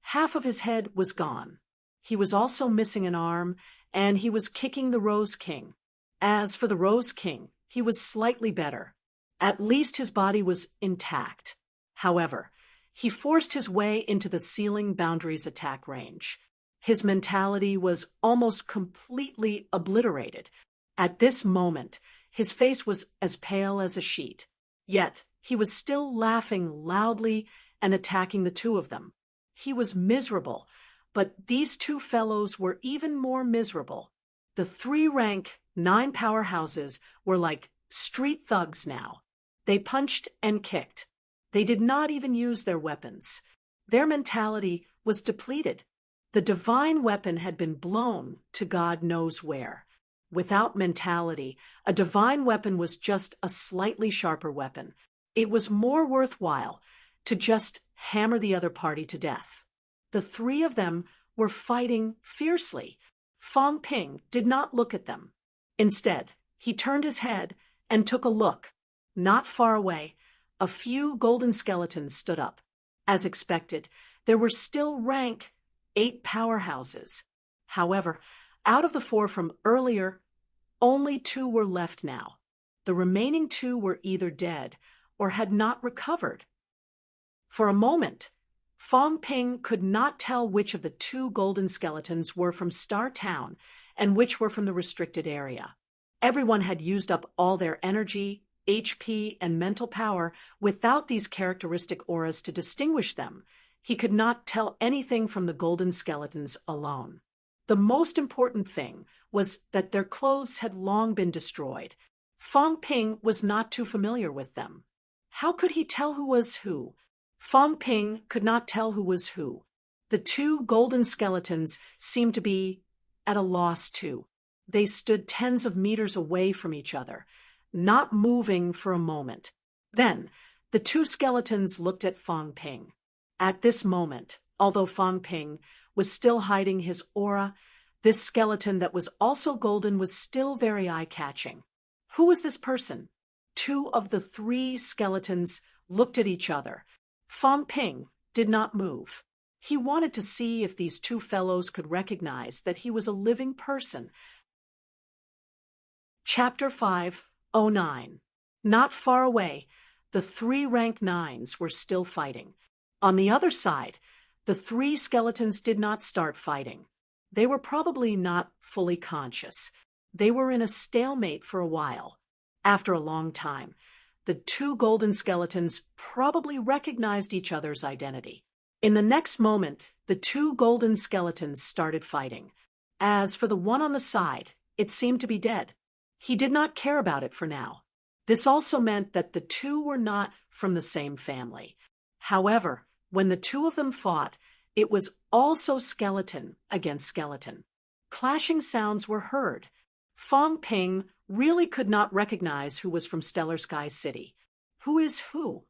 Half of his head was gone. He was also missing an arm, and he was kicking the Rose King. As for the Rose King, he was slightly better. At least his body was intact. However, he forced his way into the ceiling boundary's attack range. His mentality was almost completely obliterated. At this moment, his face was as pale as a sheet. Yet, he was still laughing loudly and attacking the two of them. He was miserable, but these two fellows were even more miserable. The 3-rank 9 powerhouses were like street thugs now. They punched and kicked. They did not even use their weapons. Their mentality was depleted. The divine weapon had been blown to God knows where. Without mentality, a divine weapon was just a slightly sharper weapon. It was more worthwhile to just hammer the other party to death. The 3 of them were fighting fiercely. Fong Ping did not look at them. Instead, he turned his head and took a look. Not far away, a few golden skeletons stood up. As expected, there were still rank 8 powerhouses. However, out of the 4 from earlier, only 2 were left now. The remaining 2 were either dead or had not recovered. For a moment, Fong Ping could not tell which of the 2 golden skeletons were from Star Town and which were from the restricted area. Everyone had used up all their energy, HP, and mental power without these characteristic auras to distinguish them. He could not tell anything from the golden skeletons alone. The most important thing was that their clothes had long been destroyed. Fong Ping was not too familiar with them. How could he tell who was who? Fong Ping could not tell who was who. The 2 golden skeletons seemed to be at a loss too. They stood tens of meters away from each other, not moving for a moment. Then, the 2 skeletons looked at Fong Ping. At this moment, although Fong Ping was still hiding his aura, this skeleton that was also golden was still very eye-catching. Who was this person? 2 of the 3 skeletons looked at each other. Fong Ping did not move. He wanted to see if these 2 fellows could recognize that he was a living person. Chapter 5:09. Not far away, the 3 rank 9s were still fighting. On the other side, the 3 skeletons did not start fighting. They were probably not fully conscious. They were in a stalemate for a while. After a long time, the 2 golden skeletons probably recognized each other's identity. In the next moment, the 2 golden skeletons started fighting. As for the one on the side, it seemed to be dead. He did not care about it for now. This also meant that the 2 were not from the same family. However, when the 2 of them fought, it was also skeleton against skeleton. Clashing sounds were heard. Fong Ping really could not recognize who was from Stellar Sky City. Who is who?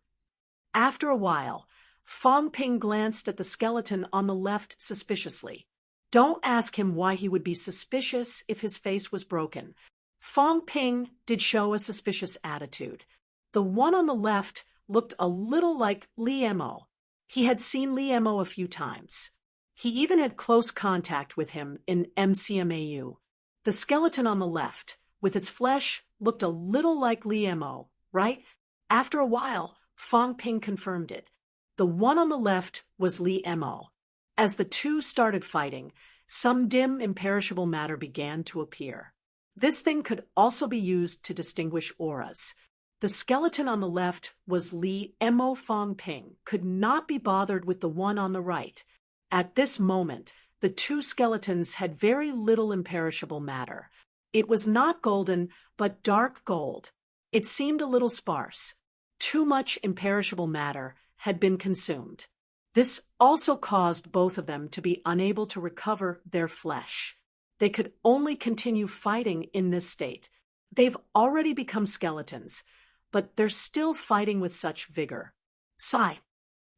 After a while, Fong Ping glanced at the skeleton on the left suspiciously. Don't ask him why he would be suspicious if his face was broken. Fong Ping did show a suspicious attitude. The one on the left looked a little like Li Mo. He had seen Li Mo a few times. He even had close contact with him in MCMAU. The skeleton on the left, with its flesh, looked a little like Li Mo, right? After a while, Fong Ping confirmed it. The one on the left was Li Mo. As the 2 started fighting, some dim, imperishable matter began to appear. This thing could also be used to distinguish auras. The skeleton on the left was Li Mo. Fong Ping could not be bothered with the one on the right. At this moment, the 2 skeletons had very little imperishable matter. It was not golden, but dark gold. It seemed a little sparse. Too much imperishable matter had been consumed. This also caused both of them to be unable to recover their flesh. They could only continue fighting in this state. They've already become skeletons, but they're still fighting with such vigor. Sigh.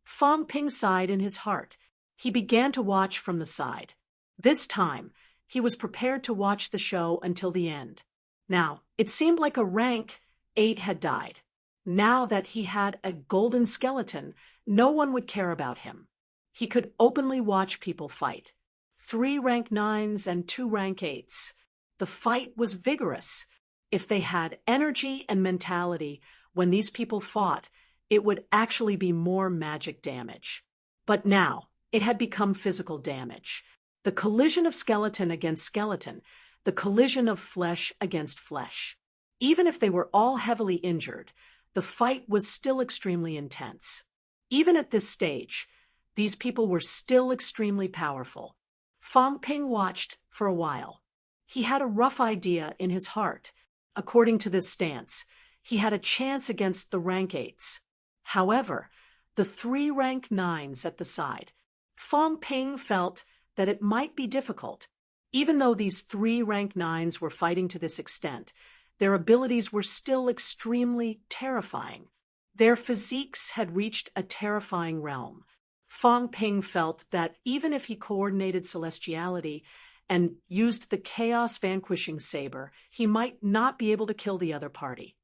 Fong Ping sighed in his heart. He began to watch from the side. This time, he was prepared to watch the show until the end. Now, it seemed like a rank 8 had died. Now that he had a golden skeleton, no one would care about him. He could openly watch people fight. 3 rank 9s and 2 rank 8s. The fight was vigorous. If they had energy and mentality when these people fought, it would actually be more magic damage. But now, it had become physical damage. The collision of skeleton against skeleton, the collision of flesh against flesh. Even if they were all heavily injured, the fight was still extremely intense. Even at this stage, these people were still extremely powerful. Fang Ping watched for a while. He had a rough idea in his heart. According to this stance, he had a chance against the rank 8s. However, the 3 rank 9s at the side, Fang Ping felt that it might be difficult. Even though these 3 rank 9s were fighting to this extent, their abilities were still extremely terrifying. Their physiques had reached a terrifying realm. Fang Ping felt that even if he coordinated celestiality and used the chaos vanquishing saber, he might not be able to kill the other party.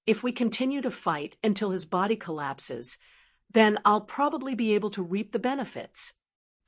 If we continue to fight until his body collapses, then I'll probably be able to reap the benefits.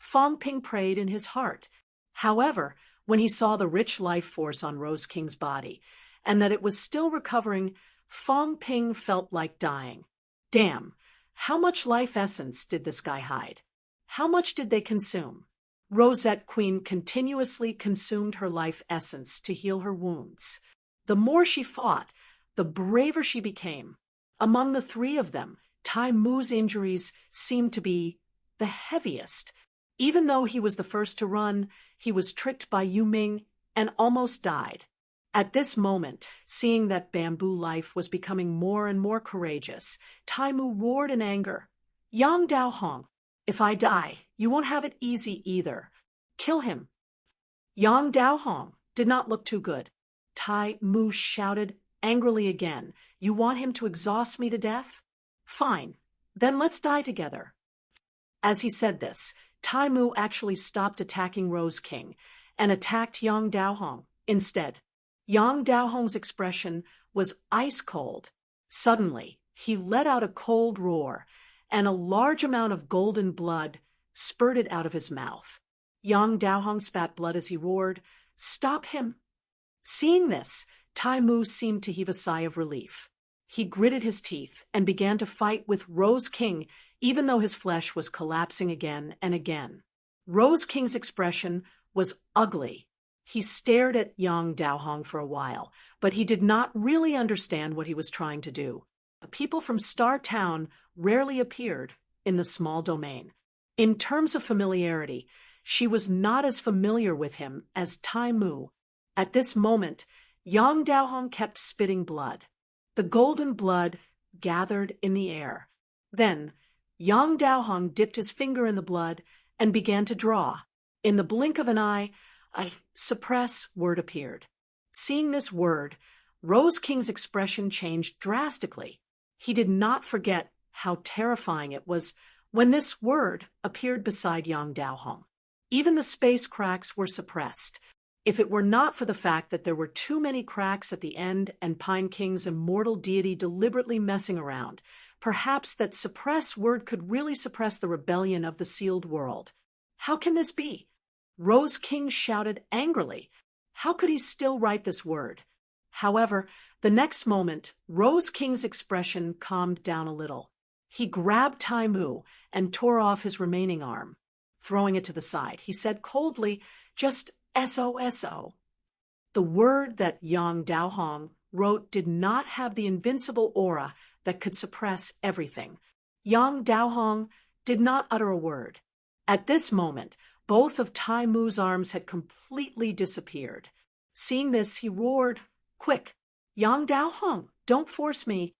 Fang Ping prayed in his heart. However, when he saw the rich life force on Rose King's body, and that it was still recovering, Fang Ping felt like dying. Damn, how much life essence did this guy hide? How much did they consume? Rosette Queen continuously consumed her life essence to heal her wounds. The more she fought, the braver she became. Among the 3 of them, Tai Mu's injuries seemed to be the heaviest. Even though he was the first to run, he was tricked by Yu Ming and almost died. At this moment, seeing that bamboo life was becoming more and more courageous, Tai Mu roared in anger. Yang Daohong, if I die, you won't have it easy either. Kill him. Yang Daohong did not look too good. Tai Mu shouted angrily again. You want him to exhaust me to death? Fine, then let's die together. As he said this, Tai Mu actually stopped attacking Rose King and attacked Yang Daohong instead. Yang Daohong's expression was ice cold. Suddenly, he let out a cold roar, and a large amount of golden blood spurted out of his mouth. Yang Daohong spat blood as he roared, "Stop him!" Seeing this, Tai Mu seemed to heave a sigh of relief. He gritted his teeth and began to fight with Rose King, even though his flesh was collapsing again and again. Rose King's expression was ugly. He stared at Yang Daohong for a while, but he did not really understand what he was trying to do. People from Star Town rarely appeared in the small domain. In terms of familiarity, she was not as familiar with him as Tai Mu. At this moment, Yang Daohong kept spitting blood. The golden blood gathered in the air. Then, Yang Daohong dipped his finger in the blood and began to draw. In the blink of an eye, a suppress word appeared. Seeing this word, Rose King's expression changed drastically. He did not forget how terrifying it was when this word appeared beside Yang Daohong. Even the space cracks were suppressed. If it were not for the fact that there were too many cracks at the end and Pine King's immortal deity deliberately messing around, perhaps that suppress word could really suppress the rebellion of the sealed world. How can this be? Rose King shouted angrily. How could he still write this word? However, the next moment, Rose King's expression calmed down a little. He grabbed Tai Mu and tore off his remaining arm. Throwing it to the side, he said coldly, "Just SOSO." The word that Yang Daohong wrote did not have the invincible aura that could suppress everything. Yang Daohong did not utter a word. At this moment, both of Tai Mu's arms had completely disappeared. Seeing this, he roared, "Quick! Yang Daohong, don't force me."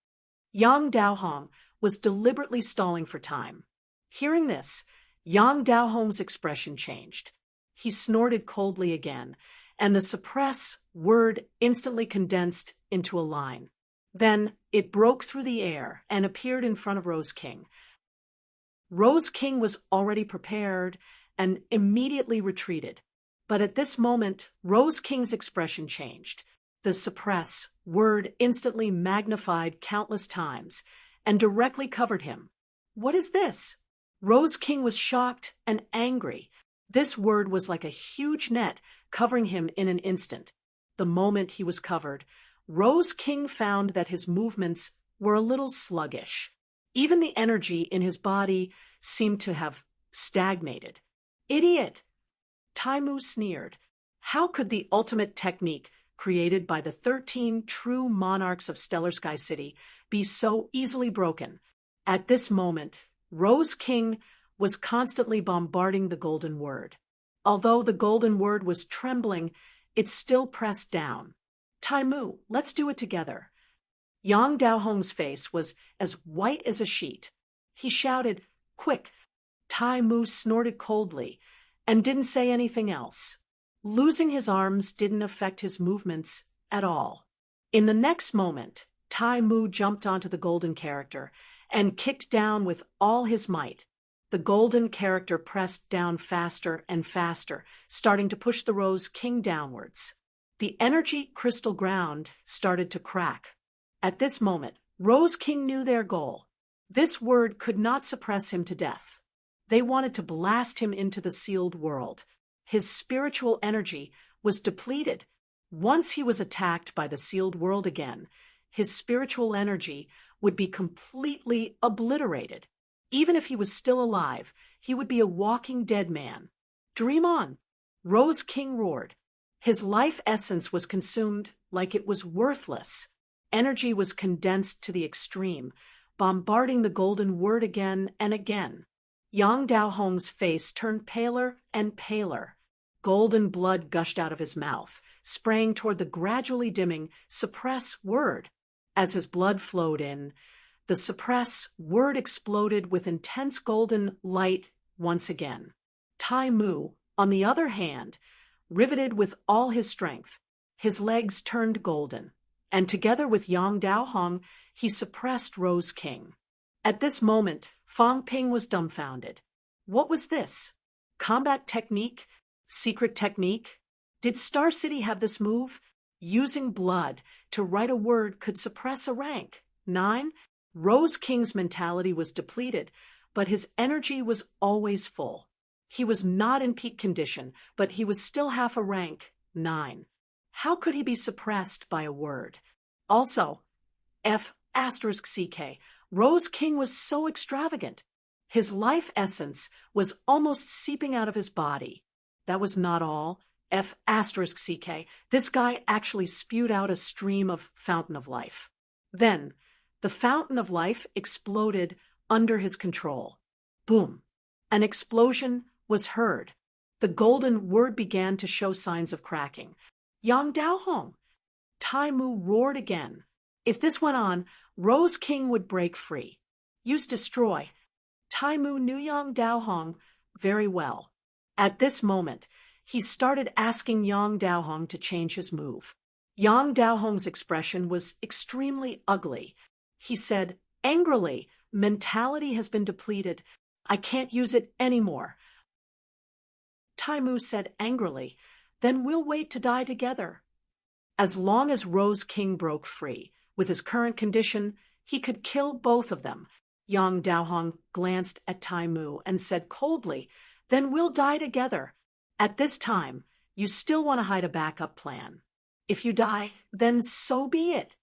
Yang Daohong was deliberately stalling for time. Hearing this, Yang Daohong's expression changed. He snorted coldly again, and the suppress word instantly condensed into a line. Then it broke through the air and appeared in front of Rose King. Rose King was already prepared and immediately retreated. But at this moment, Rose King's expression changed. The suppress word instantly magnified countless times and directly covered him. What is this? Rose King was shocked and angry. This word was like a huge net covering him in an instant. The moment he was covered, Rose King found that his movements were a little sluggish. Even the energy in his body seemed to have stagnated. Idiot! Tai Mu sneered. How could the ultimate technique created by the 13 true monarchs of Stellar Sky City be so easily broken? At this moment, Rose King was constantly bombarding the golden word. Although the golden word was trembling, it still pressed down. Tai Mu, let's do it together. Yang Daohong's face was as white as a sheet. He shouted, "Quick!" Tai Mu snorted coldly and didn't say anything else. Losing his arms didn't affect his movements at all. In the next moment, Tai Mu jumped onto the golden character and kicked down with all his might. The golden character pressed down faster and faster, starting to push the Rose King downwards. The energy crystal ground started to crack. At this moment, Rose King knew their goal. This word could not suppress him to death. They wanted to blast him into the sealed world. His spiritual energy was depleted. Once he was attacked by the sealed world again, his spiritual energy would be completely obliterated. Even if he was still alive, he would be a walking dead man. Dream on! Rose King roared. His life essence was consumed like it was worthless. Energy was condensed to the extreme, bombarding the golden word again and again. Yang Daohong's face turned paler and paler. Golden blood gushed out of his mouth, spraying toward the gradually dimming suppress word. As his blood flowed in, the suppress word exploded with intense golden light once again. Tai Mu, on the other hand, riveted with all his strength. His legs turned golden, and together with Yang Daohong, he suppressed Rose King. At this moment, Fang Ping was dumbfounded. What was this? Combat technique? Secret technique? Did Star City have this move? Using blood to write a word could suppress a rank. 9. Rose King's mentality was depleted, but his energy was always full. He was not in peak condition, but he was still half a rank. 9. How could he be suppressed by a word? Also, F***CK. Rose King was so extravagant. His life essence was almost seeping out of his body. That was not all. F***CK. This guy actually spewed out a stream of fountain of life. Then, the fountain of life exploded under his control. Boom. An explosion was heard. The golden word began to show signs of cracking. Yang Daohong! Tai Mu roared again. If this went on, Rose King would break free. Use destroy. Tai Mu knew Yang Daohong very well. At this moment, he started asking Yang Daohong to change his move. Yang Daohong's expression was extremely ugly. He said, angrily, mentality has been depleted. I can't use it anymore. Tai Mu said angrily, then we'll wait to die together. As long as Rose King broke free, with his current condition, he could kill both of them. Yang Daohong glanced at Tai Mu and said coldly, then we'll die together. At this time, you still want to hide a backup plan. If you die, then so be it.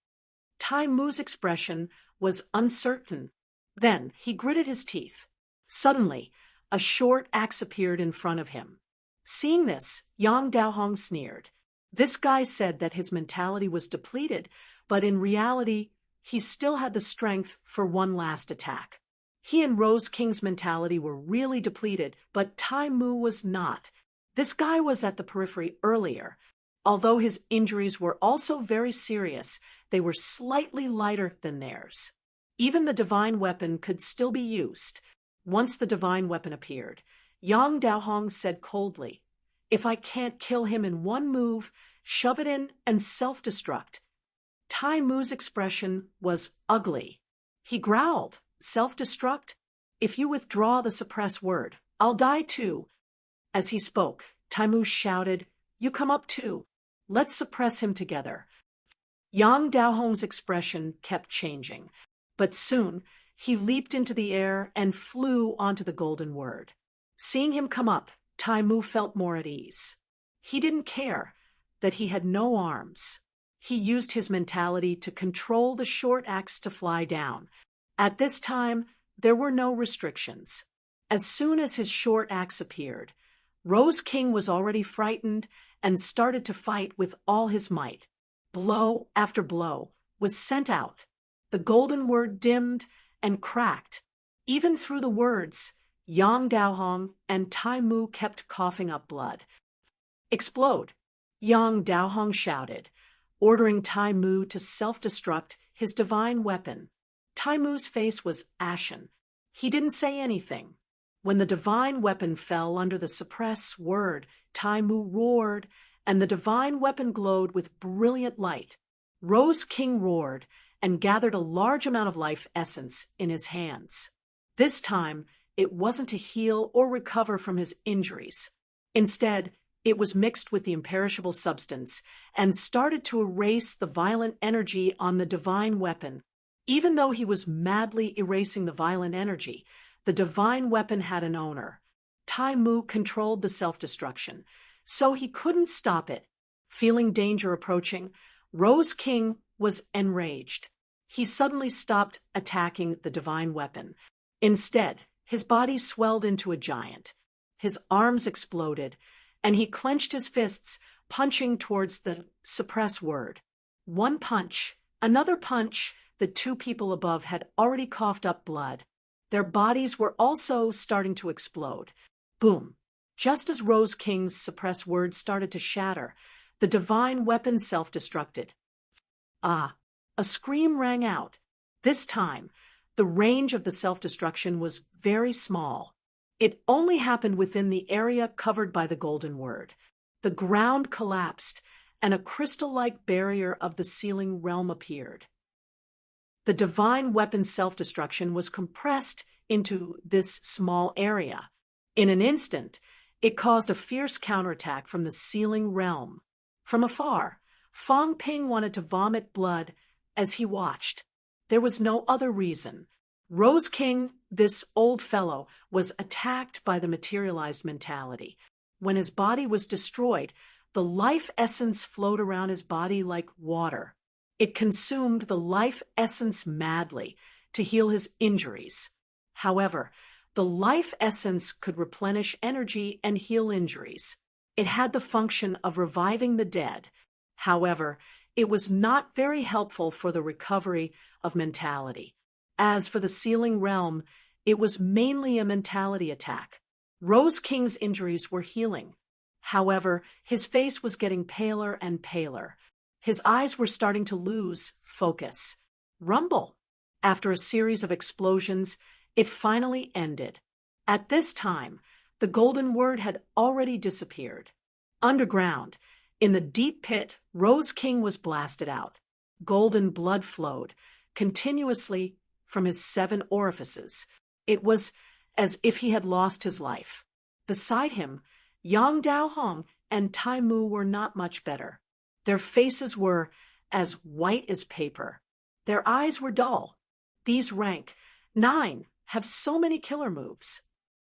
Tai Mu's expression was uncertain. Then he gritted his teeth. Suddenly, a short axe appeared in front of him. Seeing this, Yang Daohong sneered. This guy said that his mentality was depleted, but in reality, he still had the strength for one last attack. He and Rose King's mentality were really depleted, but Tai Mu was not. This guy was at the periphery earlier. Although his injuries were also very serious, they were slightly lighter than theirs. Even the divine weapon could still be used. Once the divine weapon appeared, Yang Daohong said coldly, if I can't kill him in one move, shove it in and self-destruct. Tai Mu's expression was ugly. He growled, self-destruct? If you withdraw the suppress word, I'll die too. As he spoke, Tai Mu shouted, you come up too. Let's suppress him together. Yang Daohong's expression kept changing, but soon he leaped into the air and flew onto the golden word. Seeing him come up, Tai Mu felt more at ease. He didn't care that he had no arms. He used his mentality to control the short axe to fly down. At this time, there were no restrictions. As soon as his short axe appeared, Rose King was already frightened and started to fight with all his might. Blow after blow was sent out. The golden word dimmed and cracked. Even through the words, Yang Daohong and Tai Mu kept coughing up blood. Explode! Yang Daohong shouted, ordering Tai Mu to self-destruct his divine weapon. Tai Mu's face was ashen. He didn't say anything. When the divine weapon fell under the suppress word, Tai Mu roared, and the divine weapon glowed with brilliant light. Rose King roared and gathered a large amount of life essence in his hands. This time, it wasn't to heal or recover from his injuries. Instead, it was mixed with the imperishable substance and started to erase the violent energy on the divine weapon. Even though he was madly erasing the violent energy, the divine weapon had an owner. Tai Mu controlled the self-destruction, so he couldn't stop it. Feeling danger approaching, Rose King was enraged. He suddenly stopped attacking the divine weapon. Instead, his body swelled into a giant. His arms exploded, and he clenched his fists, punching towards the suppress word. One punch, another punch. The two people above had already coughed up blood. Their bodies were also starting to explode. Boom! Just as Rose King's suppressed words started to shatter, the divine weapon self-destructed. Ah! A scream rang out. This time, the range of the self-destruction was very small. It only happened within the area covered by the golden word. The ground collapsed, and a crystal-like barrier of the ceiling realm appeared. The divine weapon self-destruction was compressed into this small area. In an instant, it caused a fierce counterattack from the ceiling realm. From afar, Fang Ping wanted to vomit blood as he watched. There was no other reason. Rose King, this old fellow, was attacked by the materialized mentality. When his body was destroyed, the life essence flowed around his body like water. It consumed the life essence madly to heal his injuries. However, the life essence could replenish energy and heal injuries. It had the function of reviving the dead. However, it was not very helpful for the recovery of mentality. As for the ceiling realm, it was mainly a mentality attack. Rose King's injuries were healing. However, his face was getting paler and paler. His eyes were starting to lose focus. Rumble! After a series of explosions, it finally ended. At this time, the golden word had already disappeared. Underground, in the deep pit, Rose King was blasted out. Golden blood flowed continuously from his 7 orifices. It was as if he had lost his life. Beside him, Yang Daohong and Tai Mu were not much better. Their faces were as white as paper. Their eyes were dull. These rank 9 have so many killer moves.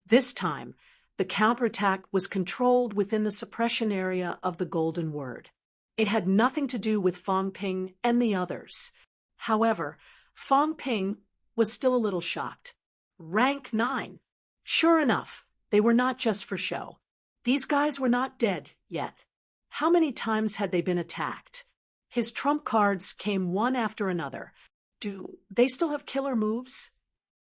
This time, the counterattack was controlled within the suppression area of the golden word. It had nothing to do with Fang Ping and the others. However, Fang Ping was still a little shocked. Rank 9. Sure enough, they were not just for show. These guys were not dead yet. How many times had they been attacked? His trump cards came one after another. Do they still have killer moves?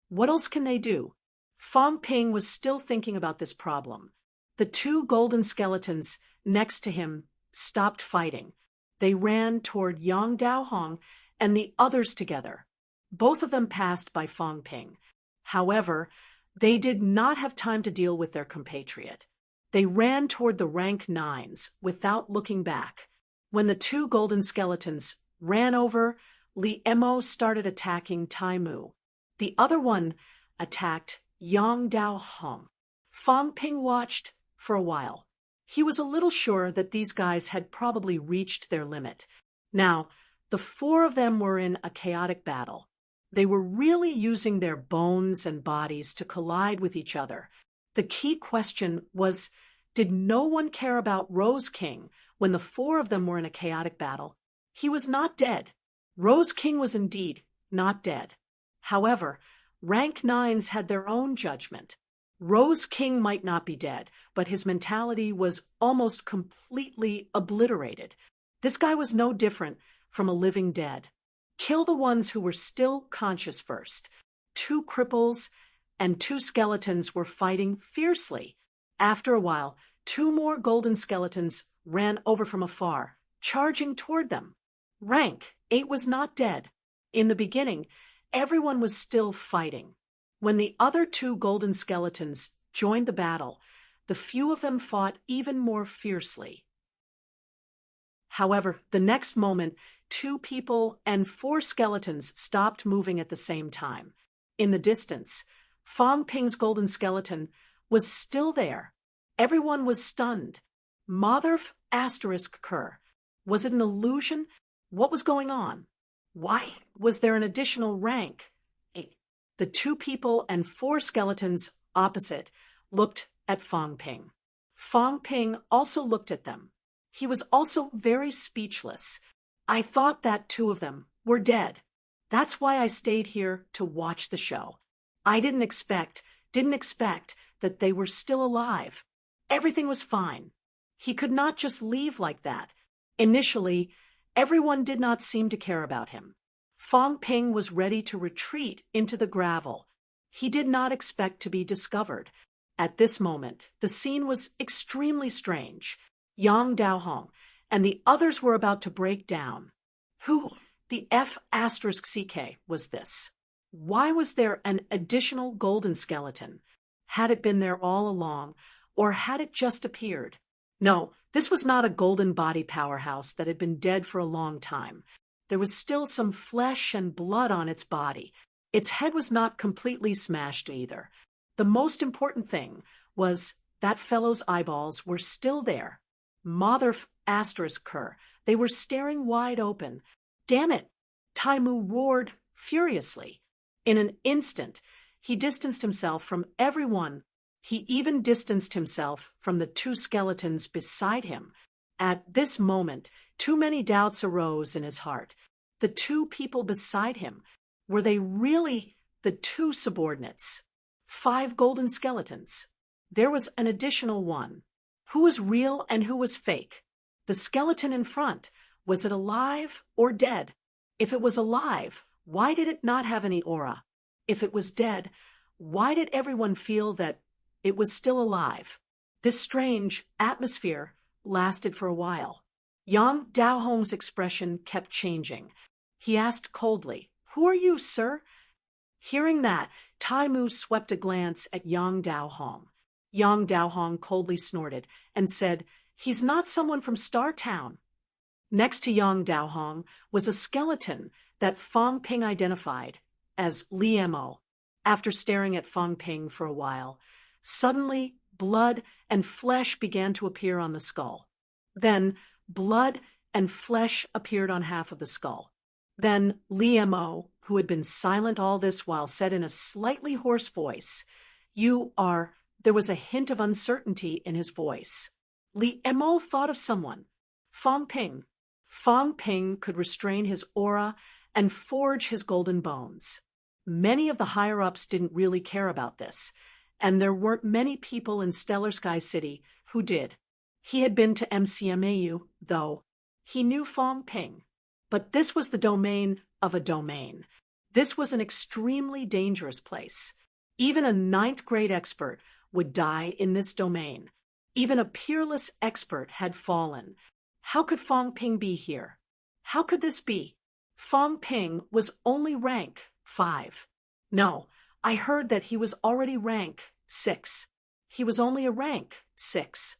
What else can they do? Fang Ping was still thinking about this problem. The 2 golden skeletons next to him stopped fighting. They ran toward Yang Daohong and the others together. Both of them passed by Fang Ping. However, they did not have time to deal with their compatriot. They ran toward the rank 9s without looking back. When the 2 golden skeletons ran over, Li Emo started attacking Tai Mu. The other one attacked Yang Daohong. Fang Ping watched for a while. He was a little sure that these guys had probably reached their limit. Now, the 4 of them were in a chaotic battle. They were really using their bones and bodies to collide with each other. The key question was, did no one care about Rose King when the 4 of them were in a chaotic battle? He was not dead. Rose King was indeed not dead. However, rank 9s had their own judgment. Rose King might not be dead, but his mentality was almost completely obliterated. This guy was no different from a living dead. Kill the ones who were still conscious first. 2 cripples and 2 skeletons were fighting fiercely. After a while, 2 more golden skeletons ran over from afar, charging toward them. Rank 8 was not dead. In the beginning, everyone was still fighting. When the other 2 golden skeletons joined the battle, the few of them fought even more fiercely. However, the next moment, 2 people and 4 skeletons stopped moving at the same time. In the distance, Fong Ping's golden skeleton was still there. Everyone was stunned. Motherf asterisk cur. Was it an illusion? What was going on? Why was there an additional rank? The 2 people and 4 skeletons opposite looked at Fong Ping. Fong Ping also looked at them. He was also very speechless. I thought that 2 of them were dead. That's why I stayed here to watch the show. I didn't expect that they were still alive. Everything was fine. He could not just leave like that. Initially, everyone did not seem to care about him. Fong Ping was ready to retreat into the gravel. He did not expect to be discovered. At this moment, the scene was extremely strange. Yang Daohong and the others were about to break down. Who the F asterisk CK was this? Why was there an additional golden skeleton? Had it been there all along, or had it just appeared? No, this was not a golden body powerhouse that had been dead for a long time. There was still some flesh and blood on its body. Its head was not completely smashed either. The most important thing was that fellow's eyeballs were still there. Motherf asterisk cur. They were staring wide open. Damn it! Taimu roared furiously. In an instant, he distanced himself from everyone. He even distanced himself from the 2 skeletons beside him. At this moment, too many doubts arose in his heart. The 2 people beside him, were they really the 2 subordinates? 5 golden skeletons. There was an additional 1. Who was real and who was fake? The skeleton in front, was it alive or dead? If it was alive, why did it not have any aura? If it was dead, why did everyone feel that it was still alive? This strange atmosphere lasted for a while. Yang Daohong's expression kept changing. He asked coldly, "Who are you, sir?" Hearing that, Taimu swept a glance at Yang Daohong. Yang Daohong coldly snorted and said, "He's not someone from Star Town." Next to Yang Daohong was a skeleton that Fong Ping identified as Li Mo. After staring at Fong Ping for a while, suddenly blood and flesh began to appear on the skull. Then blood and flesh appeared on half of the skull. Then Li Mo, who had been silent all this while, said in a slightly hoarse voice, There was a hint of uncertainty in his voice. Li Mo thought of someone. Fong Ping. Fong Ping could restrain his aura and forge his golden bones. Many of the higher-ups didn't really care about this, and there weren't many people in Stellar Sky City who did. He had been to MCMAU, though. He knew Fong Ping. But this was the domain of a domain. This was an extremely dangerous place. Even a 9th-grade expert would die in this domain. Even a peerless expert had fallen. How could Fong Ping be here? How could this be? Fong Ping was only rank 5. No, I heard that he was already rank 6. He was only a rank 6.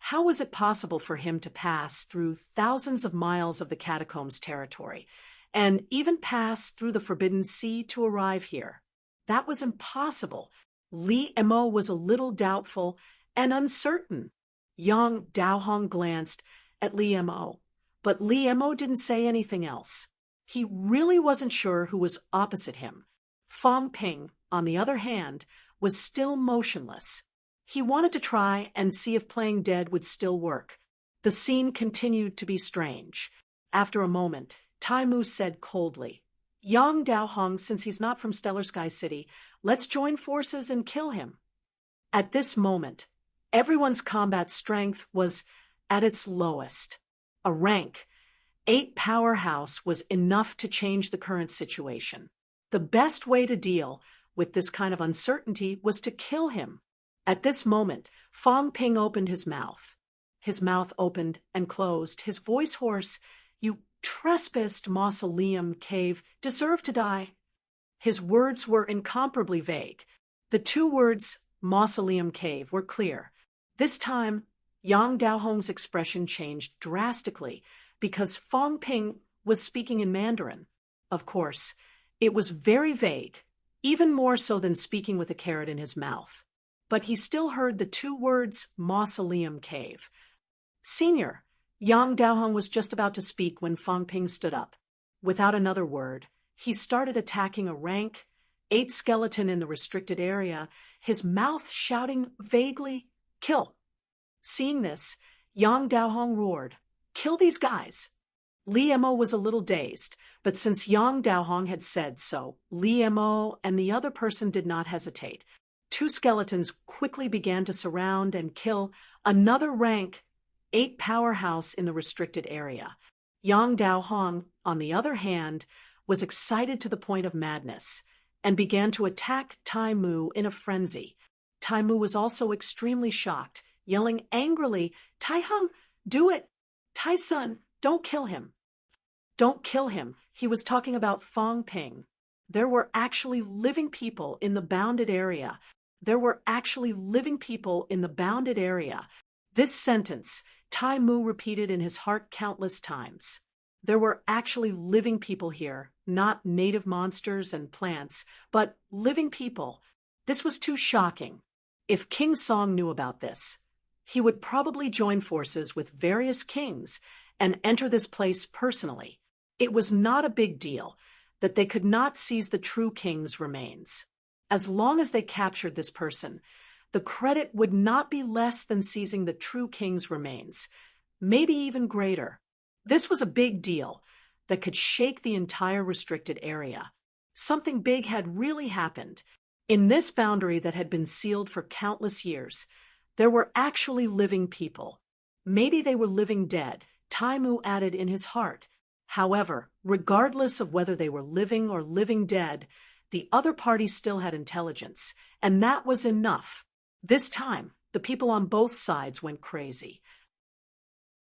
How was it possible for him to pass through thousands of miles of the catacombs territory, and even pass through the Forbidden Sea to arrive here? That was impossible. Li Mo was a little doubtful and uncertain. Yang Daohong glanced at Li Mo, but Li Mo didn't say anything else. He really wasn't sure who was opposite him. Fong Ping, on the other hand, was still motionless. He wanted to try and see if playing dead would still work. The scene continued to be strange. After a moment, Taimu said coldly, "Yang Daohong, since he's not from Stellar Sky City, Let's join forces and kill him. At this moment, everyone's combat strength was at its lowest. A rank 8 powerhouse was enough to change the current situation. The best way to deal with this kind of uncertainty was to kill him. At this moment, Fong Ping opened his mouth. His mouth opened and closed, his voice hoarse. "You trespassed mausoleum cave, deserve to die." His words were incomparably vague. The 2 words, mausoleum cave, were clear. This time, Yang Daohong's expression changed drastically because Fong Ping was speaking in Mandarin. Of course, it was very vague, even more so than speaking with a carrot in his mouth. But he still heard the 2 words, mausoleum cave. "Senior," Yang Daohong was just about to speak when Fong Ping stood up. Without another word, he started attacking a rank 8 skeleton in the restricted area, his mouth shouting vaguely, "Kill." Seeing this, Yang Daohong roared, "Kill these guys." Li Mo was a little dazed, but since Yang Daohong had said so, Li Mo and the other person did not hesitate. 2 skeletons quickly began to surround and kill another rank 8 powerhouse in the restricted area. Yang Daohong, on the other hand, was excited to the point of madness and began to attack Tai Mu in a frenzy. Tai Mu was also extremely shocked, yelling angrily, "Tai Hung, do it! Tai Sun, don't kill him." Don't kill him. He was talking about Fong Ping. There were actually living people in the bounded area. This sentence, Tai Mu repeated in his heart countless times. There were actually living people here, not native monsters and plants, but living people. This was too shocking. If King Song knew about this, he would probably join forces with various kings and enter this place personally. It was not a big deal that they could not seize the true king's remains. As long as they captured this person, the credit would not be less than seizing the true king's remains, maybe even greater. This was a big deal that could shake the entire restricted area. Something big had really happened. In this boundary that had been sealed for countless years, there were actually living people. Maybe they were living dead, Tai Mu added in his heart. However, regardless of whether they were living or living dead, the other party still had intelligence, and that was enough. This time, the people on both sides went crazy.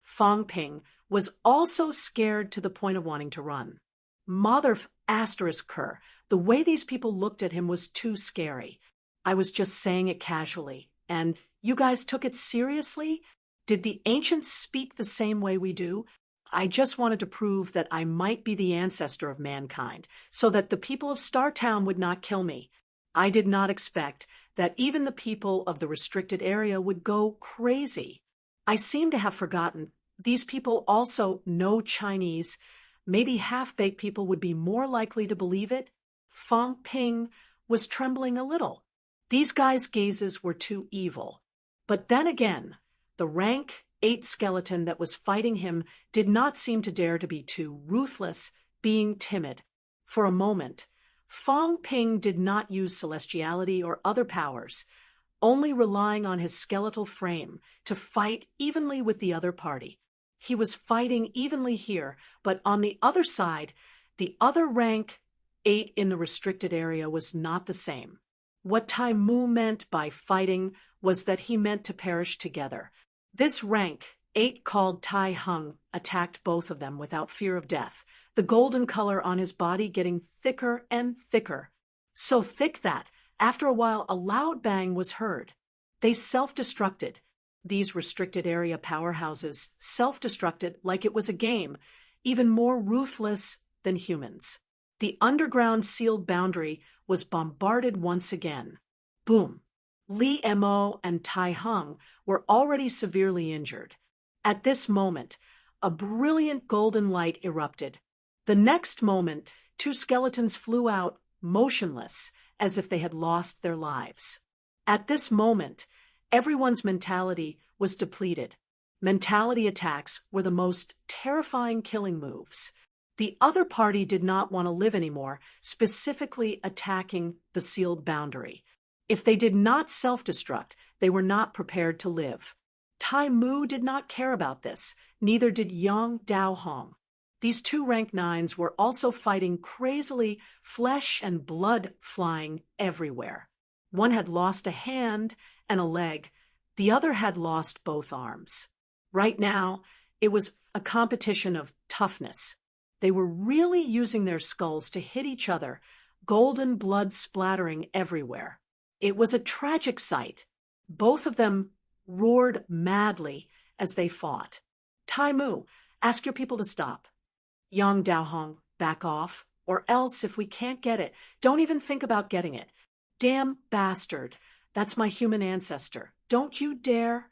Fong Ping was also scared to the point of wanting to run. Mother asterisk her, the way these people looked at him was too scary. I was just saying it casually, and you guys took it seriously? Did the ancients speak the same way we do? I just wanted to prove that I might be the ancestor of mankind, so that the people of Star Town would not kill me. I did not expect that even the people of the restricted area would go crazy. I seem to have forgotten, these people also know Chinese. Maybe half-baked people would be more likely to believe it. Fong Ping was trembling a little. These guys' gazes were too evil. But then again, the rank 8 skeleton that was fighting him did not seem to dare to be too ruthless, being timid. For a moment, Fong Ping did not use celestiality or other powers, only relying on his skeletal frame to fight evenly with the other party. He was fighting evenly here, but on the other side, the other rank 8 in the restricted area was not the same. What Tai Mu meant by fighting was that he meant to perish together. This rank 8 called Tai Hung attacked both of them without fear of death, the golden color on his body getting thicker and thicker. So thick that, after a while, a loud bang was heard. They self-destructed. These restricted area powerhouses self-destructed like it was a game, even more ruthless than humans. The underground sealed boundary was bombarded once again. Boom! Li Mo and Tai Hung were already severely injured. At this moment, a brilliant golden light erupted. The next moment, 2 skeletons flew out, motionless, as if they had lost their lives. At this moment, everyone's mentality was depleted. Mentality attacks were the most terrifying killing moves. The other party did not want to live anymore, specifically attacking the sealed boundary. If they did not self-destruct, they were not prepared to live. Tai Mu did not care about this, neither did Yang Daohong. These two rank 9s were also fighting crazily, flesh and blood flying everywhere. One had lost a hand and a leg, the other had lost both arms. Right now, it was a competition of toughness. They were really using their skulls to hit each other, golden blood splattering everywhere. It was a tragic sight. Both of them roared madly as they fought. Tai Mu, ask your people to stop. Yang Daohong, back off, or else if we can't get it, don't even think about getting it. Damn bastard, that's my human ancestor. Don't you dare.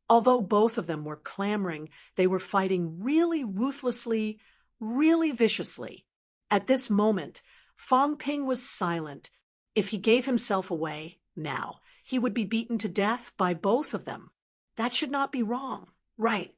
Although both of them were clamoring, they were fighting really ruthlessly, really viciously. At this moment, Fang Ping was silent. If he gave himself away now, he would be beaten to death by both of them. That should not be wrong, right?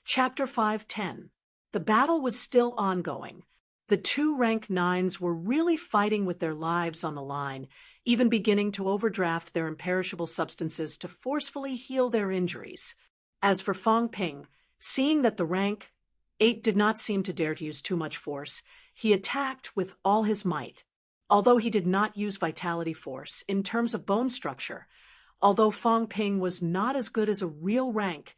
Chapter 5:10. The battle was still ongoing. The two rank 9s were really fighting with their lives on the line, even beginning to overdraft their imperishable substances to forcefully heal their injuries. As for Fang Ping, seeing that the rank 8 did not seem to dare to use too much force, he attacked with all his might. Although he did not use vitality force in terms of bone structure, although Fang Ping was not as good as a real rank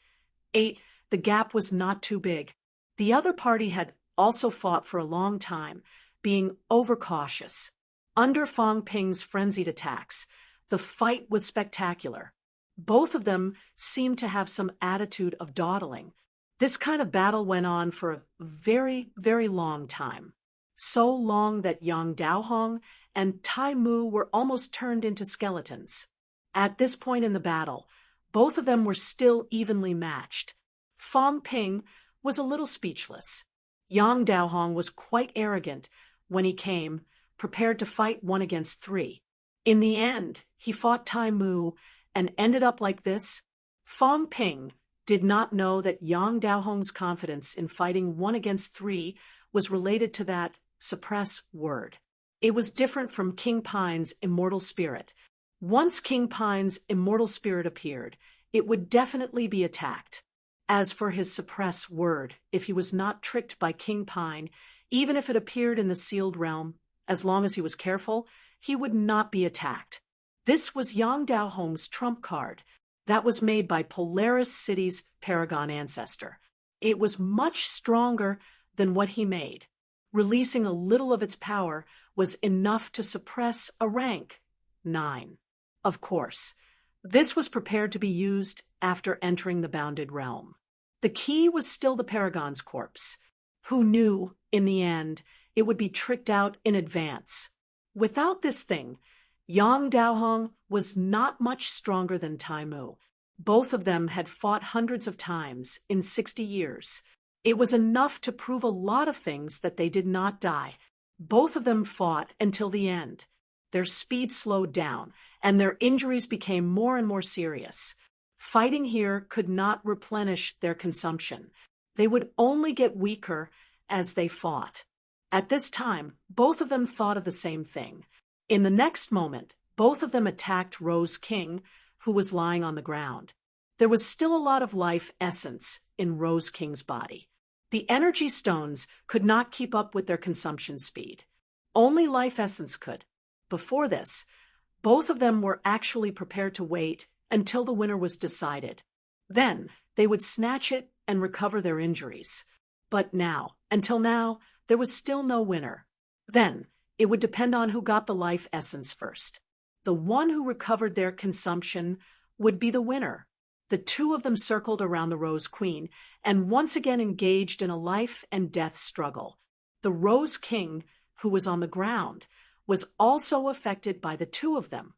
8, the gap was not too big. The other party had also fought for a long time, being overcautious. Under Fang Ping's frenzied attacks, the fight was spectacular. Both of them seemed to have some attitude of dawdling. This kind of battle went on for a very, very long time. So long that Yang Daohong and Tai Mu were almost turned into skeletons. At this point in the battle, both of them were still evenly matched. Fang Ping was a little speechless. Yang Daohong was quite arrogant when he came, prepared to fight 1 against 3. In the end, he fought Tai Mu and ended up like this. Fang Ping did not know that Yang Daohong's confidence in fighting 1 against 3 was related to that suppress word. It was different from King Pine's immortal spirit. Once King Pine's immortal spirit appeared, it would definitely be attacked. As for his suppress word, if he was not tricked by King Pine, even if it appeared in the sealed realm, as long as he was careful, he would not be attacked. This was Yang Daohong's trump card that was made by Polaris City's Paragon ancestor. It was much stronger than what he made. Releasing a little of its power was enough to suppress a rank 9. Of course, this was prepared to be used after entering the bounded realm. The key was still the Paragon's corpse. Who knew, in the end, it would be tricked out in advance? Without this thing, Yang Daohong was not much stronger than Tai Mu. Both of them had fought hundreds of times in 60 years. It was enough to prove a lot of things that they did not die. Both of them fought until the end. Their speed slowed down, and their injuries became more and more serious. Fighting here could not replenish their consumption. They would only get weaker as they fought. At this time, both of them thought of the same thing. In the next moment, both of them attacked Rose King, who was lying on the ground. There was still a lot of life essence in Rose King's body. The energy stones could not keep up with their consumption speed. Only life essence could. Before this, both of them were actually prepared to wait until the winner was decided. Then they would snatch it and recover their injuries. But now, until now, there was still no winner. Then it would depend on who got the life essence first. The one who recovered their consumption would be the winner. The two of them circled around the Rose Queen and once again engaged in a life and death struggle. The Rose King, who was on the ground, was also affected by the two of them.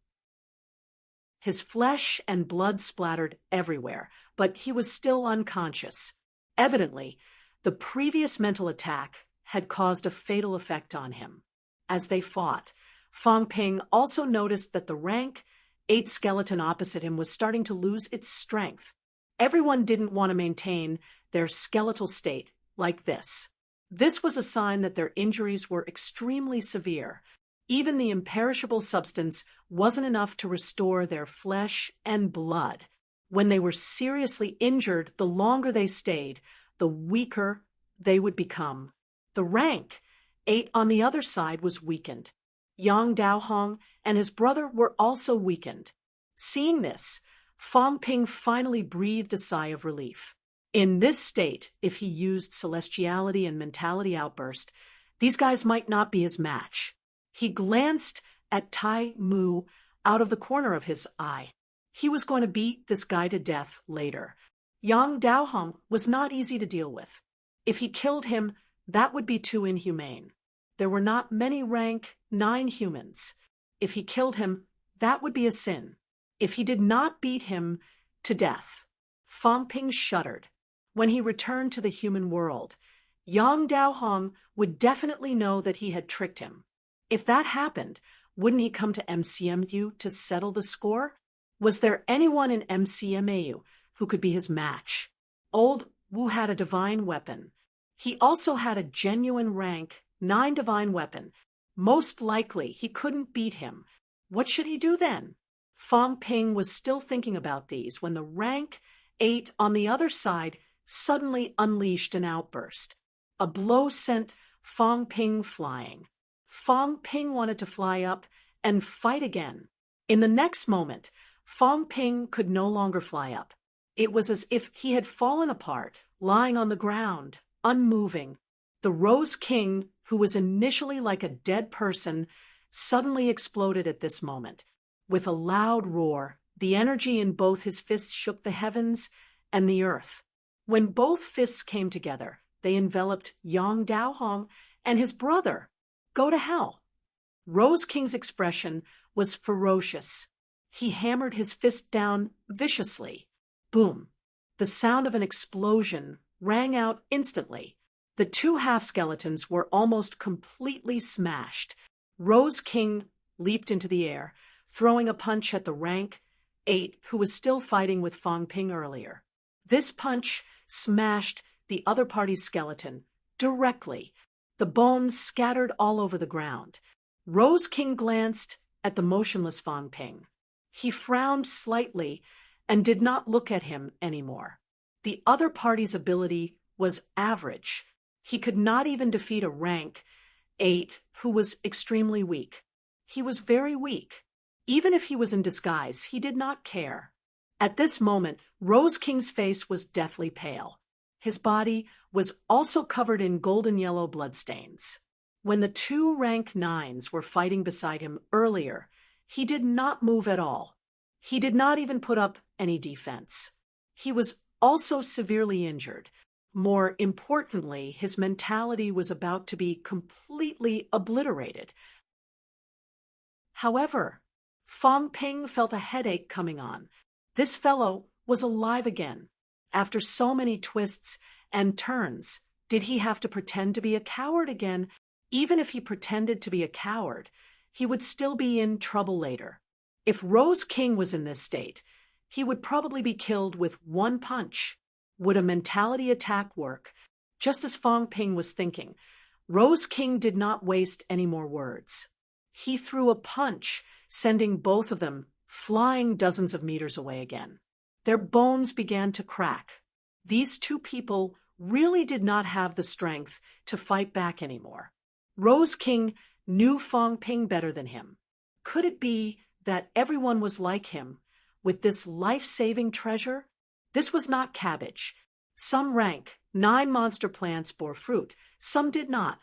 His flesh and blood splattered everywhere, but he was still unconscious. Evidently, the previous mental attack had caused a fatal effect on him. As they fought, Fang Ping also noticed that the rank 8 skeleton opposite him was starting to lose its strength. Everyone didn't want to maintain their skeletal state like this. This was a sign that their injuries were extremely severe. Even the imperishable substance wasn't enough to restore their flesh and blood. When they were seriously injured, the longer they stayed, the weaker they would become. The rank 8 on the other side was weakened. Yang Daohong and his brother were also weakened. Seeing this, Fang Ping finally breathed a sigh of relief. In this state, if he used celestiality and mentality outburst, these guys might not be his match. He glanced at Tai Mu out of the corner of his eye. He was going to beat this guy to death later. Yang Daohong was not easy to deal with. If he killed him, that would be too inhumane. There were not many rank 9 humans. If he killed him, that would be a sin. If he did not beat him to death, Fang Ping shuddered. When he returned to the human world, Yang Daohong would definitely know that he had tricked him. If that happened, wouldn't he come to MCMU to settle the score? Was there anyone in MCMAU who could be his match? Old Wu had a divine weapon. He also had a genuine rank 9 divine weapon. Most likely he couldn't beat him. What should he do then? Fang Ping was still thinking about these when the rank 8 on the other side suddenly unleashed an outburst. A blow sent Fang Ping flying. Fang Ping wanted to fly up and fight again. In the next moment, Fang Ping could no longer fly up. It was as if he had fallen apart, lying on the ground, unmoving. The Rose King, who was initially like a dead person, suddenly exploded at this moment. With a loud roar, the energy in both his fists shook the heavens and the earth. When both fists came together, they enveloped Yang Daohong and his brother. Go to hell. Rose King's expression was ferocious. He hammered his fist down viciously. Boom. The sound of an explosion rang out instantly. The 2 half-skeletons were almost completely smashed. Rose King leaped into the air, throwing a punch at the rank 8, who was still fighting with Fang Ping earlier. This punch smashed the other party's skeleton directly. The bones scattered all over the ground. Rose King glanced at the motionless Fang Ping. He frowned slightly and did not look at him anymore. The other party's ability was average. He could not even defeat a rank 8 who was extremely weak. He was very weak. Even if he was in disguise, he did not care. At this moment, Rose King's face was deathly pale. His body was also covered in golden yellow bloodstains. When the 2 rank 9s were fighting beside him earlier, he did not move at all. He did not even put up any defense. He was also severely injured. More importantly, his mentality was about to be completely obliterated. However, Fang Ping felt a headache coming on. This fellow was alive again. After so many twists and turns, did he have to pretend to be a coward again? Even if he pretended to be a coward, he would still be in trouble later. If Rose King was in this state, he would probably be killed with 1 punch. Would a mentality attack work? Just as Fang Ping was thinking, Rose King did not waste any more words. He threw a punch, sending both of them flying dozens of meters away again. Their bones began to crack. These 2 people really did not have the strength to fight back anymore. Rose King knew Fang Ping better than him. Could it be that everyone was like him, with this life-saving treasure? This was not cabbage. Some rank 9 monster plants bore fruit, some did not.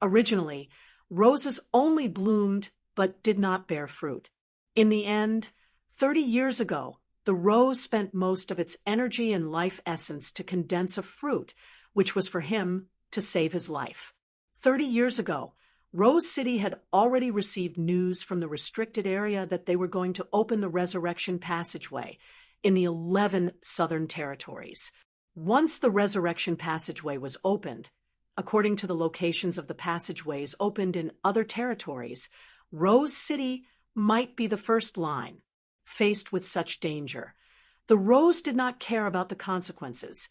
Originally, roses only bloomed but did not bear fruit. In the end, 30 years ago, the rose spent most of its energy and life essence to condense a fruit, which was for him to save his life. 30 years ago, Rose City had already received news from the restricted area that they were going to open the Resurrection Passageway in the 11 southern territories. Once the Resurrection Passageway was opened, according to the locations of the passageways opened in other territories, Rose City might be the first line. Faced with such danger, The rose did not care about the consequences.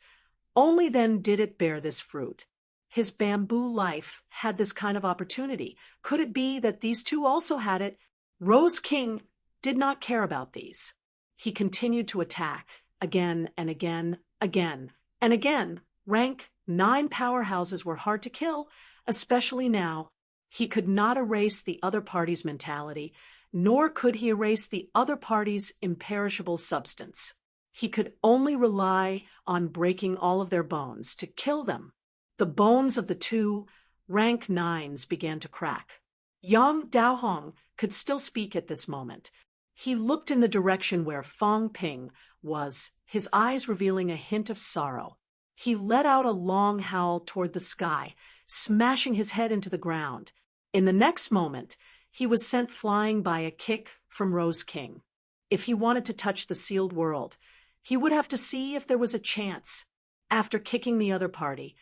Only then did it bear this fruit. His bamboo life had this kind of opportunity. Could it be that these two also had it? Rose King did not care about these. He continued to attack, again and again, again and again. Rank 9 powerhouses were hard to kill, especially now. He could not erase the other party's mentality, nor could he erase the other party's imperishable substance. He could only rely on breaking all of their bones to kill them. The bones of the two rank 9s began to crack. Yang Daohong could still speak at this moment. He looked in the direction where Fang Ping was, his eyes revealing a hint of sorrow. He let out a long howl toward the sky, smashing his head into the ground. In the next moment, he was sent flying by a kick from Rose King. If he wanted to touch the sealed world, he would have to see if there was a chance. After kicking the other party,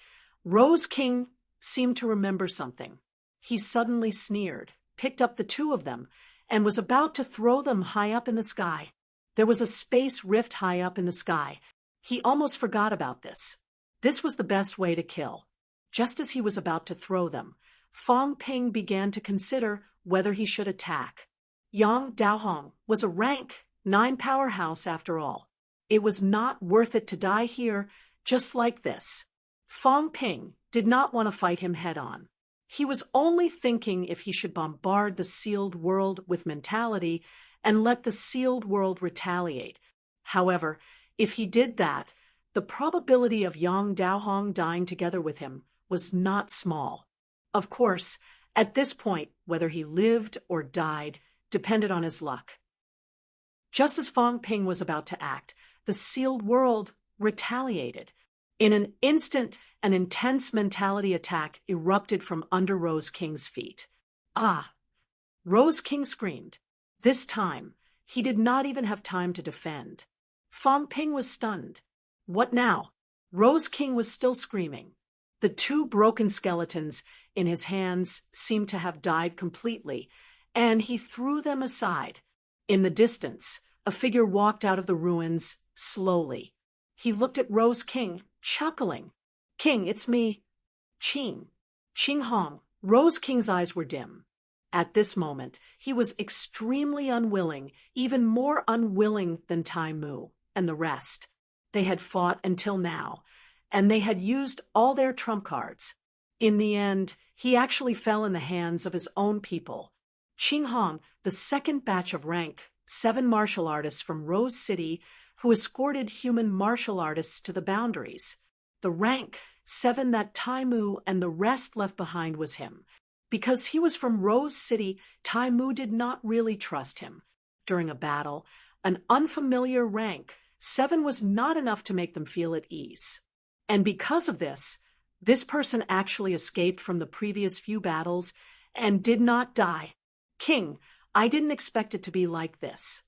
Rose King seemed to remember something. He suddenly sneered, picked up the two of them, and was about to throw them high up in the sky. There was a space rift high up in the sky. He almost forgot about this. This was the best way to kill. Just as he was about to throw them, Fang Ping began to consider whether he should attack. Yang Daohong was a rank 9 powerhouse after all. It was not worth it to die here just like this. Fang Ping did not want to fight him head-on. He was only thinking if he should bombard the sealed world with mentality and let the sealed world retaliate. However, if he did that, the probability of Yang Daohong dying together with him was not small. Of course, at this point, whether he lived or died depended on his luck. Just as Fang Ping was about to act, the sealed world retaliated. In an instant, an intense mentality attack erupted from under Rose King's feet. Ah! Rose King screamed. This time, he did not even have time to defend. Fang Ping was stunned. What now? Rose King was still screaming. The 2 broken skeletons in his hands seemed to have died completely, and he threw them aside. In the distance, a figure walked out of the ruins slowly. He looked at Rose King, chuckling. King, it's me. Ching Hong. Rose King's eyes were dim. At this moment, he was extremely unwilling, even more unwilling than Tai Mu and the rest. They had fought until now, and they had used all their trump cards. In the end, he actually fell in the hands of his own people. Ching Hong, the second batch of rank 7 martial artists from Rose City who escorted human martial artists to the boundaries. The rank 7 that Tai Mu and the rest left behind was him. Because he was from Rose City, Tai Mu did not really trust him. During a battle, an unfamiliar rank 7 was not enough to make them feel at ease. And because of this person actually escaped from the previous few battles and did not die. King, I didn't expect it to be like this.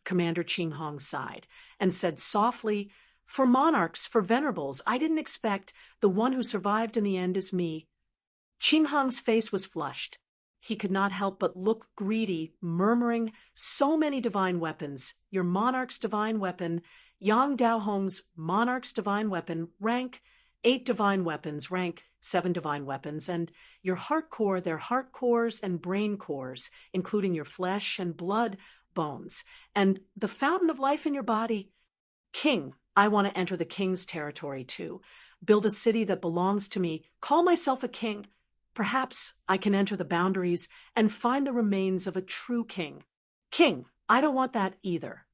Commander Ching Hong sighed and said softly, For monarchs, for venerables, I didn't expect the one who survived in the end is me. Ching Hong's face was flushed. He could not help but look greedy, murmuring, So many divine weapons, your monarch's divine weapon, Yang Daohong's monarch's divine weapon, rank 8 divine weapons, rank 7 divine weapons, and your heart core, their heart cores and brain cores, including your flesh and blood bones, and the fountain of life in your body. King, I want to enter the king's territory too, build a city that belongs to me, call myself a king. Perhaps I can enter the boundaries and find the remains of a true king. King, I don't want that either.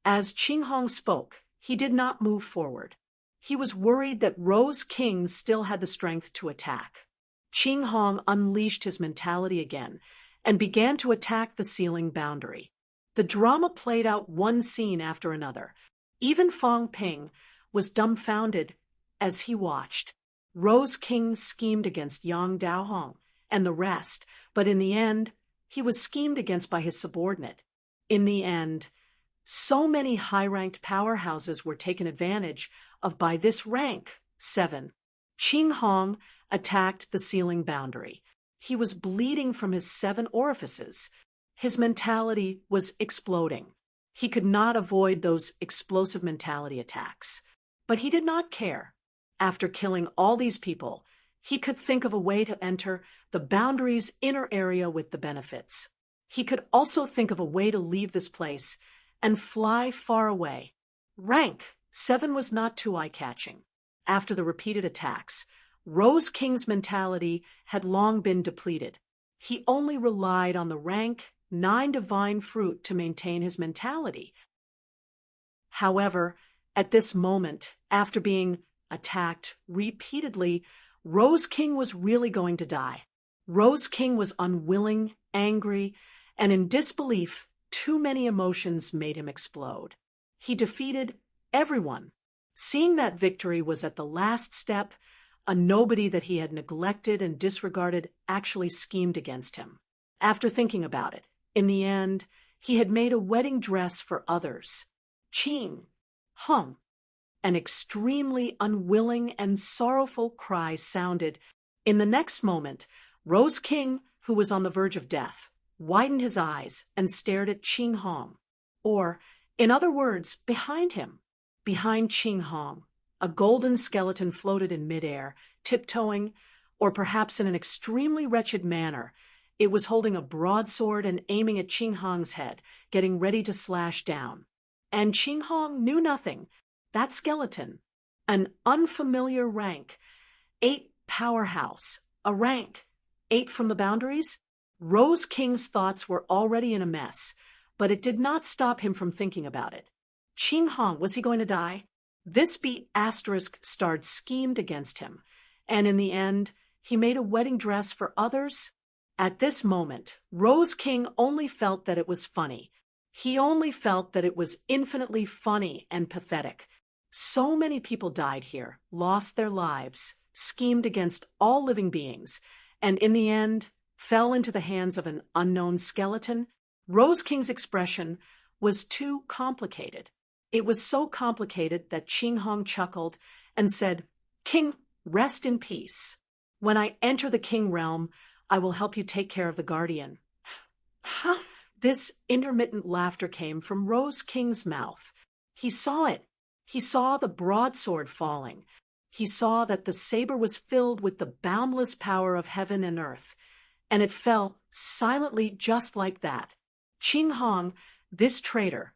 As Ching Hong spoke, he did not move forward. He was worried that Rose King still had the strength to attack. Ching Hong unleashed his mentality again and began to attack the ceiling boundary. The drama played out one scene after another. Even Fang Ping was dumbfounded as he watched. Rose King schemed against Yang Daohong and the rest, but in the end, he was schemed against by his subordinate. In the end, so many high-ranked powerhouses were taken advantage of by this rank 7. Ching Hong attacked the ceiling boundary. He was bleeding from his 7 orifices. His mentality was exploding. He could not avoid those explosive mentality attacks. But he did not care. After killing all these people, he could think of a way to enter the boundary's inner area with the benefits. He could also think of a way to leave this place and fly far away. Rank 7 was not too eye-catching. After the repeated attacks, Rose King's mentality had long been depleted. He only relied on the rank 9 divine fruit to maintain his mentality. However, at this moment, after being attacked repeatedly, Rose King was really going to die. Rose King was unwilling, angry, and in disbelief. Too many emotions made him explode. He defeated everyone. Seeing that victory was at the last step, a nobody that he had neglected and disregarded actually schemed against him. After thinking about it, in the end, he had made a wedding dress for others. Ching hung. An extremely unwilling and sorrowful cry sounded. In the next moment, Rose King, who was on the verge of death, widened his eyes and stared at Ching Hong. Or, in other words, behind him. Behind Ching Hong, a golden skeleton floated in midair, tiptoeing, or perhaps in an extremely wretched manner. It was holding a broadsword and aiming at Ching Hong's head, getting ready to slash down. And Ching Hong knew nothing. That skeleton, an unfamiliar rank, 8 powerhouse, a rank, 8 from the boundaries. Rose King's thoughts were already in a mess, but it did not stop him from thinking about it. Ching Hong, was he going to die? This B***** schemed against him, and in the end, he made a wedding dress for others. At this moment, Rose King only felt that it was funny. He only felt that it was infinitely funny and pathetic. So many people died here, lost their lives, schemed against all living beings, and in the end, fell into the hands of an unknown skeleton. Rose King's expression was too complicated. It was so complicated that Ching Hong chuckled and said, "King, rest in peace. When I enter the King realm, I will help you take care of the guardian." Huh? This intermittent laughter came from Rose King's mouth. He saw it. He saw the broadsword falling. He saw that the saber was filled with the boundless power of heaven and earth, and it fell silently just like that. Ching Hong, this traitor,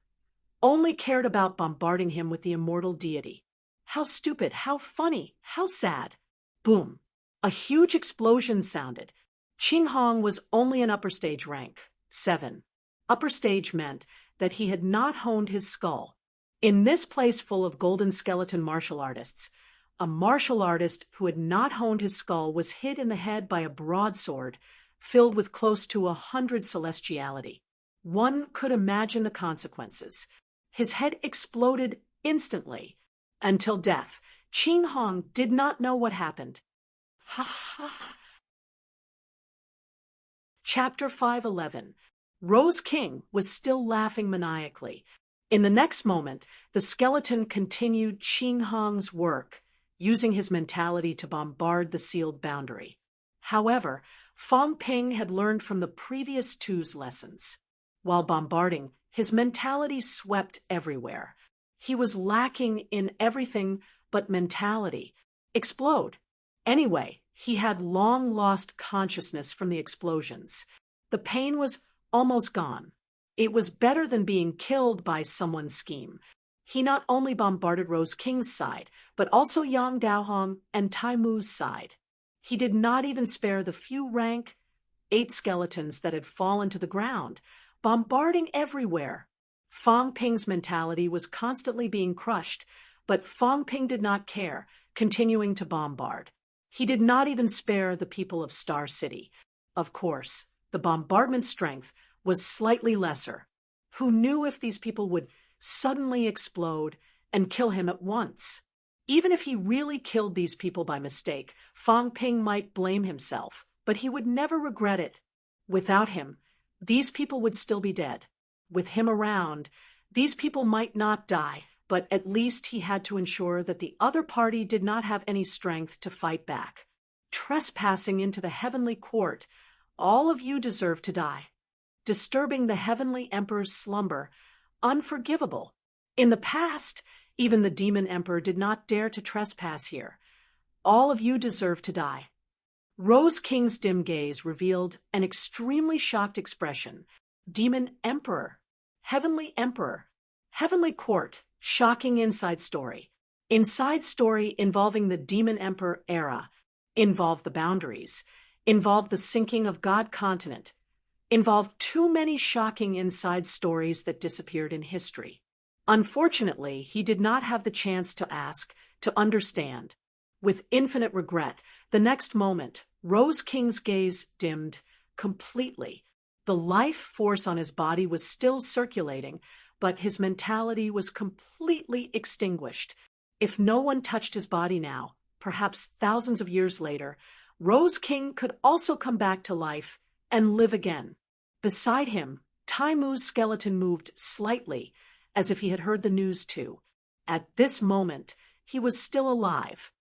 only cared about bombarding him with the immortal deity. How stupid, how funny, how sad. Boom. A huge explosion sounded. Ching Hong was only an upper stage rank, 7. Upper stage meant that he had not honed his skull. In this place full of golden skeleton martial artists, a martial artist who had not honed his skull was hit in the head by a broadsword filled with close to 100 celestiality. One could imagine the consequences. His head exploded instantly. Until death, Ching Hong did not know what happened. Ha ha. Chapter 511. Rose King was still laughing maniacally. In the next moment, the skeleton continued Ching Hong's work, using his mentality to bombard the sealed boundary. However, Fong Ping had learned from the previous 2's lessons. While bombarding, his mentality swept everywhere. He was lacking in everything but mentality. Explode. Anyway, he had long lost consciousness from the explosions. The pain was almost gone. It was better than being killed by someone's scheme. He not only bombarded Rose King's side, but also Yang Daohong and Tai Mu's side. He did not even spare the few rank 8 skeletons that had fallen to the ground, bombarding everywhere. Fong Ping's mentality was constantly being crushed, but Fong Ping did not care, continuing to bombard. He did not even spare the people of Star City. Of course, the bombardment strength was slightly lesser. Who knew if these people would suddenly explode and kill him at once? Even if he really killed these people by mistake, Fong Ping might blame himself, but he would never regret it. Without him, these people would still be dead. With him around, these people might not die, but at least he had to ensure that the other party did not have any strength to fight back. Trespassing into the heavenly court, all of you deserve to die. Disturbing the heavenly emperor's slumber, unforgivable. In the past, even the demon emperor did not dare to trespass here. All of you deserve to die. Rose King's dim gaze revealed an extremely shocked expression. Demon Emperor, Heavenly Emperor, Heavenly Court, shocking inside story. Inside story involving the Demon Emperor era, involved the boundaries, involved the sinking of God continent, involved too many shocking inside stories that disappeared in history. Unfortunately, he did not have the chance to ask, to understand. With infinite regret, the next moment, Rose King's gaze dimmed completely. The life force on his body was still circulating, but his mentality was completely extinguished. If no one touched his body now, perhaps thousands of years later, Rose King could also come back to life and live again. Beside him, Taimu's skeleton moved slightly, as if he had heard the news too. At this moment, he was still alive.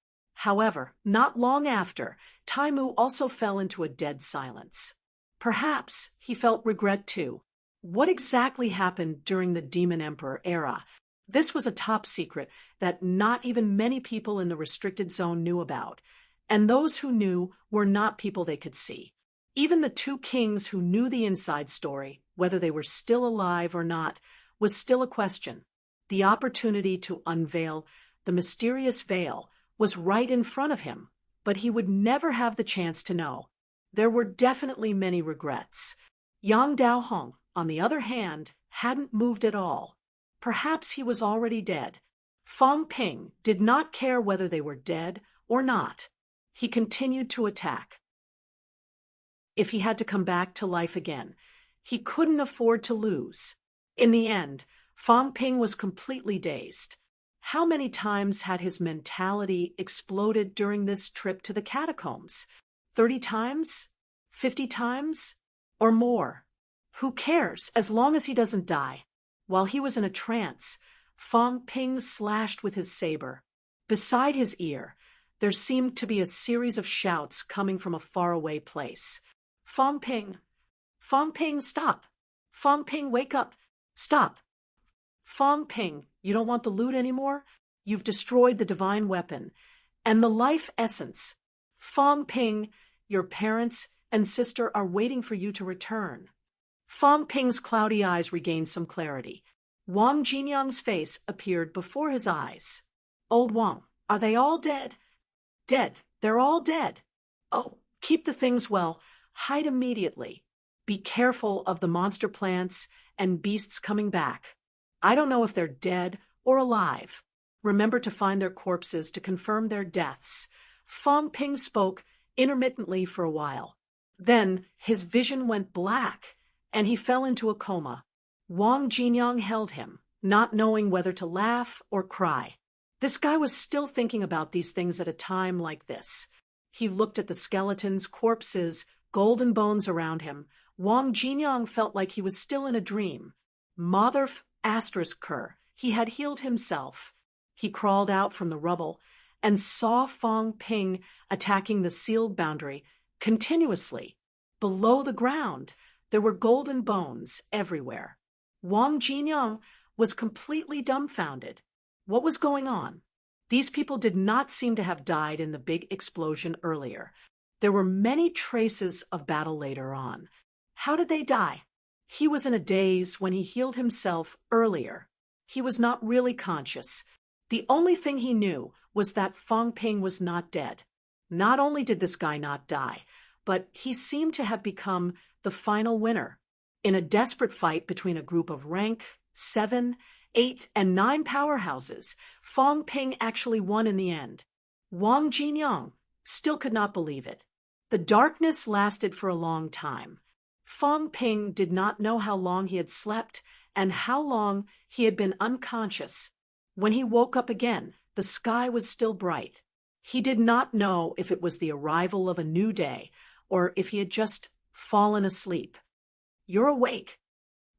However, not long after, Taimu also fell into a dead silence. Perhaps he felt regret too. What exactly happened during the Demon Emperor era? This was a top secret that not even many people in the restricted zone knew about, and those who knew were not people they could see. Even the two kings who knew the inside story, whether they were still alive or not, was still a question. The opportunity to unveil the mysterious veil was right in front of him, but he would never have the chance to know. There were definitely many regrets. Yang Daohong, on the other hand, hadn't moved at all. Perhaps he was already dead. Fang Ping did not care whether they were dead or not. He continued to attack. If he had to come back to life again, he couldn't afford to lose. In the end, Fang Ping was completely dazed. How many times had his mentality exploded during this trip to the catacombs? 30 times? 50 times? Or more? Who cares, as long as he doesn't die? While he was in a trance, Fang Ping slashed with his saber. Beside his ear, there seemed to be a series of shouts coming from a faraway place. Fang Ping! Fang Ping, stop! Fang Ping, wake up! Stop! Fang Ping, you don't want the loot anymore? You've destroyed the divine weapon and the life essence. Fang Ping, your parents and sister are waiting for you to return. Fang Ping's cloudy eyes regained some clarity. Wang Jinyang's face appeared before his eyes. Old Wang, are they all dead? Dead. They're all dead. Oh, keep the things well. Hide immediately. Be careful of the monster plants and beasts coming back. I don't know if they're dead or alive. Remember to find their corpses to confirm their deaths. Fang Ping spoke intermittently for a while. Then his vision went black, and he fell into a coma. Wang Jinyang held him, not knowing whether to laugh or cry. This guy was still thinking about these things at a time like this. He looked at the skeletons, corpses, golden bones around him. Wang Jinyang felt like he was still in a dream. Motherf **Ker, he had healed himself. He crawled out from the rubble and saw Fang Ping attacking the sealed boundary continuously. Below the ground, there were golden bones everywhere. Wang Jinyang was completely dumbfounded. What was going on? These people did not seem to have died in the big explosion earlier. There were many traces of battle later on. How did they die? He was in a daze when he healed himself earlier. He was not really conscious. The only thing he knew was that Fang Ping was not dead. Not only did this guy not die, but he seemed to have become the final winner. In a desperate fight between a group of rank 7, 8, and 9 powerhouses, Fang Ping actually won in the end. Wang Jinyang still could not believe it. The darkness lasted for a long time. Fang Ping did not know how long he had slept and how long he had been unconscious. When he woke up again, the sky was still bright. He did not know if it was the arrival of a new day or if he had just fallen asleep. You're awake.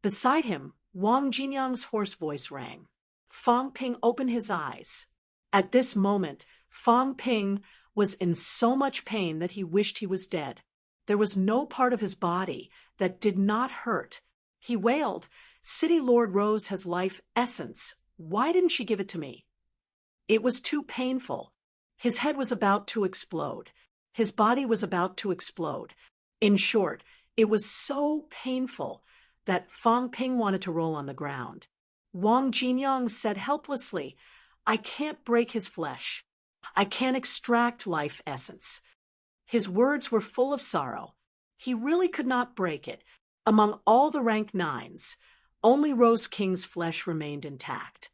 Beside him, Wang Jinyang's hoarse voice rang. Fang Ping opened his eyes. At this moment, Fang Ping was in so much pain that he wished he was dead. There was no part of his body that did not hurt. He wailed, City Lord Rose has life essence. Why didn't she give it to me? It was too painful. His head was about to explode. His body was about to explode. In short, it was so painful that Fang Ping wanted to roll on the ground. Wang Jinyang said helplessly, I can't break his flesh. I can't extract life essence. His words were full of sorrow. He really could not break it. Among all the rank 9s, only Rose King's flesh remained intact.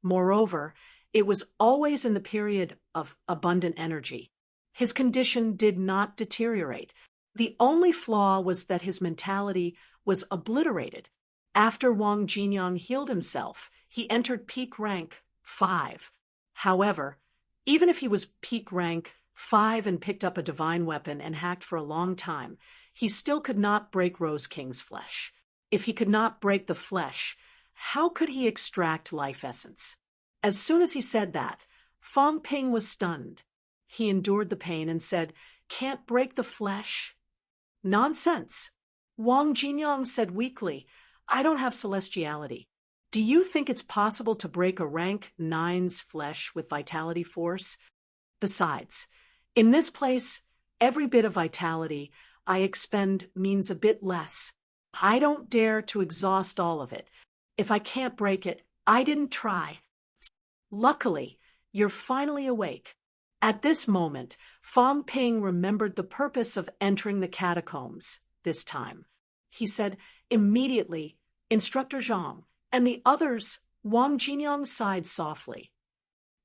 Moreover, it was always in the period of abundant energy. His condition did not deteriorate. The only flaw was that his mentality was obliterated. After Wang Jinyang healed himself, he entered peak rank 5. However, even if he was peak rank 5 and picked up a divine weapon and hacked for a long time, he still could not break Rose King's flesh. If he could not break the flesh, how could he extract life essence? As soon as he said that, Fang Ping was stunned. He endured the pain and said, Can't break the flesh? Nonsense. Wang Jinyang said weakly, I don't have celestiality. Do you think it's possible to break a rank 9's flesh with vitality force? Besides, in this place, every bit of vitality I expend means a bit less. I don't dare to exhaust all of it. If I can't break it, I didn't try. Luckily, you're finally awake. At this moment, Fang Ping remembered the purpose of entering the catacombs this time. He said immediately, Instructor Zhang, and the others. Wang Jinyang sighed softly.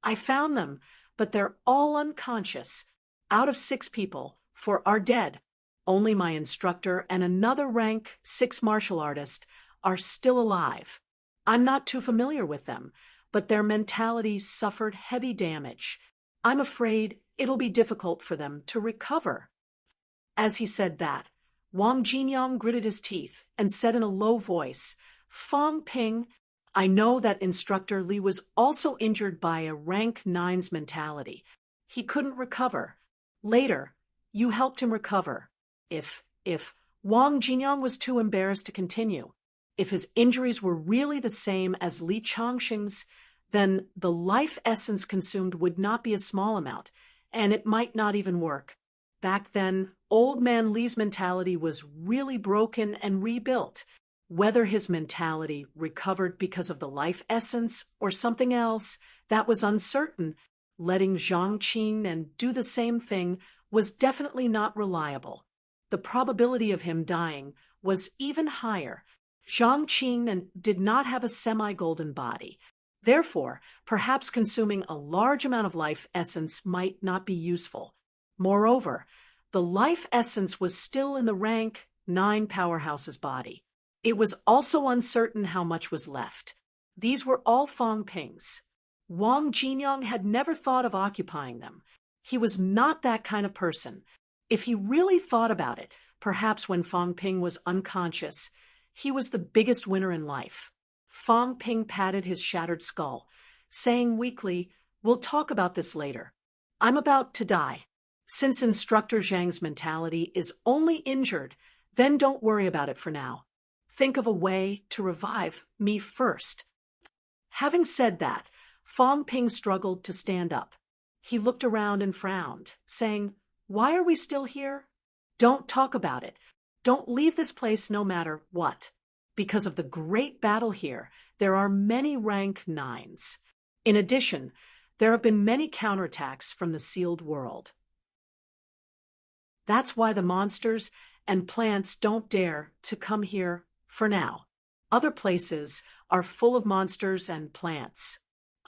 I found them, but they're all unconscious. Out of 6 people, 4 are dead. Only my instructor and another rank 6 martial artist are still alive. I'm not too familiar with them, but their mentalities suffered heavy damage. I'm afraid it'll be difficult for them to recover. As he said that, Wang Jinyang gritted his teeth and said in a low voice, Fang Ping, I know that Instructor Li was also injured by a rank 9's mentality. He couldn't recover. Later, you helped him recover. If Wang Jinyang was too embarrassed to continue, if his injuries were really the same as Li Changxing's, then the life essence consumed would not be a small amount, and it might not even work. Back then, old man Li's mentality was really broken and rebuilt. Whether his mentality recovered because of the life essence or something else, that was uncertain. Letting Zhang Qin do the same thing was definitely not reliable. The probability of him dying was even higher. Zhang Qin did not have a semi-golden body. Therefore, perhaps consuming a large amount of life essence might not be useful. Moreover, the life essence was still in the rank 9 powerhouse's body. It was also uncertain how much was left. These were all Fang Ping's. Wang Jinyang had never thought of occupying them. He was not that kind of person. If he really thought about it, perhaps when Fang Ping was unconscious, he was the biggest winner in life. Fang Ping patted his shattered skull, saying weakly, We'll talk about this later. I'm about to die. Since Instructor Zhang's mentality is only injured, then don't worry about it for now. Think of a way to revive me first. Having said that, Fang Ping struggled to stand up. He looked around and frowned, saying, Why are we still here? Don't talk about it. Don't leave this place no matter what. Because of the great battle here, there are many rank 9s. In addition, there have been many counterattacks from the sealed world. That's why the monsters and plants don't dare to come here for now. Other places are full of monsters and plants.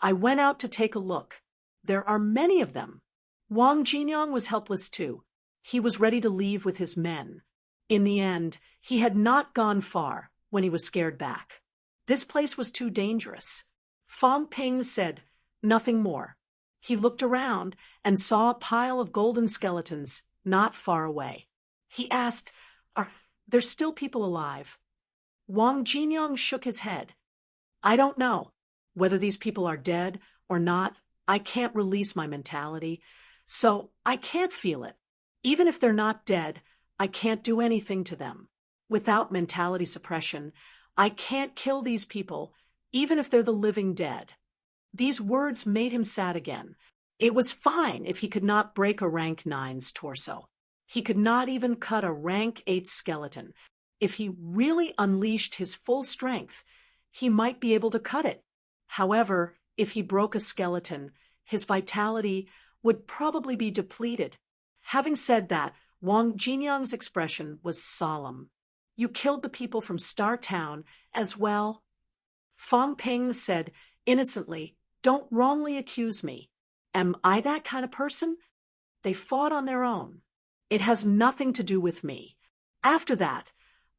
I went out to take a look. There are many of them. Wang Jinyang was helpless too. He was ready to leave with his men. In the end, he had not gone far when he was scared back. This place was too dangerous. Fang Ping said nothing more. He looked around and saw a pile of golden skeletons not far away. He asked, Are there still people alive? Wang Jinyang shook his head. I don't know. Whether these people are dead or not, I can't release my mentality, so I can't feel it. Even if they're not dead, I can't do anything to them. Without mentality suppression, I can't kill these people, even if they're the living dead. These words made him sad again. It was fine if he could not break a rank 9's torso. He could not even cut a rank 8 skeleton. If he really unleashed his full strength, he might be able to cut it. However, if he broke a skeleton, his vitality would probably be depleted. Having said that, Wang Jinyang's expression was solemn. You killed the people from Star Town as well? Fang Ping said innocently, don't wrongly accuse me. Am I that kind of person? They fought on their own. It has nothing to do with me. After that,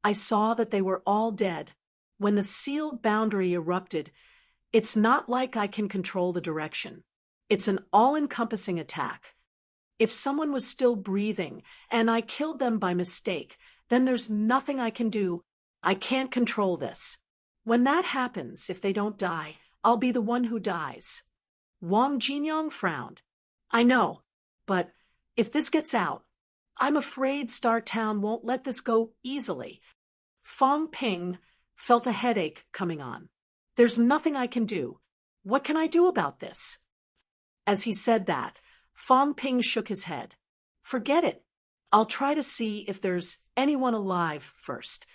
I saw that they were all dead. When the sealed boundary erupted, it's not like I can control the direction. It's an all-encompassing attack. If someone was still breathing and I killed them by mistake, then there's nothing I can do. I can't control this. When that happens, if they don't die, I'll be the one who dies. Wang Jinyang frowned. I know, but if this gets out, I'm afraid Star Town won't let this go easily. Fang Ping felt a headache coming on. There's nothing I can do. What can I do about this? As he said that, Fang Ping shook his head. Forget it. I'll try to see if there's anyone alive first.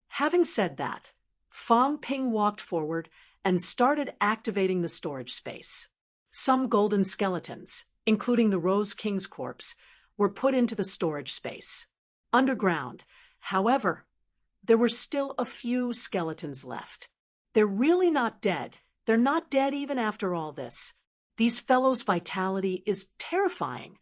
Having said that, Fang Ping walked forward and started activating the storage space. Some golden skeletons, including the Rose King's corpse, were put into the storage space. Underground, however, there were still a few skeletons left. They're really not dead. They're not dead even after all this. These fellows' vitality is terrifying.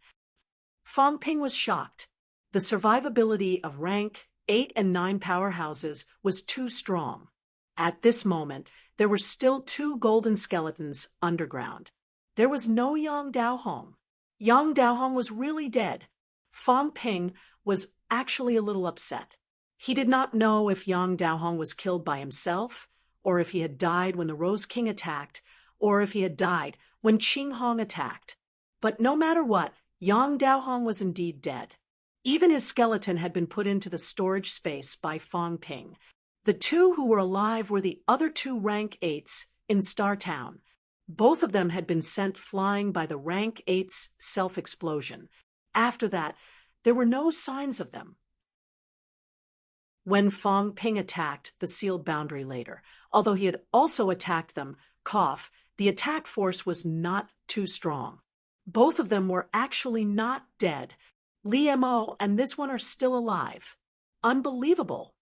Fang Ping was shocked. The survivability of rank 8 and 9 powerhouses was too strong. At this moment, there were still 2 golden skeletons underground. There was no Yang Daohong. Yang Daohong was really dead. Fang Ping was actually a little upset. He did not know if Yang Daohong was killed by himself, or if he had died when the Rose King attacked, or if he had died when Qing Hong attacked. But no matter what, Yang Daohong was indeed dead. Even his skeleton had been put into the storage space by Fang Ping. The 2 who were alive were the other 2 rank 8s in Star Town. Both of them had been sent flying by the rank 8's self-explosion. After that, there were no signs of them. When Fang Ping attacked the sealed boundary later, although he had also attacked them, the attack force was not too strong. Both of them were actually not dead. Li Mo and this one are still alive. Unbelievable.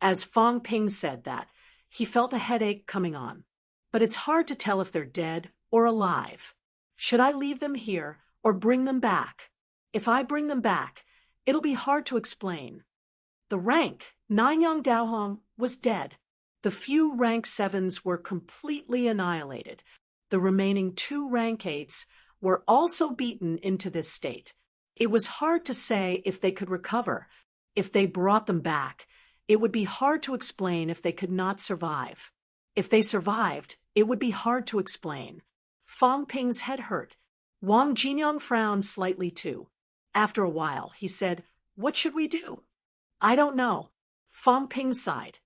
As Fang Ping said that, he felt a headache coming on. But it's hard to tell if they're dead or alive. Should I leave them here or bring them back? If I bring them back, it'll be hard to explain. The rank 9 Yang Daohong was dead. The few rank 7s were completely annihilated. The remaining 2 rank 8s were also beaten into this state. It was hard to say if they could recover. If they brought them back, it would be hard to explain if they could not survive. If they survived, it would be hard to explain. Fang Ping's head hurt. Wang Jinyang frowned slightly too. After a while, he said, "What should we do?" "I don't know." Fang Ping sighed.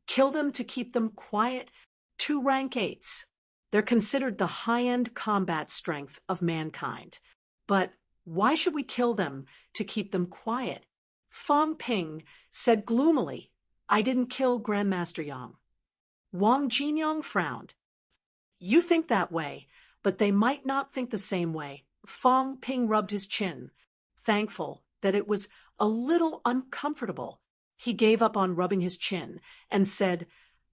"Kill them to keep them quiet? 2 rank 8s. They're considered the high-end combat strength of mankind. But why should we kill them to keep them quiet?" Fang Ping said gloomily, "I didn't kill Grandmaster Yang." Wang Jinyang frowned. "You think that way, but they might not think the same way." Fang Ping rubbed his chin, thankful that it was a little uncomfortable. He gave up on rubbing his chin and said,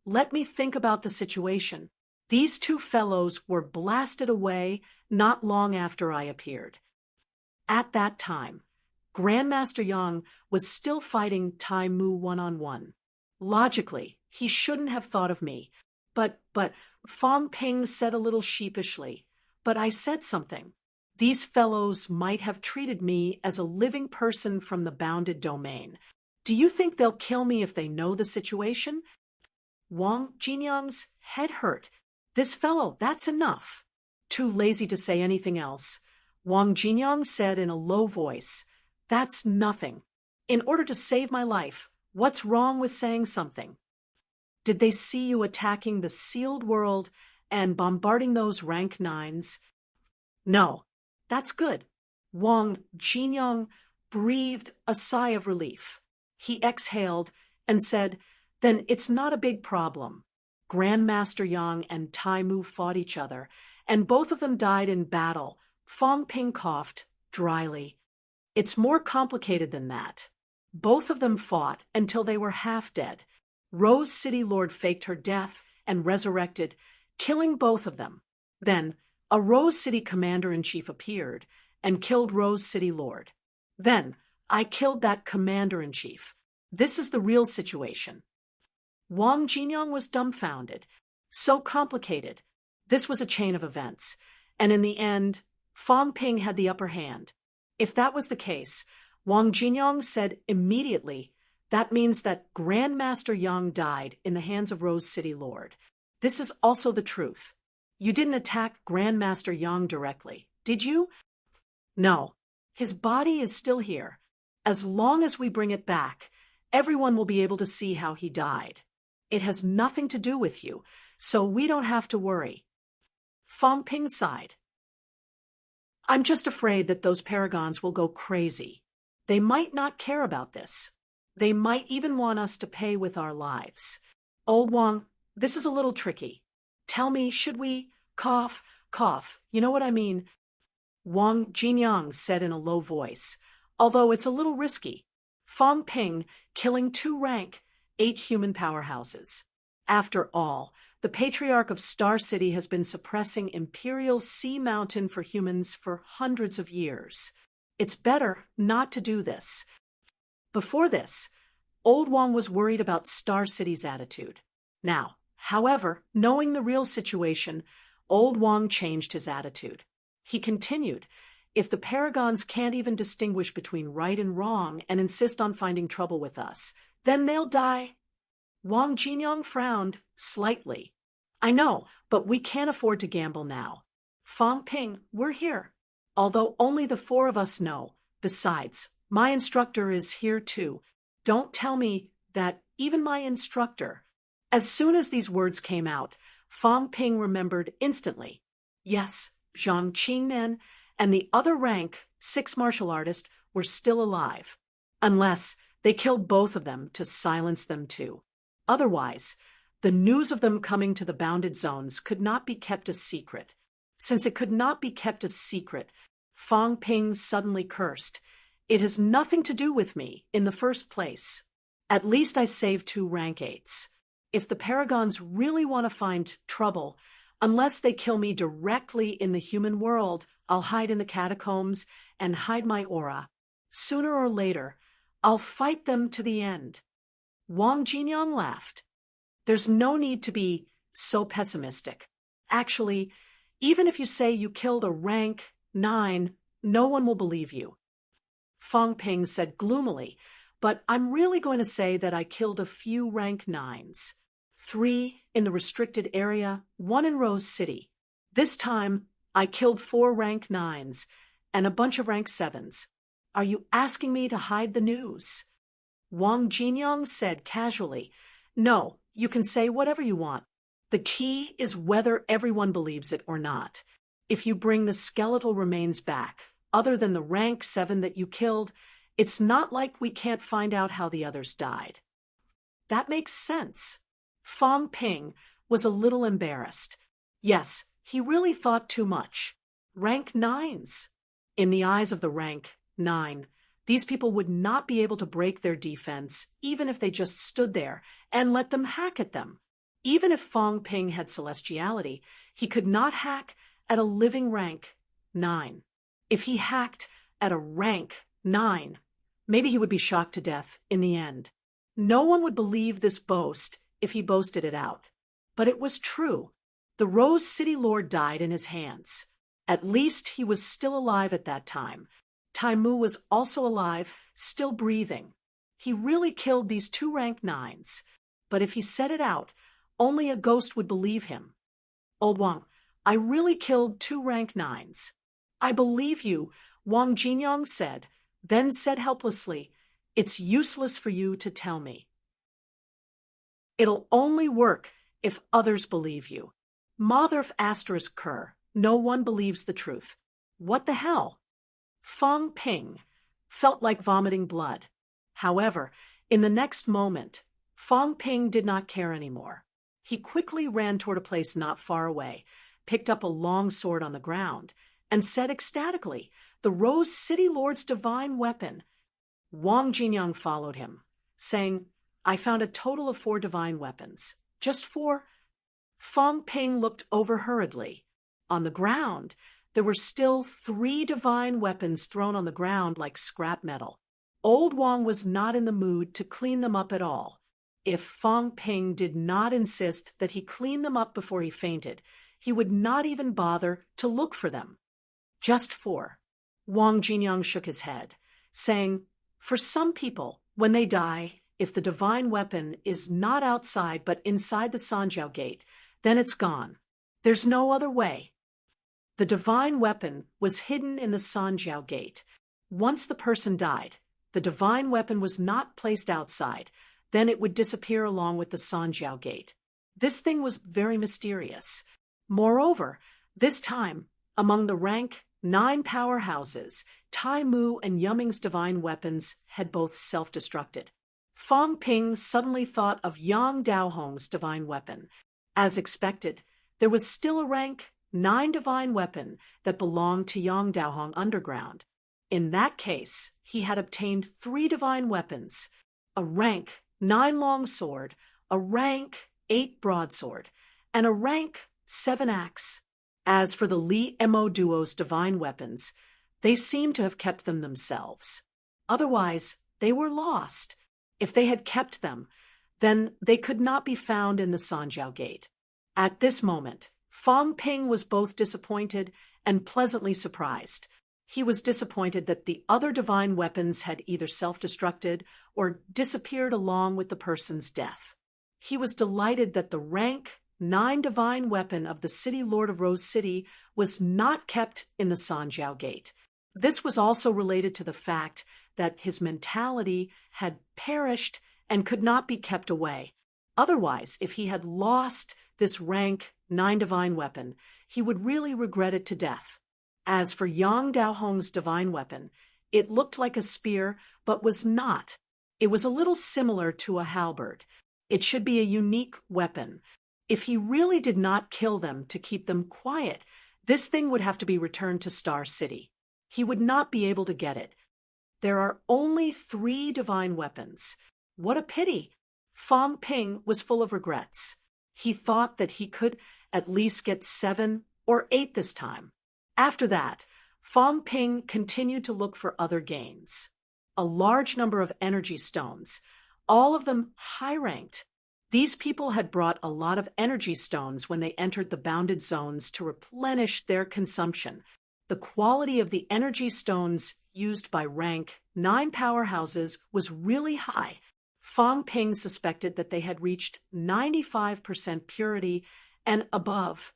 "Let me think about the situation. These 2 fellows were blasted away not long after I appeared. At that time, Grandmaster Yang was still fighting Tai Mu one-on-one. Logically, he shouldn't have thought of me. But, Fang Ping said a little sheepishly, "But I said something. These fellows might have treated me as a living person from the bounded domain. Do you think they'll kill me if they know the situation?" Wang Jinyang's head hurt. This fellow, that's enough. Too lazy to say anything else, Wang Jinyang said in a low voice, "That's nothing. In order to save my life, what's wrong with saying something?" Did they see you attacking the sealed world and bombarding those rank nines? No. That's good. Wang Jinyong breathed a sigh of relief. He exhaled and said, then it's not a big problem. Grandmaster Yang and Tai Mu fought each other, and both of them died in battle. Fong Ping coughed dryly. It's more complicated than that. Both of them fought until they were half dead. Rose City Lord faked her death and resurrected, killing both of them. Then, a Rose City Commander-in-Chief appeared and killed Rose City Lord. Then, I killed that Commander-in-Chief. This is the real situation. Wang Jinyong was dumbfounded. So complicated. This was a chain of events. And in the end, Fong Ping had the upper hand. If that was the case, Wang Jinyong said immediately, that means that Grandmaster Yang died in the hands of Rose City Lord. This is also the truth. You didn't attack Grandmaster Yang directly, did you? No. His body is still here. As long as we bring it back, everyone will be able to see how he died. It has nothing to do with you, so we don't have to worry. Fong Ping sighed. I'm just afraid that those paragons will go crazy. They might not care about this. They might even want us to pay with our lives. Old Wang, this is a little tricky. Tell me, should we? Cough, cough, you know what I mean? Wang Jinyang said in a low voice, although it's a little risky. Fong Ping killing 2 rank, 8 human powerhouses. After all, the Patriarch of Star City has been suppressing Imperial Sea Mountain for humans for hundreds of years. It's better not to do this. Before this, Old Wang was worried about Star City's attitude. Now, however, knowing the real situation, Old Wang changed his attitude. He continued, if the paragons can't even distinguish between right and wrong and insist on finding trouble with us, then they'll die. Wang Jinyong frowned slightly. I know, but we can't afford to gamble now. Fong Ping, we're here. Although only the 4 of us know. Besides, my instructor is here too. Don't tell me that even my instructor. As soon as these words came out, Fong Ping remembered instantly. Yes, Zhang Qingnan and the other rank 6 martial artists were still alive. Unless they killed both of them to silence them too. Otherwise, the news of them coming to the bounded zones could not be kept a secret. Since it could not be kept a secret, Fong Ping suddenly cursed. It has nothing to do with me in the first place. At least I saved 2 rank 8s. If the paragons really want to find trouble, unless they kill me directly in the human world, I'll hide in the catacombs and hide my aura. Sooner or later, I'll fight them to the end. Wang Jinyong laughed. There's no need to be so pessimistic. Actually, even if you say you killed a rank 9, no one will believe you. Fong Ping said gloomily, but I'm really going to say that I killed a few rank 9s. 3 in the restricted area, 1 in Rose City. This time, I killed 4 rank 9s and a bunch of rank 7s. Are you asking me to hide the news? Wang Jinyong said casually, no, you can say whatever you want. The key is whether everyone believes it or not. If you bring the skeletal remains back, other than the rank 7 that you killed, it's not like we can't find out how the others died. That makes sense. Fong Ping was a little embarrassed. Yes, he really thought too much. Rank 9s. In the eyes of the rank 9, these people would not be able to break their defense even if they just stood there and let them hack at them. Even if Fong Ping had celestiality, he could not hack at a living rank 9. If he hacked at a rank 9, maybe he would be shocked to death in the end. No one would believe this boast if he boasted it out. But it was true. The Rose City Lord died in his hands. At least he was still alive at that time. Tai Mu was also alive, still breathing. He really killed these 2 rank 9s. But if he said it out, only a ghost would believe him. Old Wang, I really killed 2 rank 9s. I believe you, Wang Jinyong said, then said helplessly, it's useless for you to tell me. It'll only work if others believe you. Mother asterisk cur. No one believes the truth. What the hell? Fang Ping felt like vomiting blood. However, in the next moment, Fang Ping did not care anymore. He quickly ran toward a place not far away, picked up a long sword on the ground, and said ecstatically, "The Rose City Lord's divine weapon." Wang Jinyang followed him, saying, "I found a total of 4 divine weapons. Just 4? Fang Ping looked over hurriedly. On the ground, there were still 3 divine weapons thrown on the ground like scrap metal. Old Wang was not in the mood to clean them up at all. If Fang Ping did not insist that he clean them up before he fainted, he would not even bother to look for them. Just 4. Wang Jinyang shook his head, saying, "For some people, when they die, if the divine weapon is not outside but inside the Sanjiao gate, then it's gone. There's no other way." The divine weapon was hidden in the Sanjiao gate. Once the person died, the divine weapon was not placed outside, then it would disappear along with the Sanjiao gate. This thing was very mysterious. Moreover, this time, among the rank 9 powerhouses, Tai Mu and Yumming's divine weapons had both self-destructed. Fang Ping suddenly thought of Yang Daohong's divine weapon. As expected, there was still a rank 9 divine weapon that belonged to Yang Daohong underground. In that case, he had obtained 3 divine weapons, a rank 9 longsword, a rank 8 broadsword, and a rank 7 axe. As for the Li Mo duo's divine weapons, they seemed to have kept them themselves. Otherwise, they were lost. If they had kept them, then they could not be found in the Sanjiao gate. At this moment, Fang Ping was both disappointed and pleasantly surprised. He was disappointed that the other divine weapons had either self-destructed or disappeared along with the person's death. He was delighted that the rank 9 divine weapon of the City Lord of Rose City was not kept in the Sanjiao gate. This was also related to the fact that his mentality had perished and could not be kept away. Otherwise, if he had lost this rank 9 divine weapon, he would really regret it to death. As for Yang Daohong's divine weapon, it looked like a spear, but was not. It was a little similar to a halberd. It should be a unique weapon. If he really did not kill them to keep them quiet, this thing would have to be returned to Star City. He would not be able to get it. There are only 3 divine weapons. What a pity! Fang Ping was full of regrets. He thought that he could at least get 7 or 8 this time. After that, Fang Ping continued to look for other gains. A large number of energy stones, all of them high-ranked. These people had brought a lot of energy stones when they entered the bounded zones to replenish their consumption. The quality of the energy stones used by rank 9 powerhouses was really high. Fang Ping suspected that they had reached 95% purity and above.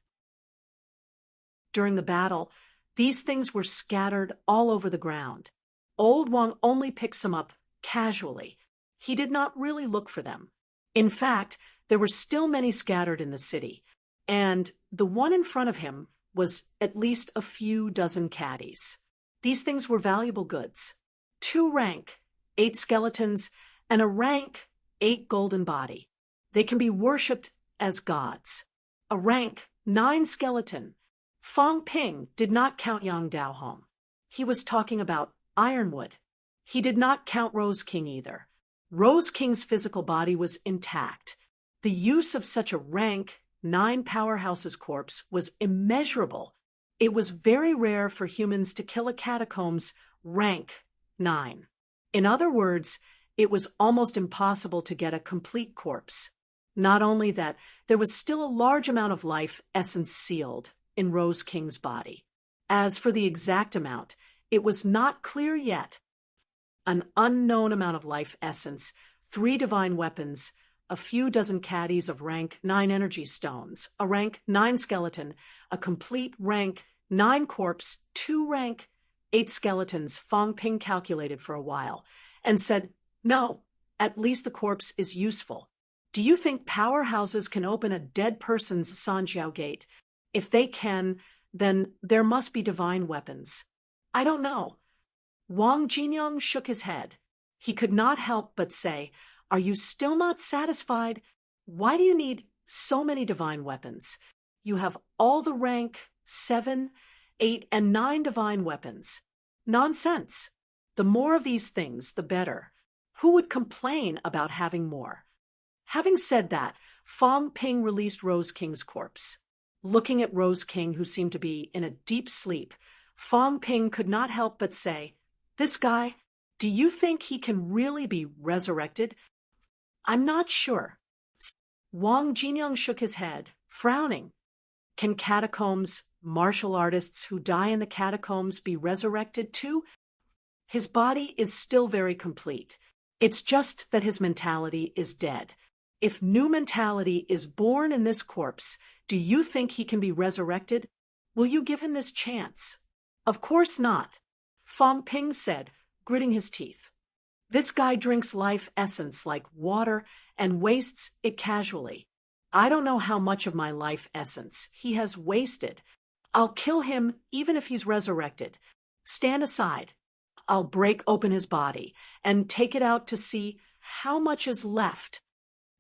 During the battle, these things were scattered all over the ground. Old Wang only picked some up casually. He did not really look for them. In fact, there were still many scattered in the city, and the one in front of him was at least a few dozen caddies. These things were valuable goods. 2 rank 8 skeletons and a rank 8 golden body. They can be worshipped as gods. A rank 9 skeleton. Fang Ping did not count Yang Daohong. He was talking about ironwood. He did not count Rose King either. Rose King's physical body was intact. The use of such a rank 9 powerhouse's corpse was immeasurable. It was very rare for humans to kill a catacomb's rank 9. In other words, it was almost impossible to get a complete corpse. Not only that, there was still a large amount of life essence sealed in Rose King's body. As for the exact amount, it was not clear yet. An unknown amount of life essence, 3 divine weapons, a few dozen caddies of rank 9 energy stones, a rank 9 skeleton, a complete rank 9 corpse, 2 rank 8 skeletons. Fang Ping calculated for a while and said, "No, at least the corpse is useful." Do you think powerhouses can open a dead person's Sanjiao gate? If they can, then there must be divine weapons. I don't know. Wang Jinyang shook his head. He could not help but say, "Are you still not satisfied? Why do you need so many divine weapons? You have all the rank 7, 8, and 9 divine weapons. Nonsense. The more of these things, the better. Who would complain about having more?" Having said that, Fong Ping released Rose King's corpse. Looking at Rose King, who seemed to be in a deep sleep, Fong Ping could not help but say, "This guy, do you think he can really be resurrected?" "I'm not sure." Wang Jinyang shook his head, frowning. "Can catacombs, martial artists who die in the catacombs be resurrected too?" "His body is still very complete. It's just that his mentality is dead. If new mentality is born in this corpse, do you think he can be resurrected? Will you give him this chance?" "Of course not," Fong Ping said, gritting his teeth. "This guy drinks life essence like water and wastes it casually. I don't know how much of my life essence he has wasted. I'll kill him even if he's resurrected. Stand aside. I'll break open his body and take it out to see how much is left."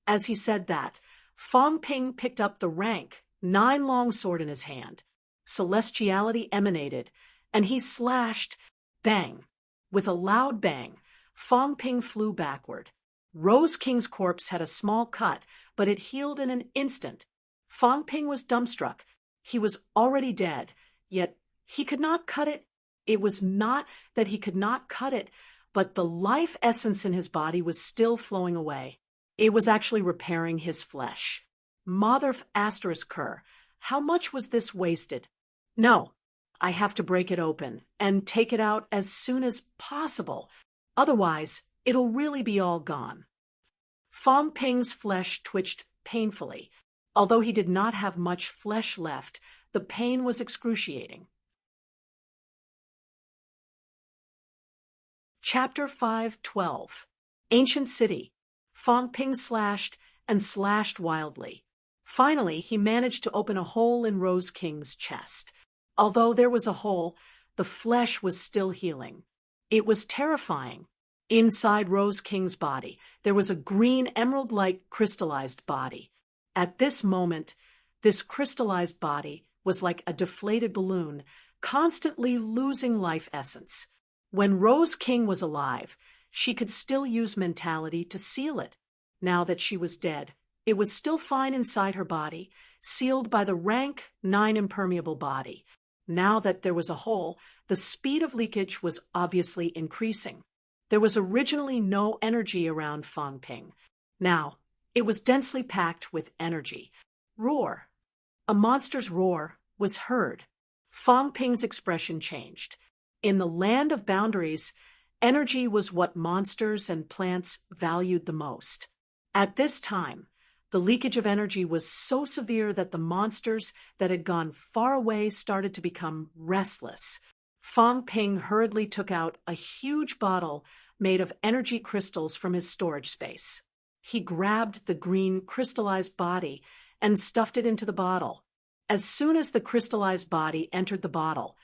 As he said that, Fong Ping picked up the rank 9 longsword in his hand. Celestiality emanated, and he slashed. Bang! With a loud bang, Fong Ping flew backward. Rose King's corpse had a small cut, but it healed in an instant. Fong Ping was dumbstruck. He was already dead, yet he could not cut it. It was not that he could not cut it, but the life essence in his body was still flowing away. It was actually repairing his flesh. Mother asterisk cur, how much was this wasted? No, I have to break it open and take it out as soon as possible. Otherwise, it'll really be all gone. Fong Ping's flesh twitched painfully. Although he did not have much flesh left, the pain was excruciating. Chapter 5:12. Ancient City. Fong Ping slashed and slashed wildly. Finally, he managed to open a hole in Rose King's chest. Although there was a hole, the flesh was still healing. It was terrifying. Inside Rose King's body, there was a green emerald-like crystallized body. At this moment, this crystallized body was like a deflated balloon, constantly losing life essence. When Rose King was alive, she could still use mentality to seal it. Now that she was dead, it was still fine inside her body, sealed by the rank 9 impermeable body. Now that there was a hole, the speed of leakage was obviously increasing. There was originally no energy around Fong Ping. Now, it was densely packed with energy. Roar. A monster's roar was heard. Fong Ping's expression changed. In the land of boundaries, energy was what monsters and plants valued the most. At this time, the leakage of energy was so severe that the monsters that had gone far away started to become restless. Fong Ping hurriedly took out a huge bottle made of energy crystals from his storage space. He grabbed the green crystallized body and stuffed it into the bottle. As soon as the crystallized body entered the bottle,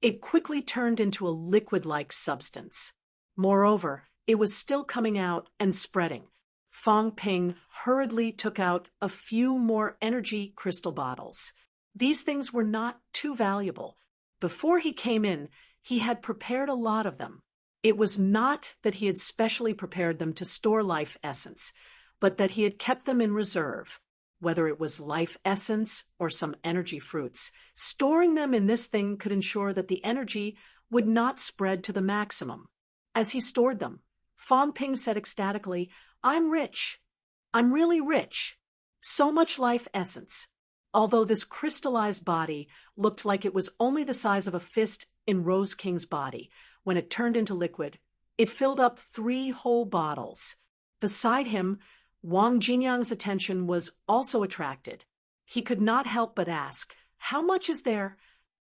it quickly turned into a liquid-like substance. Moreover, it was still coming out and spreading. Fong Ping hurriedly took out a few more energy crystal bottles. These things were not too valuable. Before he came in, he had prepared a lot of them. It was not that he had specially prepared them to store life essence, but that he had kept them in reserve. Whether it was life essence or some energy fruits, storing them in this thing could ensure that the energy would not spread to the maximum. As he stored them, Fong Ping said ecstatically, "I'm rich. I'm really rich. So much life essence." Although this crystallized body looked like it was only the size of a fist in Rose King's body, when it turned into liquid, it filled up 3 whole bottles. Beside him, Wang Jinyang's attention was also attracted. He could not help but ask, "How much is there?"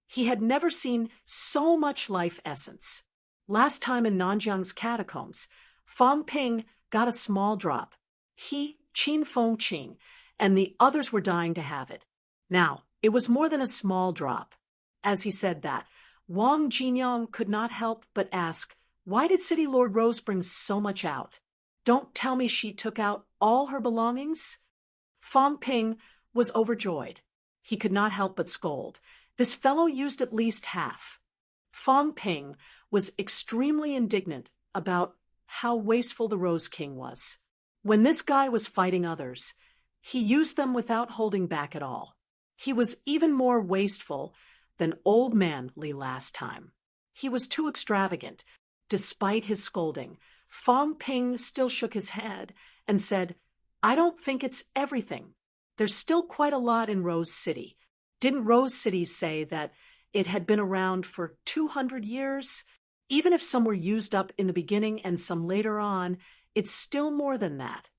He had never seen so much life essence. Last time in Nanjiang's catacombs, Fong Ping got a small drop. He Qin Feng Qing, and the others were dying to have it. Now, it was more than a small drop. As he said that, Wang Jinyang could not help but ask, why did City Lord Rose bring so much out? Don't tell me she took out all her belongings? Fang Ping was overjoyed. He could not help but scold. This fellow used at least half. Fang Ping was extremely indignant about how wasteful the Rose King was. When this guy was fighting others, he used them without holding back at all. He was even more wasteful than Old Man Li last time. He was too extravagant. Despite his scolding, Fang Ping still shook his head and said, I don't think it's everything. There's still quite a lot in Rose City. Didn't Rose City say that it had been around for 200 years? Even if some were used up in the beginning and some later on, it's still more than that.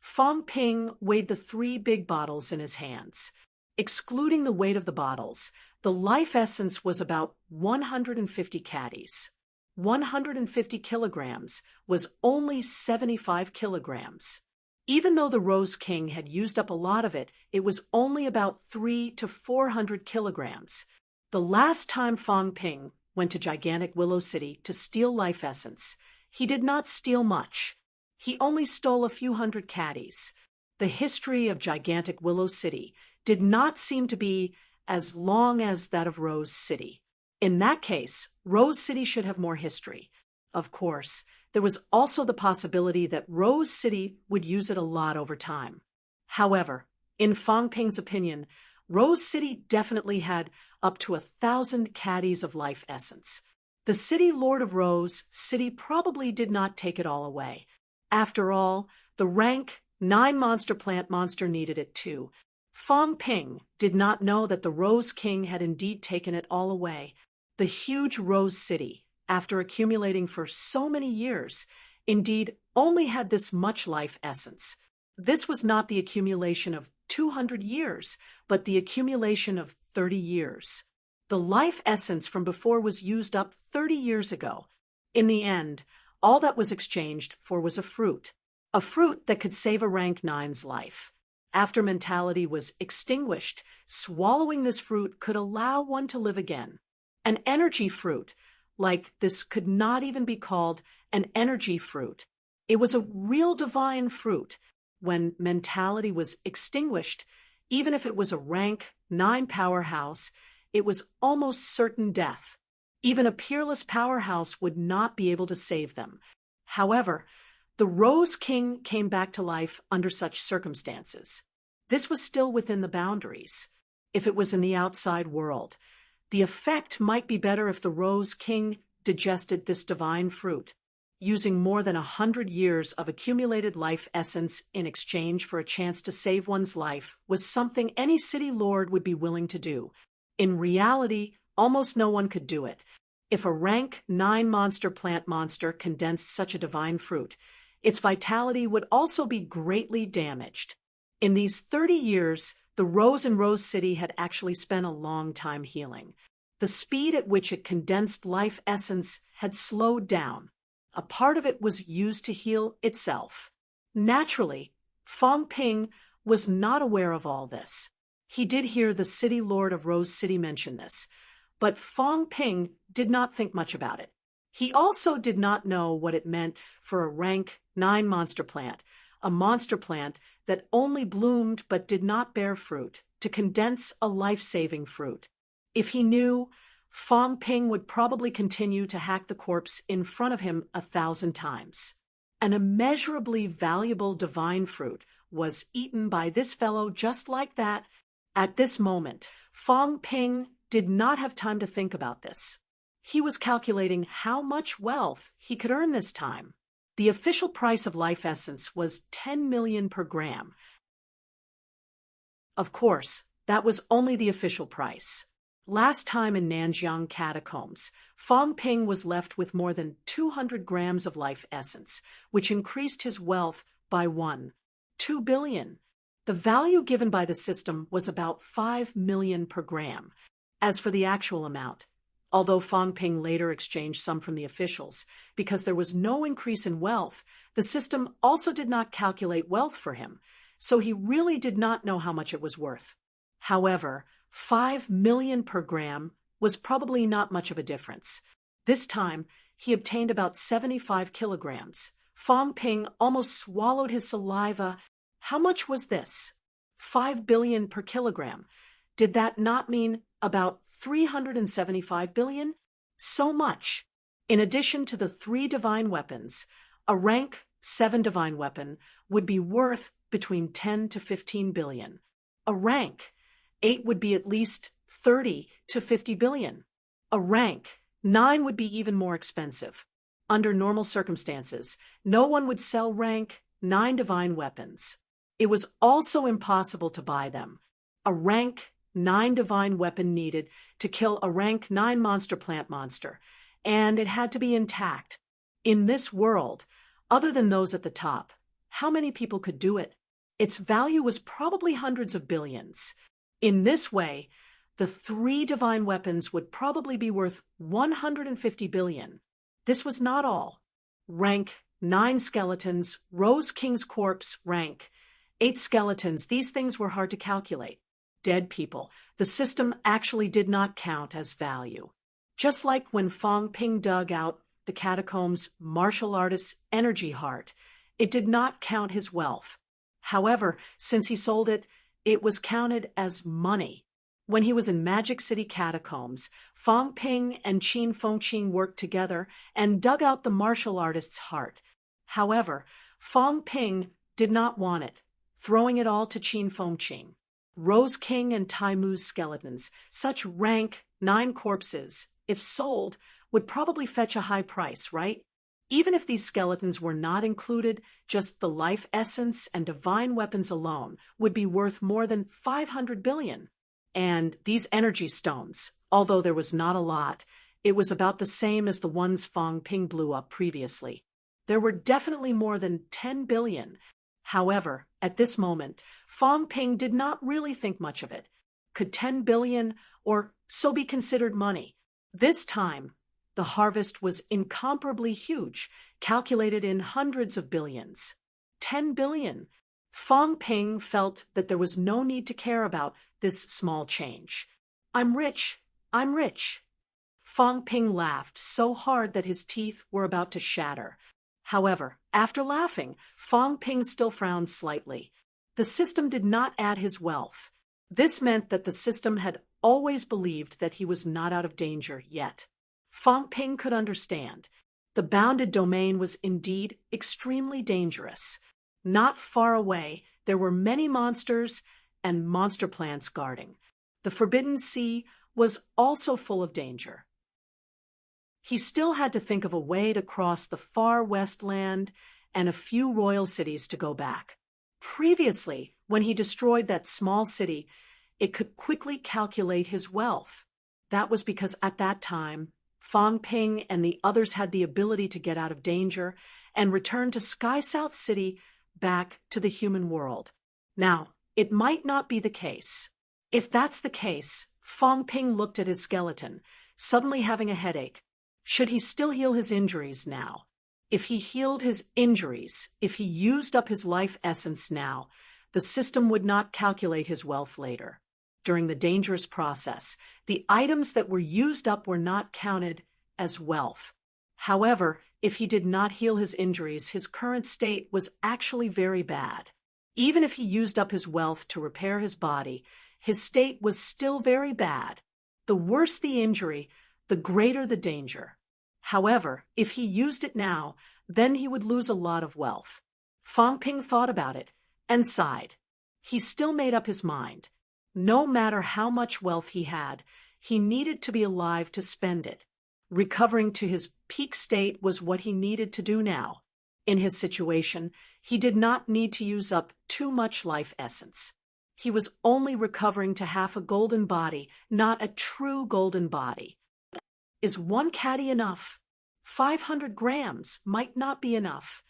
Fang Ping weighed the 3 big bottles in his hands. Excluding the weight of the bottles, the life essence was about 150 caddies. 150 kilograms was only 75 kilograms. Even though the Rose King had used up a lot of it, it was only about 300 to 400 kilograms. The last time Fang Ping went to gigantic Willow City to steal life essence, he did not steal much. He only stole a few hundred caddies. The history of gigantic Willow City did not seem to be as long as that of Rose City. In that case, Rose City should have more history. Of course, there was also the possibility that Rose City would use it a lot over time. However, in Fang Ping's opinion, Rose City definitely had up to 1,000 caddies of life essence. The City Lord of Rose City probably did not take it all away. After all, the rank 9 monster plant monster needed it too. Fang Ping did not know that the Rose King had indeed taken it all away. The huge Rose City, after accumulating for so many years, indeed only had this much life essence. This was not the accumulation of 200 years, but the accumulation of 30 years. The life essence from before was used up 30 years ago. In the end, all that was exchanged for was a fruit that could save a rank 9's life. After mentality was extinguished, swallowing this fruit could allow one to live again. An energy fruit, like this, could not even be called an energy fruit. It was a real divine fruit. When mentality was extinguished, even if it was a rank 9 powerhouse, it was almost certain death. Even a peerless powerhouse would not be able to save them. However, the Rose King came back to life under such circumstances. This was still within the boundaries. If it was in the outside world, the effect might be better if the Rose King digested this divine fruit, using more than 100 years of accumulated life essence in exchange for a chance to save one's life was something any city lord would be willing to do. In reality, almost no one could do it. If a rank 9 monster plant monster condensed such a divine fruit, its vitality would also be greatly damaged. In these 30 years, the Rose in Rose City had actually spent a long time healing. The speed at which it condensed life essence had slowed down. A part of it was used to heal itself. Naturally, Fang Ping was not aware of all this. He did hear the City Lord of Rose City mention this, but Fang Ping did not think much about it. He also did not know what it meant for a rank 9 monster plant, a monster plant that only bloomed but did not bear fruit, to condense a life-saving fruit. If he knew, Fang Ping would probably continue to hack the corpse in front of him 1,000 times. An immeasurably valuable divine fruit was eaten by this fellow just like that. At this moment, Fang Ping did not have time to think about this. He was calculating how much wealth he could earn this time. The official price of life essence was 10 million per gram. Of course, that was only the official price. Last time in Nanjiang catacombs, Fang Ping was left with more than 200 grams of life essence, which increased his wealth by 2 billion. The value given by the system was about 5 million per gram. As for the actual amount, Although Fang Ping later exchanged some from the officials, because there was no increase in wealth, the system also did not calculate wealth for him, so he really did not know how much it was worth. However, 5 million per gram was probably not much of a difference. This time, he obtained about 75 kilograms. Fang Ping almost swallowed his saliva. How much was this? 5 billion per kilogram. Did that not mean about 375 billion? So much. In addition to the 3 divine weapons, a rank 7 divine weapon would be worth between 10 to 15 billion. A rank 8 would be at least 30 to 50 billion. A rank 9 would be even more expensive. Under normal circumstances, no one would sell rank 9 divine weapons. It was also impossible to buy them. A rank 9 divine weapon needed to kill a rank 9 monster plant monster, and it had to be intact. In this world, other than those at the top, how many people could do it? Its value was probably hundreds of billions. In this way, the 3 divine weapons would probably be worth 150 billion. This was not all. Rank 9 skeletons, Rose King's corpse, rank 8 skeletons. These things were hard to calculate. Dead people. The system actually did not count as value. Just like when Fang Ping dug out the catacombs' martial artist's energy heart, it did not count his wealth. However, since he sold it, it was counted as money. When he was in Magic City catacombs, Fang Ping and Qin Fengqin worked together and dug out the martial artist's heart. However, Fang Ping did not want it, throwing it all to Qin Fengqin. Rose King and Taimu's skeletons, such rank 9 corpses, if sold, would probably fetch a high price, right? Even if these skeletons were not included, just the life essence and divine weapons alone would be worth more than 500 billion. And these energy stones, although there was not a lot, it was about the same as the ones Fang Ping blew up previously. There were definitely more than 10 billion. However, at this moment, Fang Ping did not really think much of it. Could 10 billion or so be considered money? This time, the harvest was incomparably huge, calculated in hundreds of billions. 10 billion. Fang Ping felt that there was no need to care about this small change. I'm rich. I'm rich. Fang Ping laughed so hard that his teeth were about to shatter. However, after laughing, Fang Ping still frowned slightly. The system did not add his wealth. This meant that the system had always believed that he was not out of danger yet. Fang Ping could understand. The bounded domain was indeed extremely dangerous. Not far away, there were many monsters and monster plants guarding. The Forbidden Sea was also full of danger. He still had to think of a way to cross the far west land and a few royal cities to go back. Previously, when he destroyed that small city, it could quickly calculate his wealth. That was because at that time, Fang Ping and the others had the ability to get out of danger and return to Sky South City back to the human world. Now, it might not be the case. If that's the case, Fang Ping looked at his skeleton, suddenly having a headache. Should he still heal his injuries now? If he healed his injuries, if he used up his life essence now, the system would not calculate his wealth later. During the dangerous process, the items that were used up were not counted as wealth. However, if he did not heal his injuries, his current state was actually very bad. Even if he used up his wealth to repair his body, his state was still very bad. The worse the injury, the greater the danger. However, if he used it now, then he would lose a lot of wealth. Fang Ping thought about it and sighed. He still made up his mind. No matter how much wealth he had, he needed to be alive to spend it. Recovering to his peak state was what he needed to do now. In his situation, he did not need to use up too much life essence. He was only recovering to half a golden body, not a true golden body. Is 1 caddy enough? 500 grams might not be enough.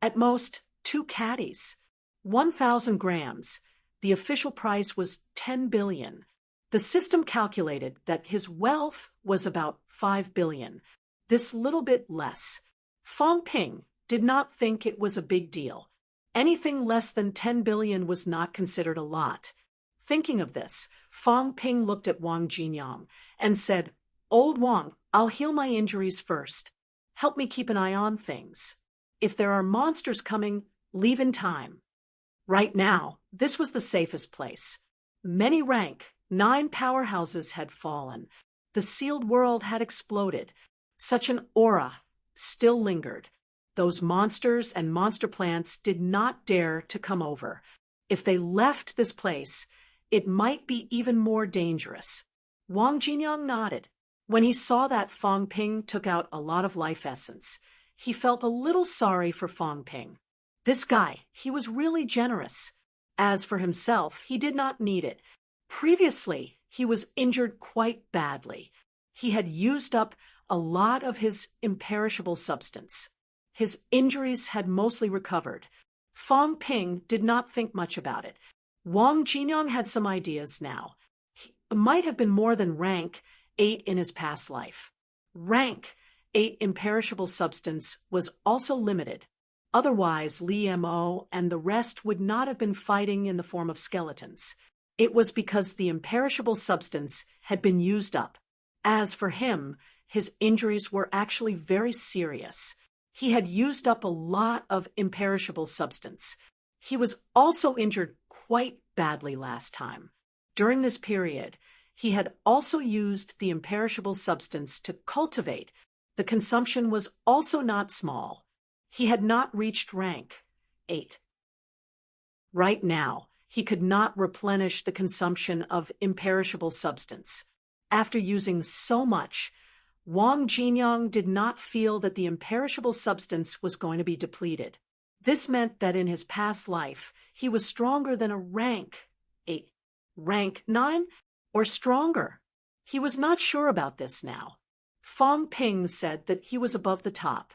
At most, 2 caddies. 1,000 grams. The official price was 10 billion. The system calculated that his wealth was about 5 billion, this little bit less. Fong Ping did not think it was a big deal. Anything less than 10 billion was not considered a lot. Thinking of this, Fong Ping looked at Wang Jinyang and said, "Old Wang, I'll heal my injuries first. Help me keep an eye on things. If there are monsters coming, leave in time." Right now, this was the safest place. Many rank 9 powerhouses had fallen. The sealed world had exploded. Such an aura still lingered. Those monsters and monster plants did not dare to come over. If they left this place, it might be even more dangerous. Wang Jinyang nodded. When he saw that Fong Ping took out a lot of life essence, he felt a little sorry for Fong Ping. This guy, he was really generous. As for himself, he did not need it. Previously, he was injured quite badly. He had used up a lot of his imperishable substance. His injuries had mostly recovered. Fong Ping did not think much about it. Wang Jinyang had some ideas now. He might have been more than rank 8 in his past life. Rank 8 imperishable substance was also limited. Otherwise, Li Mo and the rest would not have been fighting in the form of skeletons. It was because the imperishable substance had been used up. As for him, his injuries were actually very serious. He had used up a lot of imperishable substance. He was also injured quite badly last time. During this period, he had also used the imperishable substance to cultivate. The consumption was also not small. He had not reached rank 8. Right now, he could not replenish the consumption of imperishable substance. After using so much, Wang Jinyang did not feel that the imperishable substance was going to be depleted. This meant that in his past life, he was stronger than a rank 8, rank 9, or stronger. He was not sure about this now. Fong Ping said that he was above the top.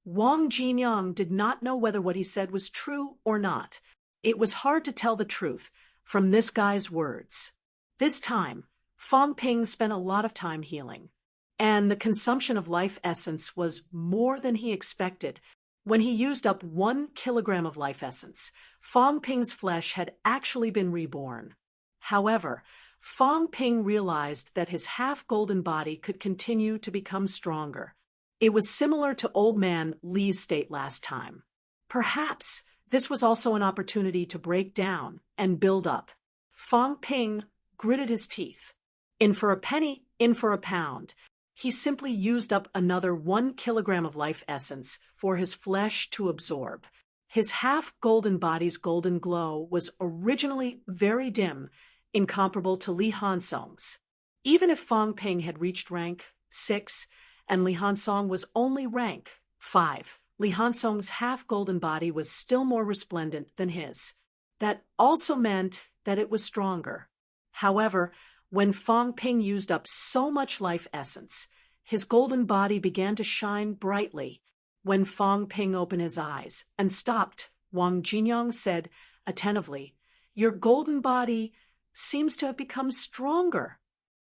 Wang Jinyang did not know whether what he said was true or not. It was hard to tell the truth from this guy's words. This time, Fong Ping spent a lot of time healing, and the consumption of life essence was more than he expected. When he used up 1 kilogram of life essence, Fong Ping's flesh had actually been reborn. However, Fong Ping realized that his half-golden body could continue to become stronger. It was similar to old man Li's state last time. Perhaps this was also an opportunity to break down and build up. Fong Ping gritted his teeth. In for a penny, in for a pound. He simply used up another 1 kilogram of life essence for his flesh to absorb. His half-golden body's golden glow was originally very dim, incomparable to Li Hansong's. Even if Fong Ping had reached rank 6, and Li Hansong was only rank 5, Li Hansong's half-golden body was still more resplendent than his. That also meant that it was stronger. However, when Fong Ping used up so much life essence, his golden body began to shine brightly. When Fong Ping opened his eyes and stopped, Wang Jinyang said attentively, "Your golden body seems to have become stronger."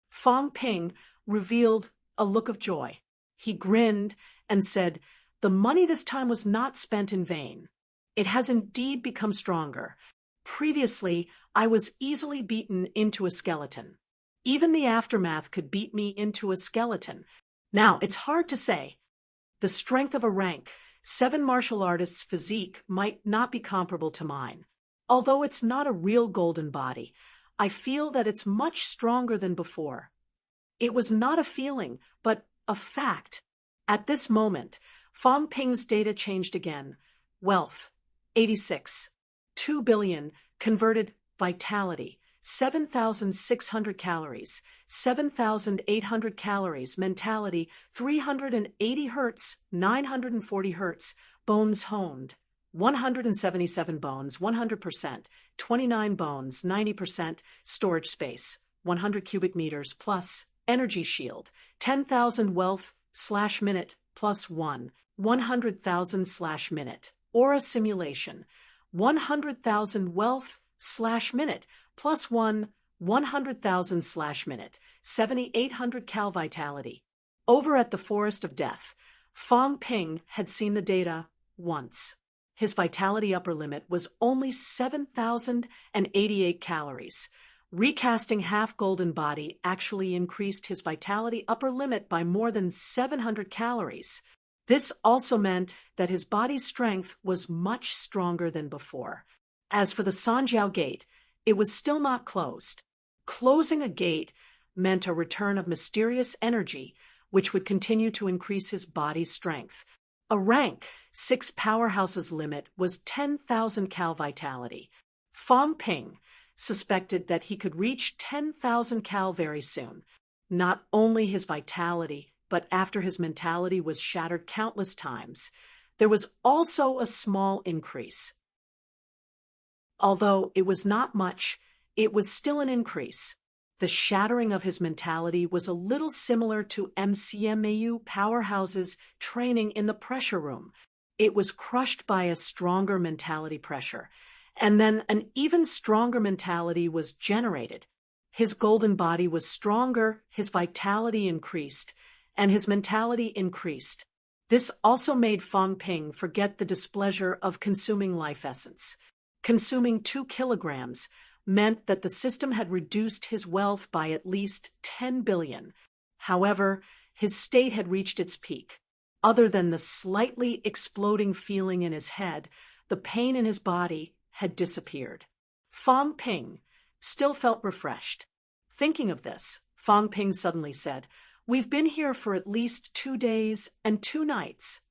Fong Ping revealed a look of joy. He grinned and said, "The money this time was not spent in vain. It has indeed become stronger. Previously, I was easily beaten into a skeleton. Even the aftermath could beat me into a skeleton. Now, it's hard to say. The strength of a rank 7 martial artist's physique might not be comparable to mine. Although it's not a real golden body, I feel that it's much stronger than before." It was not a feeling, but a fact. At this moment, Fong Ping's data changed again. Wealth, 86. 2 billion, converted vitality, 7,600 calories, 7,800 calories, mentality, 380 hertz, 940 hertz, bones honed, 177 bones, 100%, 29 bones, 90%, storage space, 100 cubic meters plus, energy shield, 10,000 wealth/minute plus 1, 100,000/minute, aura simulation, 100,000 wealth/minute plus 1, 100,000/minute, 7,800 cal vitality. Over at the Forest of Death, Fong Ping had seen the data once. His vitality upper limit was only 7,088 calories. Recasting half golden body actually increased his vitality upper limit by more than 700 calories. This also meant that his body's strength was much stronger than before. As for the Sanjiao Gate, it was still not closed. Closing a gate meant a return of mysterious energy, which would continue to increase his body's strength. A rank 6 powerhouses limit was 10,000 cal vitality. Fong Ping suspected that he could reach 10,000 cal very soon. Not only his vitality, but after his mentality was shattered countless times, there was also a small increase. Although it was not much, it was still an increase. The shattering of his mentality was a little similar to MCMAU powerhouses training in the pressure room. It was crushed by a stronger mentality pressure, and then an even stronger mentality was generated. His golden body was stronger, his vitality increased, and his mentality increased. This also made Fong Ping forget the displeasure of consuming life essence. Consuming 2 kilograms meant that the system had reduced his wealth by at least 10 billion. However, his state had reached its peak. Other than the slightly exploding feeling in his head, the pain in his body had disappeared. Fong Ping still felt refreshed. Thinking of this, Fong Ping suddenly said, "We've been here for at least 2 days and 2 nights.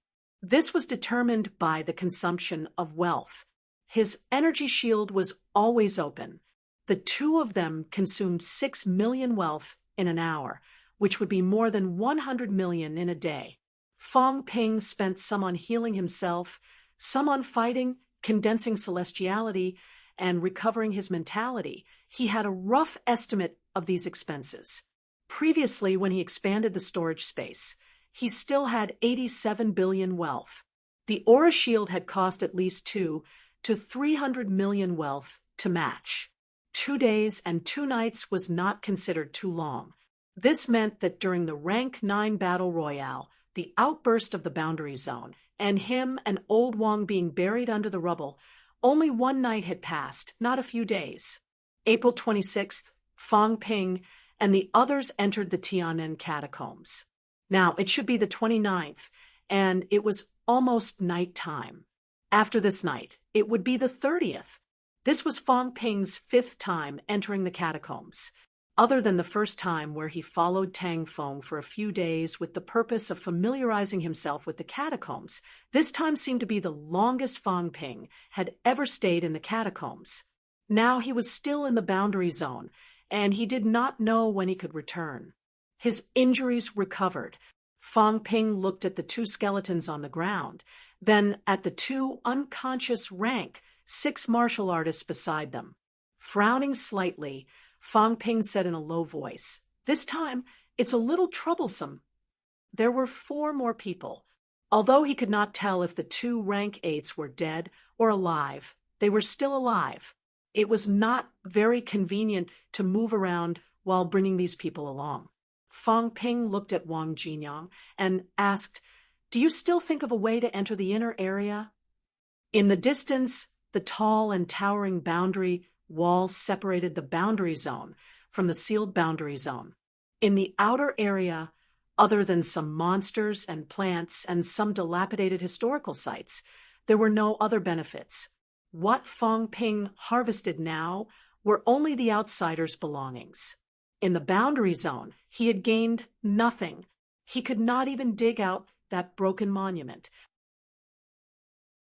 This was determined by the consumption of wealth. His energy shield was always open. The 2 of them consumed 6 million wealth in an hour, which would be more than 100 million in a day. Fong Ping spent some on healing himself, some on fighting, condensing celestiality, and recovering his mentality. He had a rough estimate of these expenses. Previously, when he expanded the storage space, he still had 87 billion wealth. The aura shield had cost at least 2 to 300 million wealth to match. 2 days and 2 nights was not considered too long. This meant that during the Rank 9 Battle Royale, the outburst of the boundary zone, and him and Old Wong being buried under the rubble, only 1 night had passed, not a few days. April 26th, Fong Ping and the others entered the Tian'an catacombs. Now, it should be the 29th, and it was almost night time. After this night, it would be the 30th. This was Fong Ping's 5th time entering the catacombs. Other than the first time where he followed Tang Feng for a few days with the purpose of familiarizing himself with the catacombs, this time seemed to be the longest Fong Ping had ever stayed in the catacombs. Now he was still in the boundary zone, and he did not know when he could return. His injuries recovered. Fong Ping looked at the 2 skeletons on the ground, then at the 2 unconscious Rank 6 martial artists beside them. Frowning slightly, Fong Ping said in a low voice, "This time, it's a little troublesome." There were 4 more people. Although he could not tell if the 2 Rank 8s were dead or alive, they were still alive. It was not very convenient to move around while bringing these people along. Fong Ping looked at Wang Jinyang and asked, "Do you still think of a way to enter the inner area?" In the distance, the tall and towering boundary wall separated the boundary zone from the sealed boundary zone. In the outer area, other than some monsters and plants and some dilapidated historical sites, there were no other benefits. What Fong Ping harvested now were only the outsider's belongings. In the boundary zone, he had gained nothing. He could not even dig out that broken monument.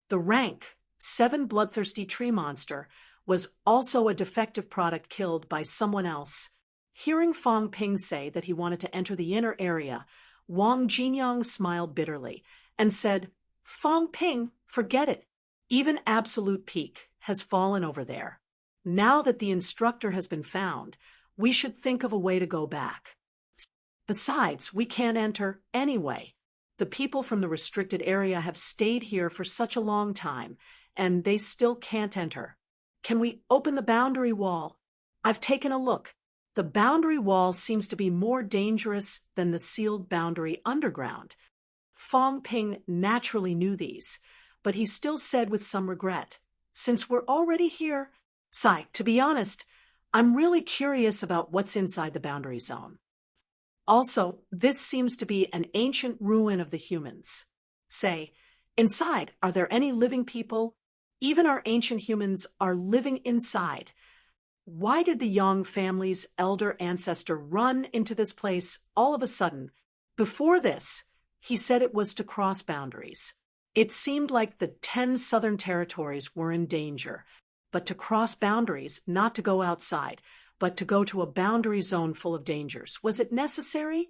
The Rank 7 bloodthirsty tree monster was also a defective product killed by someone else. Hearing Fong Ping say that he wanted to enter the inner area, Wang Jinyang smiled bitterly and said, "Fong Ping, forget it. Even absolute peak has fallen over there. Now that the instructor has been found, we should think of a way to go back. Besides, we can't enter anyway. The people from the restricted area have stayed here for such a long time, and they still can't enter. Can we open the boundary wall?" I've taken a look. The boundary wall seems to be more dangerous than the sealed boundary underground. Fong Ping naturally knew these, but he still said with some regret, "Since we're already here, Sai, to be honest, I'm really curious about what's inside the boundary zone. Also, this seems to be an ancient ruin of the humans. Say, inside, are there any living people? Even our ancient humans are living inside. Why did the Yang family's elder ancestor run into this place all of a sudden? Before this, he said it was to cross boundaries. It seemed like the 10 southern territories were in danger, but to cross boundaries, not to go outside, but to go to a boundary zone full of dangers. Was it necessary?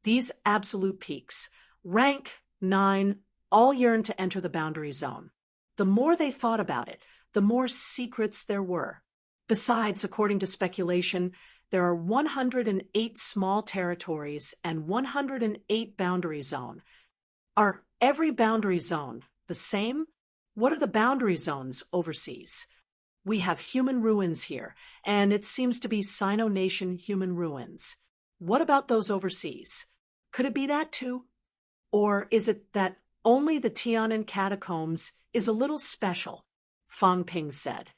These absolute peaks, rank 9, all yearned to enter the boundary zone. The more they thought about it, the more secrets there were. Besides, according to speculation, there are 108 small territories and 108 boundary zone. Are every boundary zone the same? What are the boundary zones overseas? We have human ruins here, and it seems to be Sino-Nation human ruins. What about those overseas? Could it be that too? Or is it that only the Tian'an catacombs is a little special? Fong Ping said,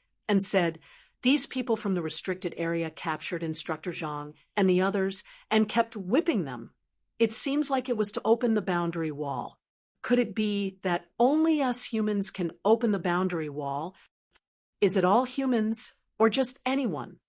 these people from the restricted area captured Instructor Zhang and the others and kept whipping them. It seems like it was to open the boundary wall. Could it be that only us humans can open the boundary wall? Is it all humans or just anyone?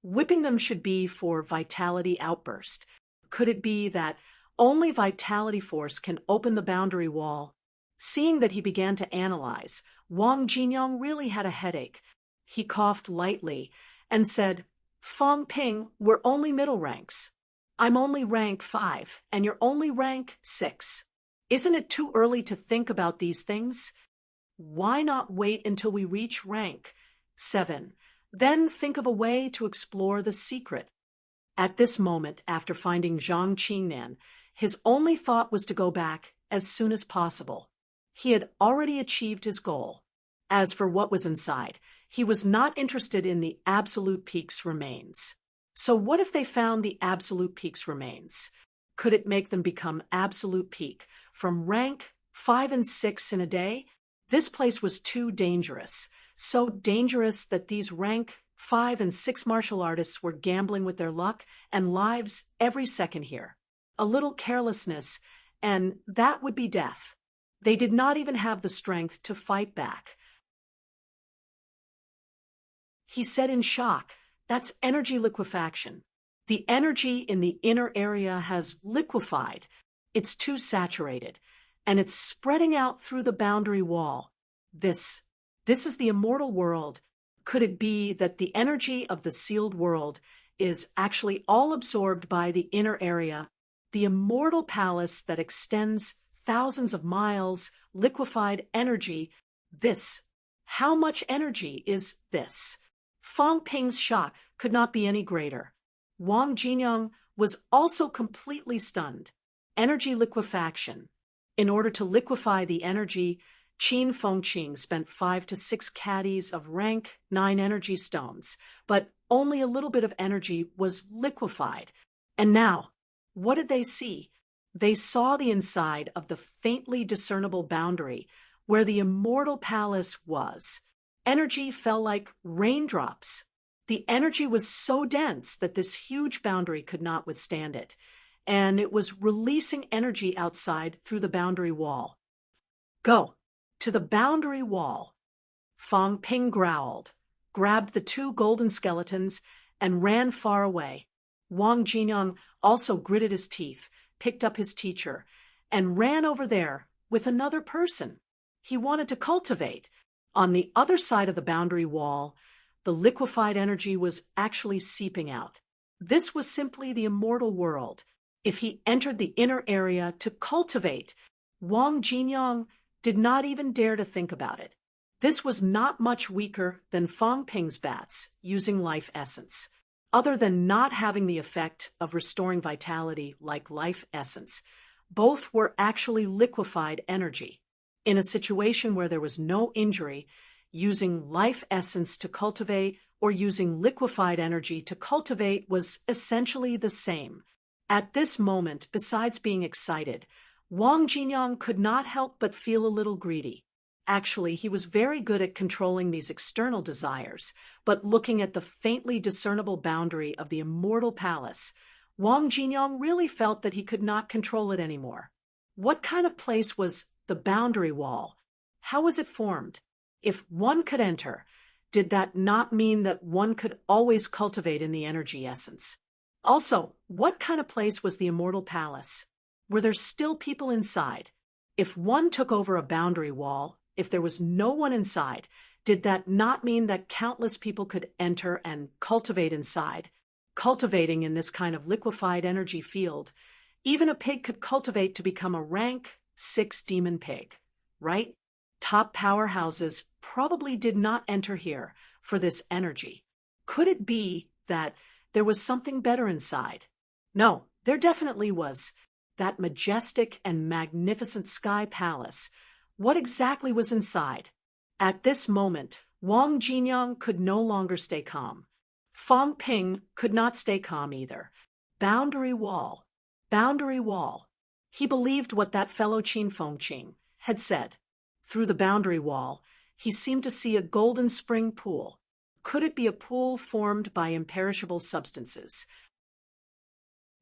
Whipping them should be for vitality outburst. Could it be that only vitality force can open the boundary wall? Seeing that he began to analyze, Wang Jinyang really had a headache. He coughed lightly and said, "Fong Ping, we're only middle ranks. I'm only rank 5, and you're only rank 6. Isn't it too early to think about these things? Why not wait until we reach rank 7, then think of a way to explore the secret?" At this moment, after finding Zhang Qingnan, his only thought was to go back as soon as possible. He had already achieved his goal. As for what was inside, he was not interested in the Absolute Peak's remains. So what if they found the Absolute Peak's remains? Could it make them become Absolute Peak from rank 5 and 6 in a day? This place was too dangerous, so dangerous that these rank 5 and 6 martial artists were gambling with their luck and lives every second here. A little carelessness, and that would be death. They did not even have the strength to fight back. He said in shock, "That's energy liquefaction. The energy in the inner area has liquefied. It's too saturated, and it's spreading out through the boundary wall. This is the immortal world. Could it be that the energy of the sealed world is actually all absorbed by the inner area, the immortal palace that extends thousands of miles, liquefied energy? How much energy is this?" Fong Ping's shock could not be any greater. Wang Jinyang was also completely stunned. Energy liquefaction. In order to liquefy the energy, Qin Fengqing spent 5 to 6 caddies of rank 9 energy stones, but only a little bit of energy was liquefied. And now, what did they see? They saw the inside of the faintly discernible boundary where the immortal palace was. Energy fell like raindrops. The energy was so dense that this huge boundary could not withstand it, and it was releasing energy outside through the boundary wall. "Go to the boundary wall." Fong Ping growled, grabbed the 2 golden skeletons, and ran far away. Wang Jinyang also gritted his teeth, picked up his teacher, and ran over there with another person. He wanted to cultivate. On the other side of the boundary wall, the liquefied energy was actually seeping out. This was simply the immortal world. If he entered the inner area to cultivate, Wang Jinyang did not even dare to think about it. This was not much weaker than Fong Ping's bats using life essence. Other than not having the effect of restoring vitality like life essence, both were actually liquefied energy. In a situation where there was no injury, using life essence to cultivate or using liquefied energy to cultivate was essentially the same. At this moment, besides being excited, Wang Jinyang could not help but feel a little greedy. Actually, he was very good at controlling these external desires, but looking at the faintly discernible boundary of the immortal palace, Wang Jinyang really felt that he could not control it anymore. What kind of place was the boundary wall? How was it formed? If one could enter, did that not mean that one could always cultivate in the energy essence? Also, what kind of place was the immortal palace? Were there still people inside? If one took over a boundary wall, if there was no one inside, did that not mean that countless people could enter and cultivate inside? Cultivating in this kind of liquefied energy field, even a pig could cultivate to become a rank 6 demon pig, right? Top powerhouses probably did not enter here for this energy. Could it be that there was something better inside? No, there definitely was. That majestic and magnificent sky palace. What exactly was inside? At this moment, Wang Jinyang could no longer stay calm. Fang Ping could not stay calm either. Boundary wall. Boundary wall. He believed what that fellow Qin Fengqing had said. Through the boundary wall, he seemed to see a golden spring pool. Could it be a pool formed by imperishable substances?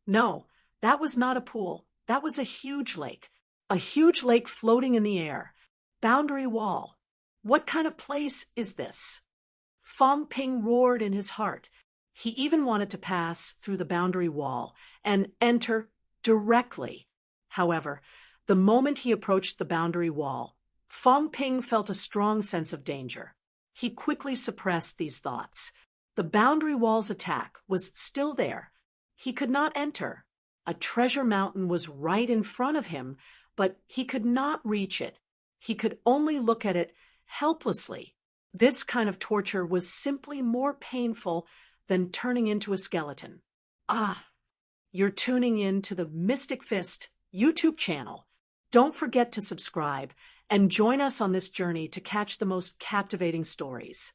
No, that was not a pool. That was a huge lake. A huge lake floating in the air. Boundary wall. What kind of place is this? Fang Ping roared in his heart. He even wanted to pass through the boundary wall and enter directly. However, the moment he approached the boundary wall, Fang Ping felt a strong sense of danger. He quickly suppressed these thoughts. The boundary wall's attack was still there. He could not enter. A treasure mountain was right in front of him, but he could not reach it. He could only look at it helplessly. This kind of torture was simply more painful than turning into a skeleton. You're tuning in to the Mystic Fist YouTube channel. Don't forget to subscribe and join us on this journey to catch the most captivating stories.